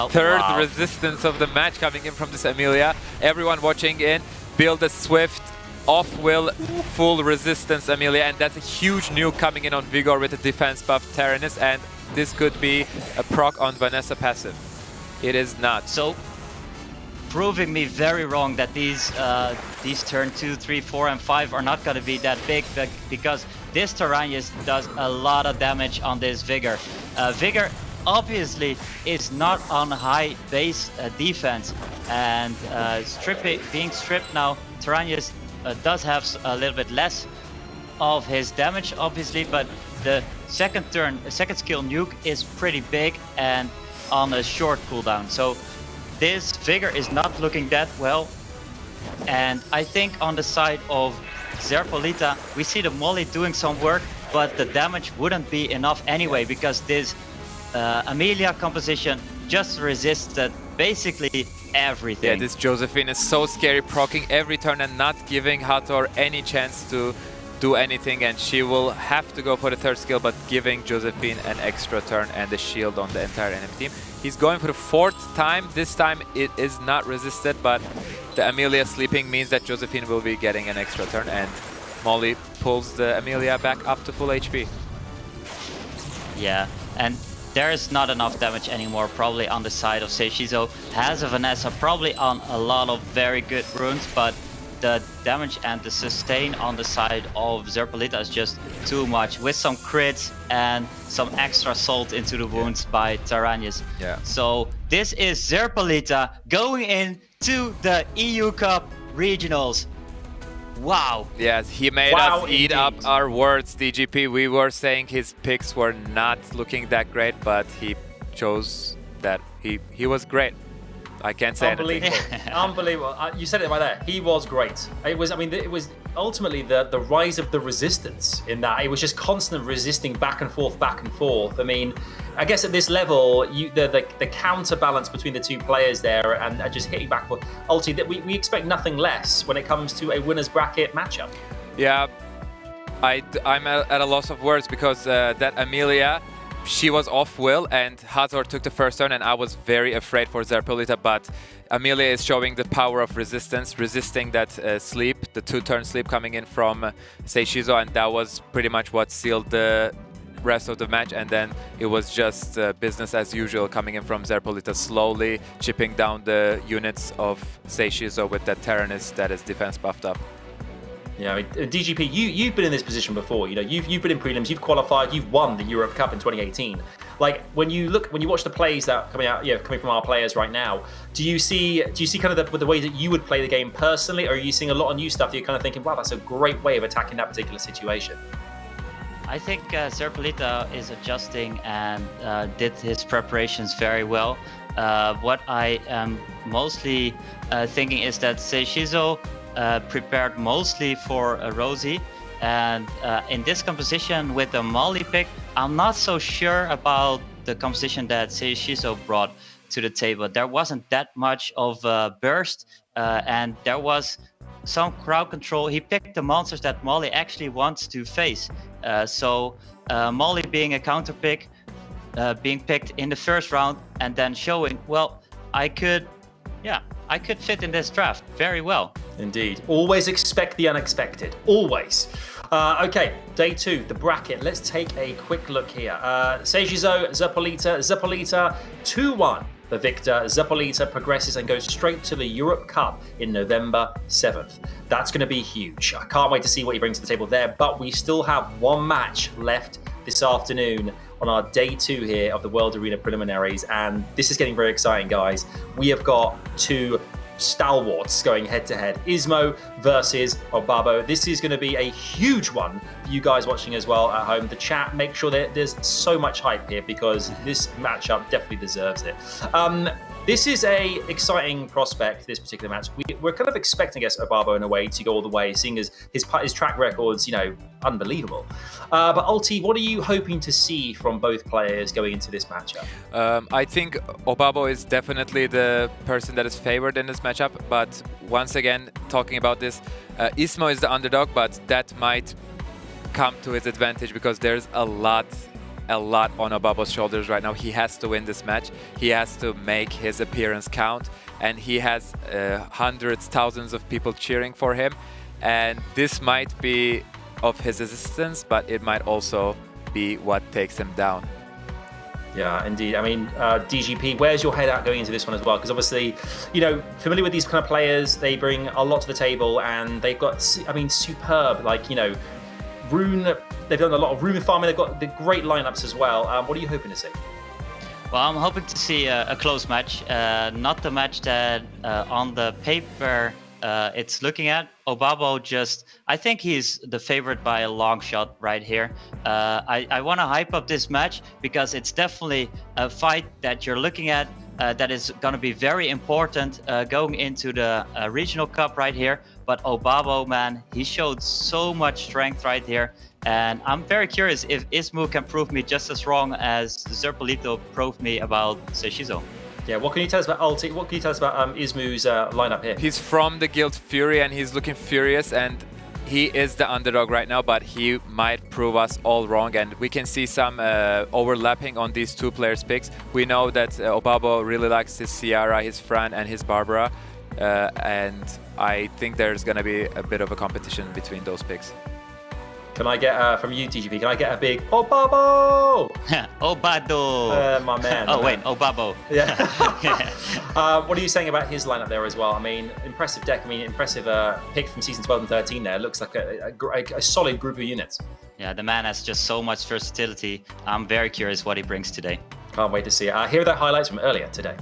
third Wow. resistance of the match coming in from this Amelia. Everyone watching in, build a swift off-will full resistance Amelia, and that's a huge nuke coming in on Vigor with a defense buff Tyrannus, and this could be a proc on Vanessa passive. It is not. So, proving me very wrong that these turn 2, 3, 4, and 5 are not going to be that big, because this Tyrannus does a lot of damage on this Vigor. Vigor obviously is not on high base defense, and being stripped now, Tyrannus does have a little bit less of his damage, obviously, but the second skill nuke is pretty big and on a short cooldown. So this Vigor is not looking that well, and I think on the side of ZERPOLITA we see the Molly doing some work, but the damage wouldn't be enough anyway, because this Amelia composition just resisted basically everything. Yeah, this Josephine is so scary, proccing every turn and not giving Hathor any chance to do anything, and she will have to go for the third skill, but giving Josephine an extra turn and a shield on the entire enemy team. He's going for the fourth time. This time it is not resisted, but the Amelia sleeping means that Josephine will be getting an extra turn, and Molly pulls the Amelia back up to full HP. Yeah, and there is not enough damage anymore probably on the side of SEIISHIZO. Has a Vanessa probably on a lot of very good runes, but the damage and the sustain on the side of ZERPOLITA is just too much, with some crits and some extra salt into the wounds by Tyrannus. Yeah. So this is ZERPOLITA going into the EU Cup Regionals. Wow. Yes, he made us eat up our words, DGP. We were saying his picks were not looking that great, but he chose that he was great. I can't say anything. Unbelievable. You said it right there. He was great. It was ultimately the rise of the resistance in that. It was just constant resisting back and forth. I mean, I guess at this level, the counterbalance between the two players there and just hitting back. Ultimately, we expect nothing less when it comes to a winner's bracket matchup. Yeah, I'm at a loss of words because that Amelia, she was off will and Hazor took the first turn, and I was very afraid for ZERPOLITA, but Amelia is showing the power of resistance, resisting that sleep, the 2-turn sleep coming in from SEIISHIZO, and that was pretty much what sealed the rest of the match. And then it was just business as usual coming in from ZERPOLITA, slowly chipping down the units of SEIISHIZO with that Terranist that is defense buffed up. Yeah, I mean, DGP, you've been in this position before. You know, you've been in prelims, you've qualified, you've won the Europe Cup in 2018. Like when you watch the plays that are coming from our players right now, do you see kind of the way that you would play the game personally, or are you seeing a lot of new stuff that you're kind of thinking, wow, that's a great way of attacking that particular situation? I think ZERPOLITA is adjusting and did his preparations very well. What I am mostly thinking is that SEIISHIZO prepared mostly for Rosie, and in this composition with the Molly pick, I'm not so sure about the composition that SEIISHIZO brought to the table. There wasn't that much of a burst, and there was some crowd control. He picked the monsters that Molly actually wants to face. So Molly being a counter pick, being picked in the first round, and then showing, well, I could fit in this draft very well. Indeed. Always expect the unexpected. Always. Okay, day 2, the bracket. Let's take a quick look here. SEIISHIZO, ZERPOLITA 2-1. The victor, ZERPOLITA, progresses and goes straight to the Europe Cup in November 7th. That's going to be huge. I can't wait to see what he brings to the table there, but we still have one match left this afternoon on our day 2 here of the World Arena preliminaries, and this is getting very exciting, guys. We have got 2 stalwarts going head-to-head. ISMOO versus OBABO. This is going to be a huge one for you guys watching as well at home. The chat, make sure that there's so much hype here because this matchup definitely deserves it. This is a exciting prospect, this particular match. We're kind of expecting, I guess, OBABO in a way to go all the way, seeing as his track record's, unbelievable. But Ulti, what are you hoping to see from both players going into this matchup? I think OBABO is definitely the person that is favored in this matchup, but once again, talking about this, ISMOO is the underdog, but that might come to his advantage because there's a lot on OBABO's shoulders right now. He has to win this match. He has to make his appearance count, and he has hundreds, thousands of people cheering for him. And this might be of his assistance, but it might also be what takes him down. Yeah, indeed. I mean, DGP, where's your head at going into this one as well? Because obviously, familiar with these kind of players, they bring a lot to the table, and they've got, superb, rune. They've done a lot of rune farming. They've got the great lineups as well. What are you hoping to see? Well, I'm hoping to see a close match, not the match that on the paper it's looking at. OBABO I think he's the favorite by a long shot right here. I want to hype up this match because it's definitely a fight that you're looking at that is going to be very important going into the regional cup right here. But OBABO, man, he showed so much strength right here. And I'm very curious if ISMOO can prove me just as wrong as ZERPOLITA proved me about SEIISHIZO. Yeah, what can you tell us about Ulti? What can you tell us about ISMOO's lineup here? He's from the Guild Fury and he's looking furious, and he is the underdog right now, but he might prove us all wrong, and we can see some overlapping on these 2 players' picks. We know that OBABO really likes his Ciara, his Fran, and his Barbara, and I think there's going to be a bit of a competition between those picks. Can I get, from you, TGP, can I get a big OBABO? OBABO! My man. Wait, OBABO. Yeah. What are you saying about his lineup there as well? I mean, impressive deck. I mean, impressive pick from season 12 and 13 there. Looks like a solid group of units. Yeah, the man has just so much versatility. I'm very curious what he brings today. Can't wait to see it. Here are the highlights from earlier today.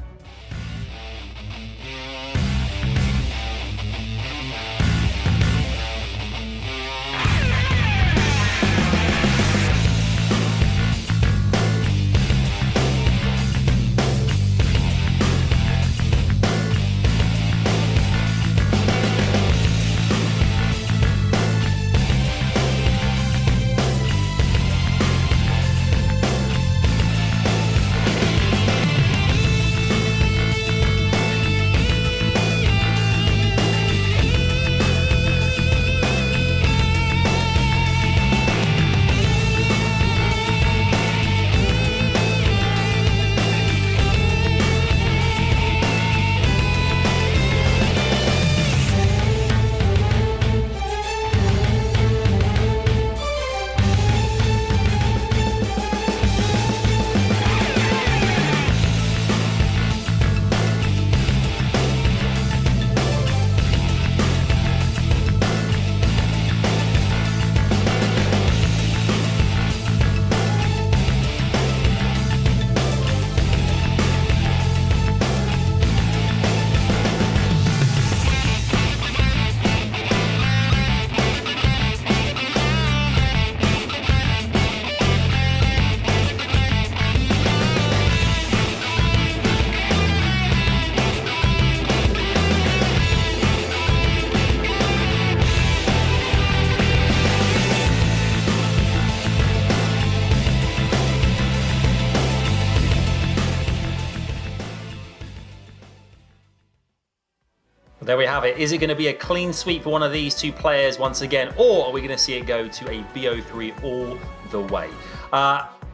There we have it. Is it going to be a clean sweep for one of these two players once again, or are we going to see it go to a BO3 all the way?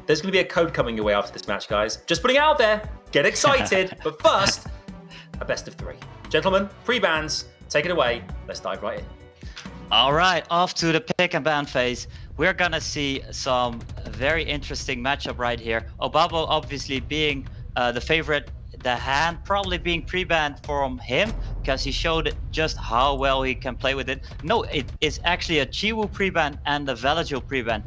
There's going to be a code coming your way after this match, guys. Just putting it out there. Get excited. But first, a best of 3. Gentlemen, 3 bans. Take it away. Let's dive right in. All right, off to the pick and ban phase. We're gonna see some very interesting matchup right here. OBABO obviously being the favorite, the hand probably being pre-banned from him because he showed just how well he can play with it. No, it is actually a ZHUJIK pre-ban and a VELOJIL pre-ban.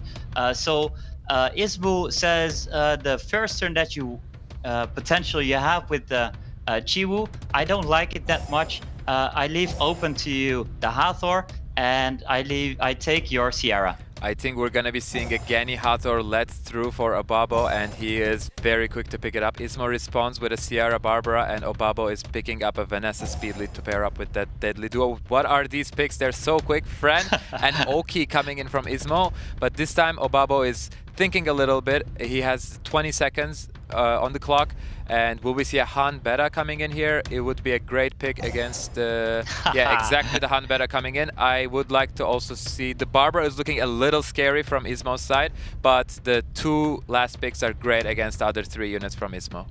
So ISMOO says the first turn that you potential you have with the ZHUJIK, I don't like it that much. I leave open to you the Hathor, and I take your Sierra. I think we're going to be seeing a Gani Hathor led through for OBABO, and he is very quick to pick it up. ISMOO responds with a Sierra Barbara, and OBABO is picking up a Vanessa speed lead to pair up with that deadly duo. What are these picks? They're so quick. Fren and Oki coming in from ISMOO, but this time OBABO is thinking a little bit. He has 20 seconds on the clock, and will we see a Han Beta coming in here? It would be a great pick against yeah, exactly, the Han Beta coming in. I would like to also see the Barbara is looking a little scary from ISMOO's side, but the 2 last picks are great against the other 3 units from ISMOO.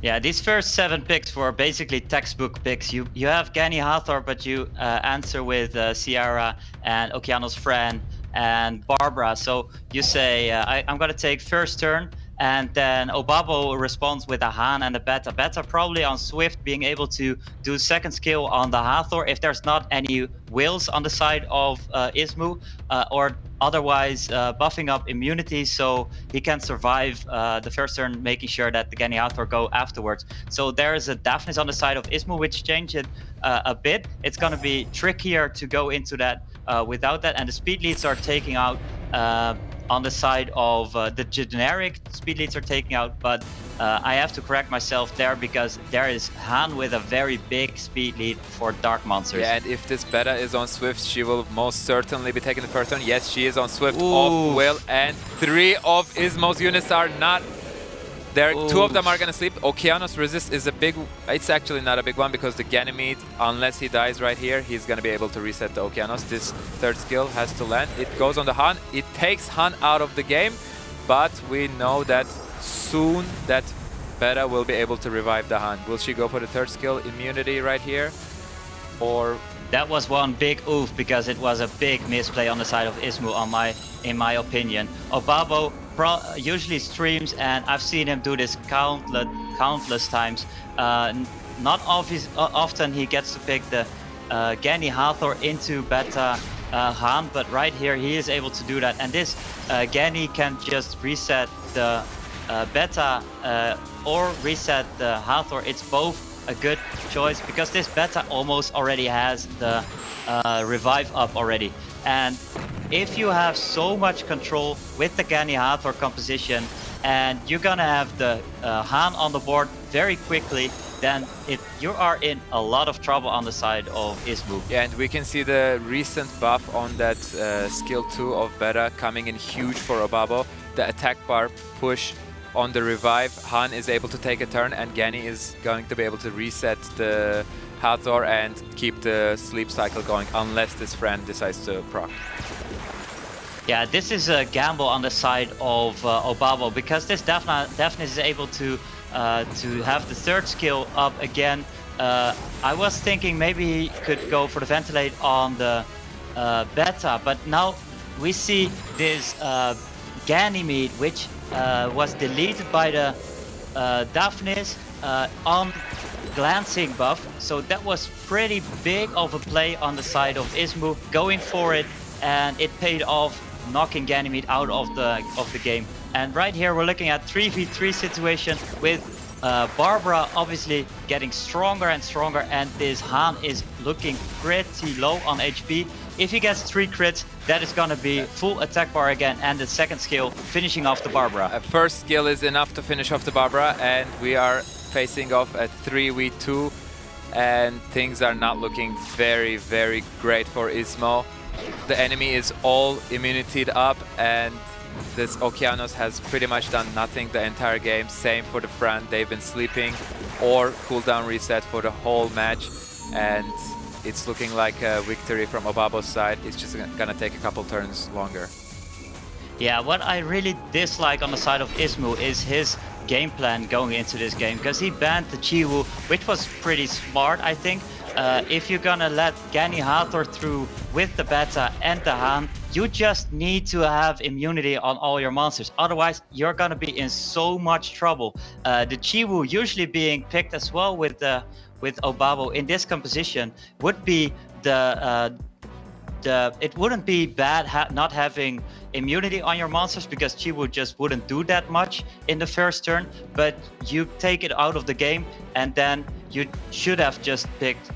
Yeah, these first 7 picks were basically textbook picks. You have Gani Hathor, but you answer with Sierra and Okeanos Fren and Barbara. So you say, I'm going to take first turn, and then OBABO responds with a Han and a Beta. Beta probably on Swift being able to do second skill on the Hathor if there's not any wills on the side of ISMOO, or otherwise buffing up immunity so he can survive the first turn, making sure that the Gani Hathor go afterwards. So there is a Daphnis on the side of ISMOO, which changed it a bit. It's going to be trickier to go into that without that, and the speed leads are taking out on the side of the generic speed leads are taking out, but I have to correct myself there because there is Han with a very big speed lead for Dark Monsters. Yeah, and if this Beta is on Swift, she will most certainly be taking the first turn. Yes, she is on Swift, off Will, and 3 of ISMOO's units are not there. 2 of them are going to sleep. Okeanos Resist is a big, it's actually not a big one because the Ganymede, unless he dies right here, he's going to be able to reset the Okeanos. This third skill has to land. It goes on the Han. It takes Han out of the game, but we know that soon that Beta will be able to revive the Han. Will she go for the third skill, immunity right here? Or... That was one big oof because it was a big misplay on the side of ISMOO in my opinion. OBABO usually streams, and I've seen him do this countless times. Not often he gets to pick the Gani Hathor into Beta Han, but right here he is able to do that. And this Gani can just reset the Beta or reset the Hathor. It's both a good choice because this Beta almost already has the revive up already. And if you have so much control with the Gani Hathor composition and you're gonna have the Han on the board very quickly, then you are in a lot of trouble on the side of ISMOO. Yeah, and we can see the recent buff on that skill 2 of Beta coming in huge for OBABO. The attack bar push on the revive, Han is able to take a turn, and Gani is going to be able to reset the Hathor and keep the sleep cycle going, unless this friend decides to proc. Yeah, this is a gamble on the side of OBABO because this Daphnis is able to have the third skill up again. I was thinking maybe he could go for the ventilate on the Beta, but now we see this Ganymede, which was deleted by the Daphnis on glancing buff, so that was pretty big of a play on the side of ISMOO, going for it, and it paid off, knocking Ganymede out of the game. And right here we're looking at 3v3 situation with Barbara obviously getting stronger and stronger, and this Han is looking pretty low on HP. If he gets 3 crits, that is gonna be full attack bar again, and the second skill finishing off the Barbara. First skill is enough to finish off the Barbara, and we are facing off at 3v2, and things are not looking very, very great for ISMOO. The enemy is all immunityed up, and this Okeanos has pretty much done nothing the entire game. Same for the front, they've been sleeping or cooldown reset for the whole match. and it's looking like a victory from OBABO's side. It's just gonna take a couple turns longer. Yeah, what I really dislike on the side of ISMOO is his game plan going into this game, because he banned the Chiwu, which was pretty smart, I think. If you're gonna let Gani Hathor through with the Beta and the Han, you just need to have immunity on all your monsters. Otherwise, you're gonna be in so much trouble. The Chiwu usually being picked as well with OBABO in this composition would be it wouldn't be bad not having immunity on your monsters, because Chiwu just wouldn't do that much in the first turn, but you take it out of the game and then you should have just picked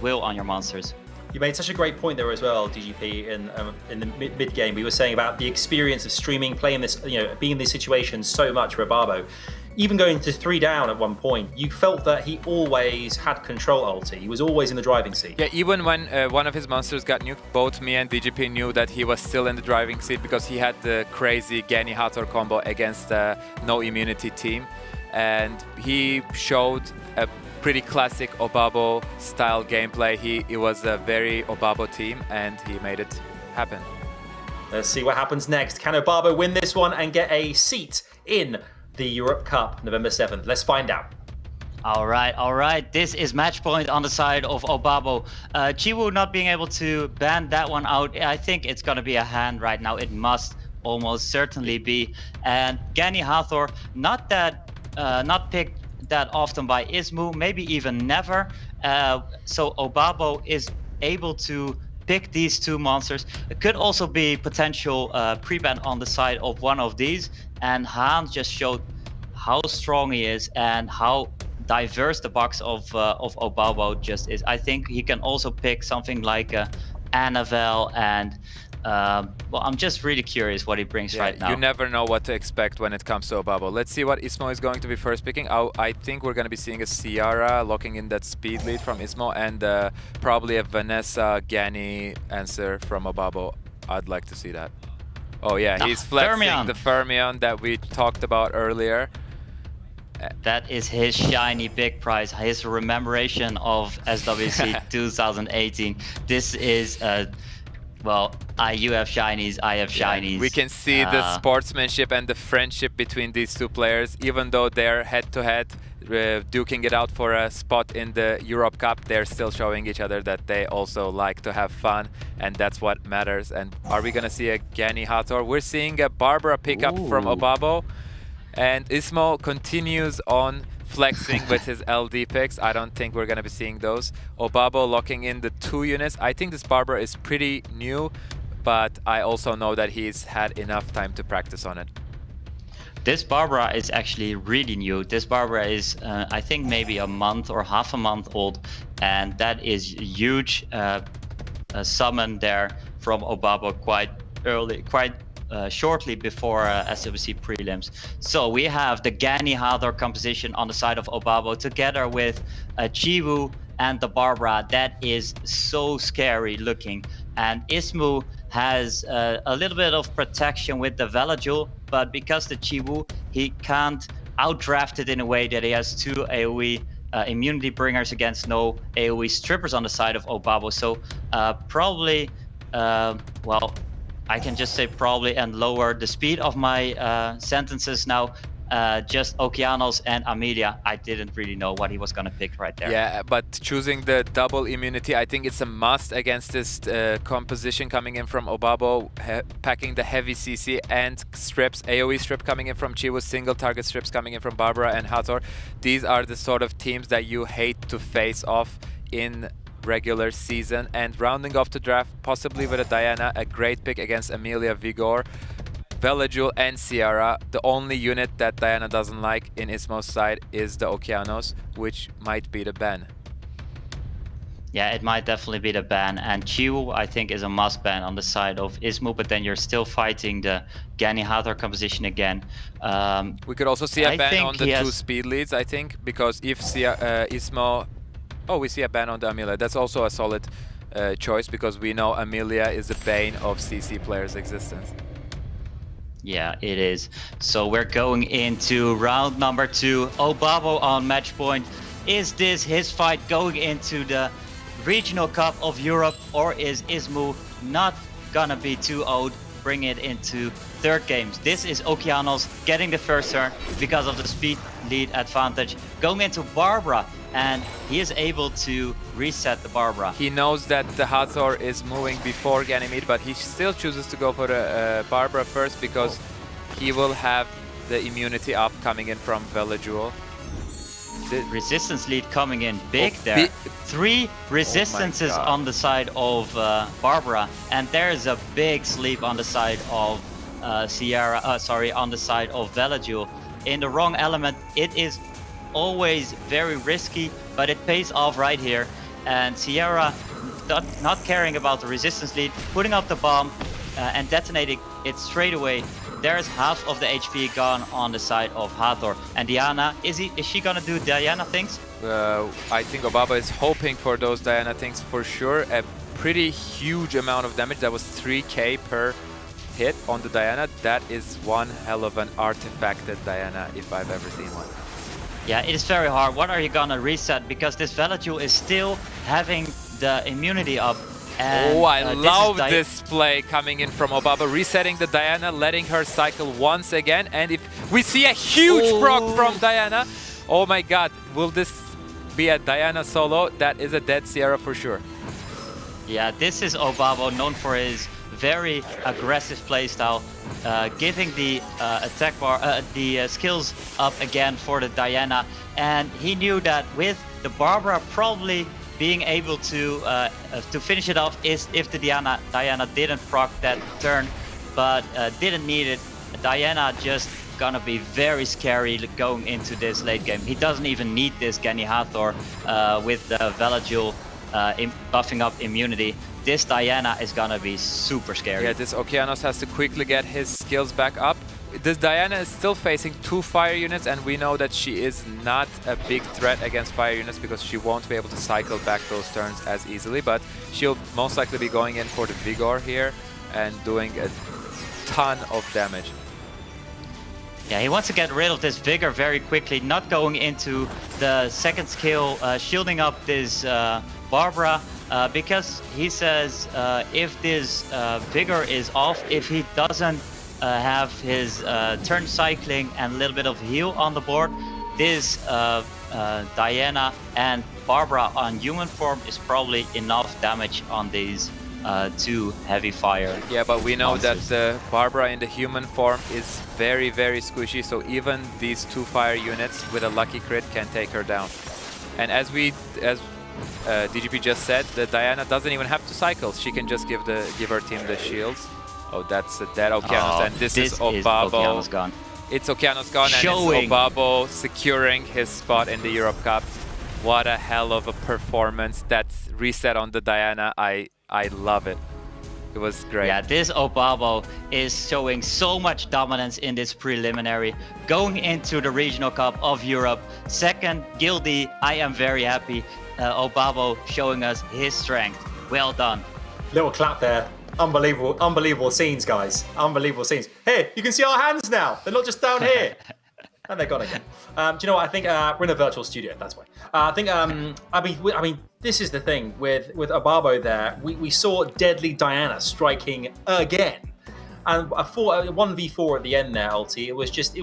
Will on your monsters. You made such a great point there as well, DGP, in the mid game. We were saying about the experience of streaming, playing this, being in this situation so much for OBABO. Even going to 3 down at one point, you felt that he always had control ulti. He was always in the driving seat. Yeah, even when one of his monsters got nuked, both me and DGP knew that he was still in the driving seat, because he had the crazy Gani Hathor combo against a no immunity team. And he showed a pretty classic OBABO style gameplay. It was a very OBABO team, and he made it happen. Let's see what happens next. Can OBABO win this one and get a seat in the Europe Cup November 7th? Let's find out. All right. This is match point on the side of OBABO. Chiwu not being able to ban that one out. I think it's going to be a hand right now. It must almost certainly be. And Gani Hathor, not picked that often by ISMOO, maybe even never. So OBABO is able to pick these two monsters. It could also be potential pre-ban on the side of one of these. And Han just showed how strong he is and how diverse the box of OBABO just is. I think he can also pick something like Annabelle, and well, I'm just really curious what he brings right now. You never know what to expect when it comes to OBABO. Let's see what ISMOO is going to be first picking. I think we're going to be seeing a Ciara locking in that speed lead from ISMOO, and probably a Vanessa Gani answer from OBABO. I'd like to see that. Oh yeah, he's flexing the Fermion that we talked about earlier. That is his shiny big prize, his rememoration of SWC 2018. This is, well, you have shinies, I have shinies. Yeah, we can see the sportsmanship and the friendship between these two players. Even though they're head-to-head, duking it out for a spot in the Europe Cup, they're still showing each other that they also like to have fun, and that's what matters. And are we gonna see a Gani Hathor? We're seeing a Barbara pickup from OBABO, and ISMOO continues on flexing with his LD picks. I don't think we're gonna be seeing those. OBABO locking in the 2 units. I think this Barbara is pretty new, but I also know that he's had enough time to practice on it. This Barbara is actually really new. This Barbara is, I think, maybe a month or half a month old, and that is huge summon there from OBABO quite early, shortly before SWC prelims. So we have the Gani Hathor composition on the side of OBABO together with Chiwu and the Barbara. That is so scary looking. And ISMOO has a little bit of protection with the Velajul, but because the Chiwu, he can't outdraft it in a way that he has 2 AoE immunity bringers against no AoE strippers on the side of OBABO. So probably, well, I can just say probably and lower the speed of my sentences now. Just Okeanos and Amelia, I didn't really know what he was going to pick right there. Yeah, but choosing the double immunity, I think it's a must against this composition coming in from OBABO, packing the heavy CC and strips, AoE strip coming in from Chiwu, single target strips coming in from Barbara and Hathor. These are the sort of teams that you hate to face off in regular season. And rounding off the draft, possibly with a Diana, a great pick against Amelia, Vigor, Velajul and Ciara. The only unit that Diana doesn't like in ISMOO's side is the Okeanos, which might be the ban. Yeah, it might definitely be the ban. And Chiwu, I think, is a must ban on the side of ISMOO, but then you're still fighting the Gani Hathor composition again. We could also see a ban on the 2 speed leads, I think, because if ISMOO... Oh, we see a ban on the Amelia. That's also a solid choice, because we know Amelia is the bane of CC players' existence. Yeah, it is. So we're going into round number 2. OBABO on match point. Is this his fight going into the Regional Cup of Europe, or is ISMOO not gonna be too old, bring it into third games? This is Okeanos getting the first turn because of the speed lead advantage, going into Barbara, and he is able to reset the Barbara. He knows that the Hathor is moving before Ganymede, but he still chooses to go for the Barbara first because he will have the immunity up coming in from Velajewel. The resistance lead coming in big there. 3 resistances on the side of Barbara, and there is a big sleep on the side of on the side of Velajewel. In the wrong element, it is always very risky, but it pays off right here. And Sierra, not caring about the resistance lead, putting up the bomb and detonating it straight away. There's half of the HP gone on the side of Hathor. And Diana, is she gonna do Diana things? I think OBABO is hoping for those Diana things for sure. A pretty huge amount of damage. That was 3k per hit on the Diana. That is one hell of an artifacted Diana if I've ever seen one. Yeah, it is very hard. What are you gonna reset? Because this Velajewel is still having the immunity up. And, I love this play coming in from OBABO, resetting the Diana, letting her cycle once again. And if we see a huge proc from Diana, oh my god, will this be a Diana solo? That is a dead Sierra for sure. Yeah, this is OBABO, known for his very aggressive playstyle, giving the attack bar, the skills up again for the Diana. And he knew that with the Barbara probably being able to finish it off is if the Diana didn't proc that turn, but didn't need it. Diana just gonna be very scary going into this late game. He doesn't even need this Gany Hathor with the Velajewel buffing up immunity. This Diana is gonna be super scary. Yeah, this Okeanos has to quickly get his skills back up. This Diana is still facing 2 fire units, and we know that she is not a big threat against fire units because she won't be able to cycle back those turns as easily, but she'll most likely be going in for the Vigor here and doing a ton of damage. Yeah, he wants to get rid of this Vigor very quickly, not going into the second skill, shielding up this Barbara, because he says if this Vigor is off, if he doesn't have his turn cycling and a little bit of heal on the board, this Diana and Barbara on human form is probably enough damage on these 2 heavy fire. Yeah, but we know monsters. that the Barbara in the human form is very, very squishy, so even these 2 fire units with a lucky crit can take her down. And as DGP just said, the Diana doesn't even have to cycle. She can just give her team the shields. Oh, that's a dead Okeanos, and this is OBABO. Okeanos gone. It's Okeanos gone, and it's OBABO securing his spot in the Europe Cup. What a hell of a performance. That reset on the Diana, I love it. It was great. Yeah, this OBABO is showing so much dominance in this preliminary. Going into the Regional Cup of Europe, second Guildie, I am very happy. OBABO showing us his strength. Well done. Little clap there. Unbelievable, unbelievable scenes, guys. Unbelievable scenes. Hey, you can see our hands now. They're not just down here. And they're gone again. Do you know what? I think we're in a virtual studio. That's why. I think. I mean, this is the thing with OBABO. There, we saw Deadly Diana striking again, and a 1v4 at the end there. Ulti. It was just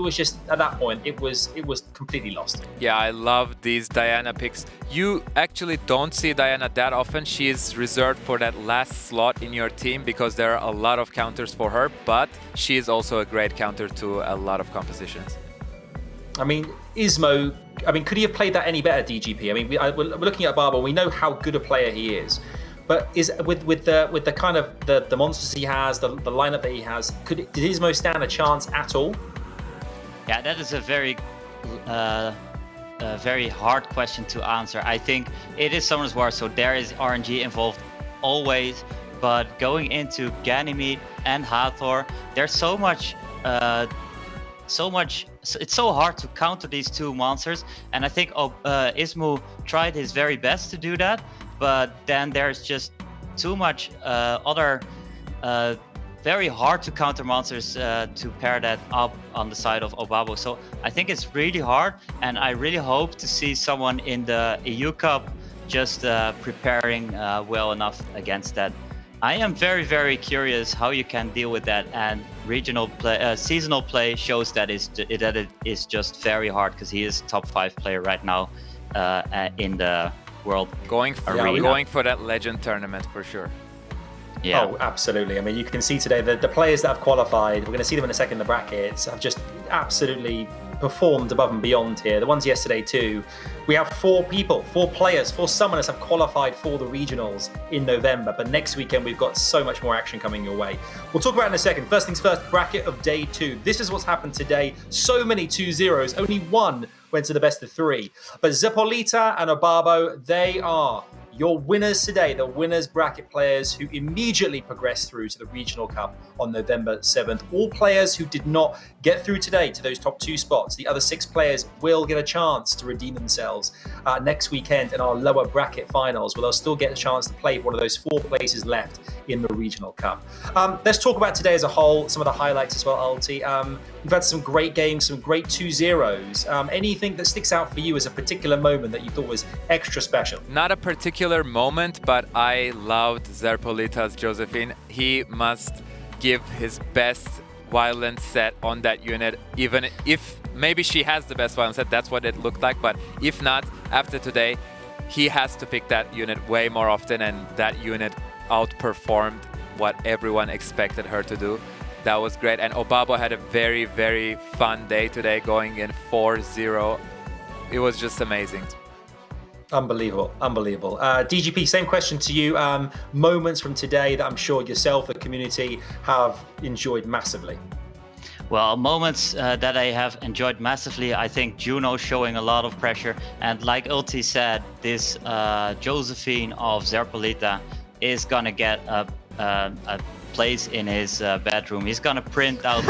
at that point. It was completely lost. Yeah, I love these Diana picks. You actually don't see Diana that often. She is reserved for that last slot in your team because there are a lot of counters for her. But she is also a great counter to a lot of compositions. I mean, ISMOO, could he have played that any better, DGP? I mean, we're looking at OBABO, we know how good a player he is. But is with the kind of the monsters he has, the lineup that he has, did ISMOO stand a chance at all? Yeah, that is a very hard question to answer. I think it is Summoner's War, so there is RNG involved always. But going into Ganymede and Hathor, there's so much. It's so hard to counter these 2 monsters, and I think ISMOO tried his very best to do that, but then there's just too much other very hard to counter monsters to pair that up on the side of OBABO. So I think it's really hard, and I really hope to see someone in the EU Cup just preparing well enough against that. I am very, very curious how you can deal with that, and regional play, seasonal play shows that it is just very hard because he is top 5 player right now in the world. Going for that legend tournament for sure. Yeah. Oh, absolutely. I mean, you can see today that the players that have qualified, we're going to see them in a second in the brackets, have just absolutely performed above and beyond here. The ones yesterday too. We have 4 players, 4 summoners have qualified for the regionals in November, but next weekend we've got so much more action coming your way. We'll talk about it in a second. First things first, bracket of day 2. This is what's happened today. So many 2-0s, only one went to the best of 3. But ZERPOLITA and OBABO, they are your winners today, the winners bracket players who immediately progressed through to the Regional Cup on November 7th. All players who did not get through today to those top 2 spots, the other 6 players will get a chance to redeem themselves next weekend in our lower bracket finals, where they'll still get a chance to play one of those 4 places left in the Regional Cup. Let's talk about today as a whole, some of the highlights as well, Alti. We've had some great games, some great 2-0s. Anything that sticks out for you as a particular moment that you thought was extra special? Not a particular moment, but I loved ZERPOLITA's Josephine. He must give his best violent set on that unit, even if maybe she has the best violent set, that's what it looked like, but if not, after today, he has to pick that unit way more often, and that unit outperformed what everyone expected her to do. That was great, and OBABO had a very, very fun day today, going in 4-0. It was just amazing. Unbelievable, unbelievable. DGP, same question to you. Moments from today that I'm sure yourself, the community, have enjoyed massively. Well, moments that I have enjoyed massively, I think Juno showing a lot of pressure. And like Ulti said, this Josephine of ZERPOLITA is going to get a place in his bedroom. He's going to print out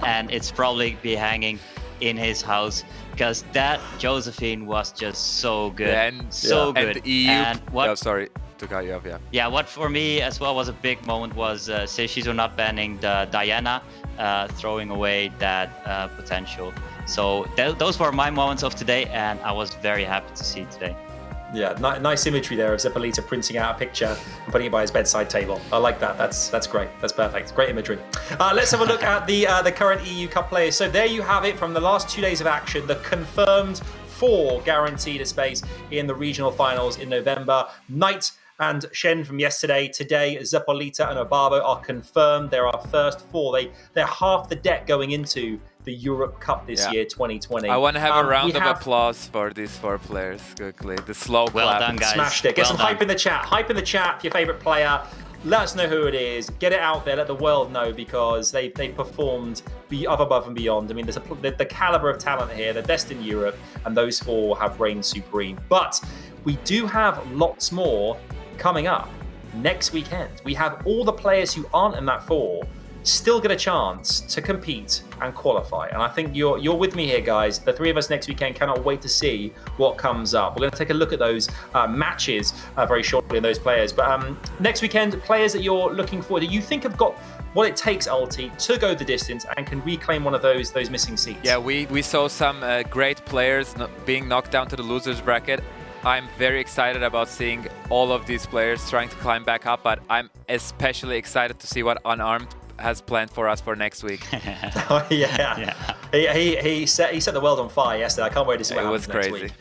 and it's probably be hanging in his house, because that Josephine was just so good. And, good. And the EU... And what, oh, sorry to cut you off, yeah. Yeah, what for me as well was a big moment was SEIISHIZO not banning the Diana, throwing away that potential. So those were my moments of today, and I was very happy to see today. Yeah, nice imagery there of ZERPOLITA printing out a picture and putting it by his bedside table. I like that. That's great. That's perfect. Great imagery. Let's have a look at the current EU Cup players. So there you have it from the last 2 days of action. The confirmed 4 guaranteed a space in the regional finals in November. Knight and Shen from yesterday. Today, ZERPOLITA and OBABO are confirmed. They're our first 4. They're half the deck going into the Europe Cup this year, 2020. I want to have a round of applause for these 4 players quickly. The slow well clap. Done, guys. Smashed it. Get some hype in the chat. Hype in the chat for your favorite player. Let us know who it is. Get it out there. Let the world know, because they performed above and beyond. I mean, there's the caliber of talent here. They're best in Europe, and those 4 have reigned supreme. But we do have lots more coming up next weekend. We have all the players who aren't in that 4 still get a chance to compete and qualify. And I think you're with me here, guys. The 3 of us next weekend cannot wait to see what comes up. We're going to take a look at those matches very shortly, and those players. But next weekend, players that you're looking for, that you think have got what it takes, Ulti, to go the distance and can reclaim one of those missing seats. Yeah, we saw some great players being knocked down to the losers bracket. I'm very excited about seeing all of these players trying to climb back up, but I'm especially excited to see what Unarmed has planned for us for next week. Oh, yeah. He set the world on fire yesterday. I can't wait to see what happens next week.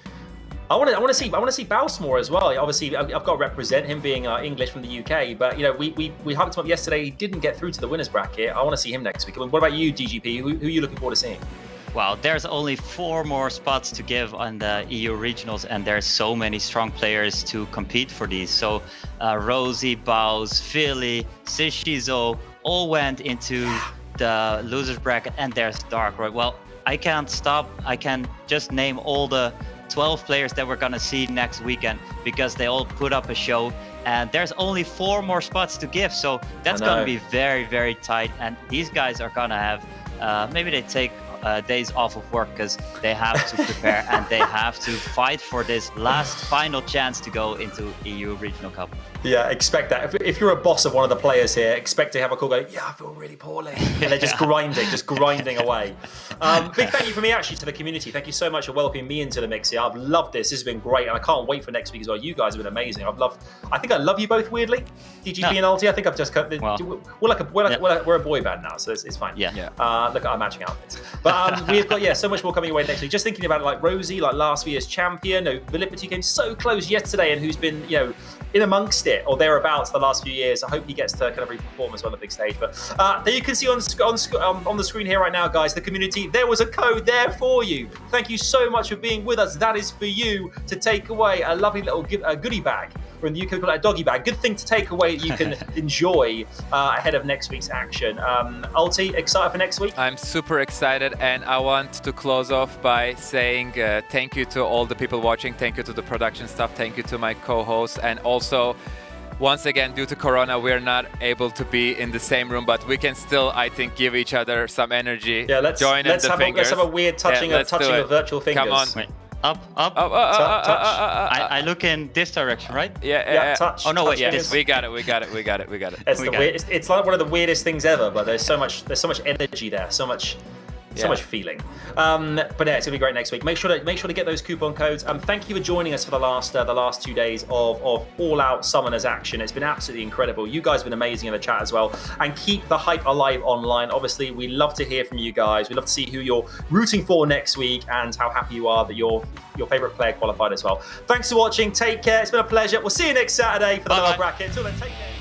I want to see Baus more as well. Obviously, I've got to represent him being English from the UK, but we hyped him up yesterday. He didn't get through to the winners bracket. I want to see him next week. What about you, DGP? Who are you looking forward to seeing? Well, there's only 4 more spots to give on the EU regionals, and there's so many strong players to compete for these. So Rosie, Baus, Philly, SEIISHIZO all went into the losers bracket, and there's Dark, right? Well, I can't stop. I can just name all the 12 players that we're gonna see next weekend, because they all put up a show, and there's only 4 more spots to give. So that's gonna be very, very tight, and these guys are gonna have, maybe they take days off of work, because they have to prepare and they have to fight for this final chance to go into EU Regional Cup. Yeah, expect that. If you're a boss of one of the players here, expect to have a call going, yeah, I feel really poorly. And they're just grinding away. Big thank you from me, actually, to the community. Thank you so much for welcoming me into the mix here. I've loved this. This has been great, and I can't wait for next week as well. You guys have been amazing. I think I love you both, weirdly. DGP and Ulti. I think I've just... we're a boy band now, so it's fine. Yeah. Look at our matching outfits. But we've got, so much more coming away next week. Just thinking about it, like Rosie, like last year's champion. Vilipitu came so close yesterday, and who's been, in amongst it or thereabouts the last few years. I hope he gets to kind of re-perform as well on the big stage. But there you can see on the screen here right now, guys, the community, there was a code there for you. Thank you so much for being with us. That is for you to take away a lovely little goodie bag. Or in the UK, we call it a doggy bag. Good thing to take away that you can enjoy ahead of next week's action. Ulti, excited for next week? I'm super excited, and I want to close off by saying thank you to all the people watching, thank you to the production staff, thank you to my co-hosts, and also, once again, due to Corona, we're not able to be in the same room, but we can still, I think, give each other some energy. Yeah, let's have a weird touching of virtual fingers. Come on. Wait. Up. Touch. I look in this direction, right? Yeah. Touch. Oh no, wait. Yes, we got it. It's like one of the weirdest things ever, but there's so much energy there, so much feeling. But yeah, it's gonna be great next week. Make sure to get those coupon codes. Thank you for joining us for the last 2 days of all-out Summoners action. It's been absolutely incredible. You guys have been amazing in the chat as well, and keep the hype alive online. Obviously, we love to hear from you guys. We love to see who you're rooting for next week and how happy you are that your favorite player qualified as well. Thanks for watching. Take care. It's been a pleasure. We'll see you next Saturday for the lower bracket. Until then, take care.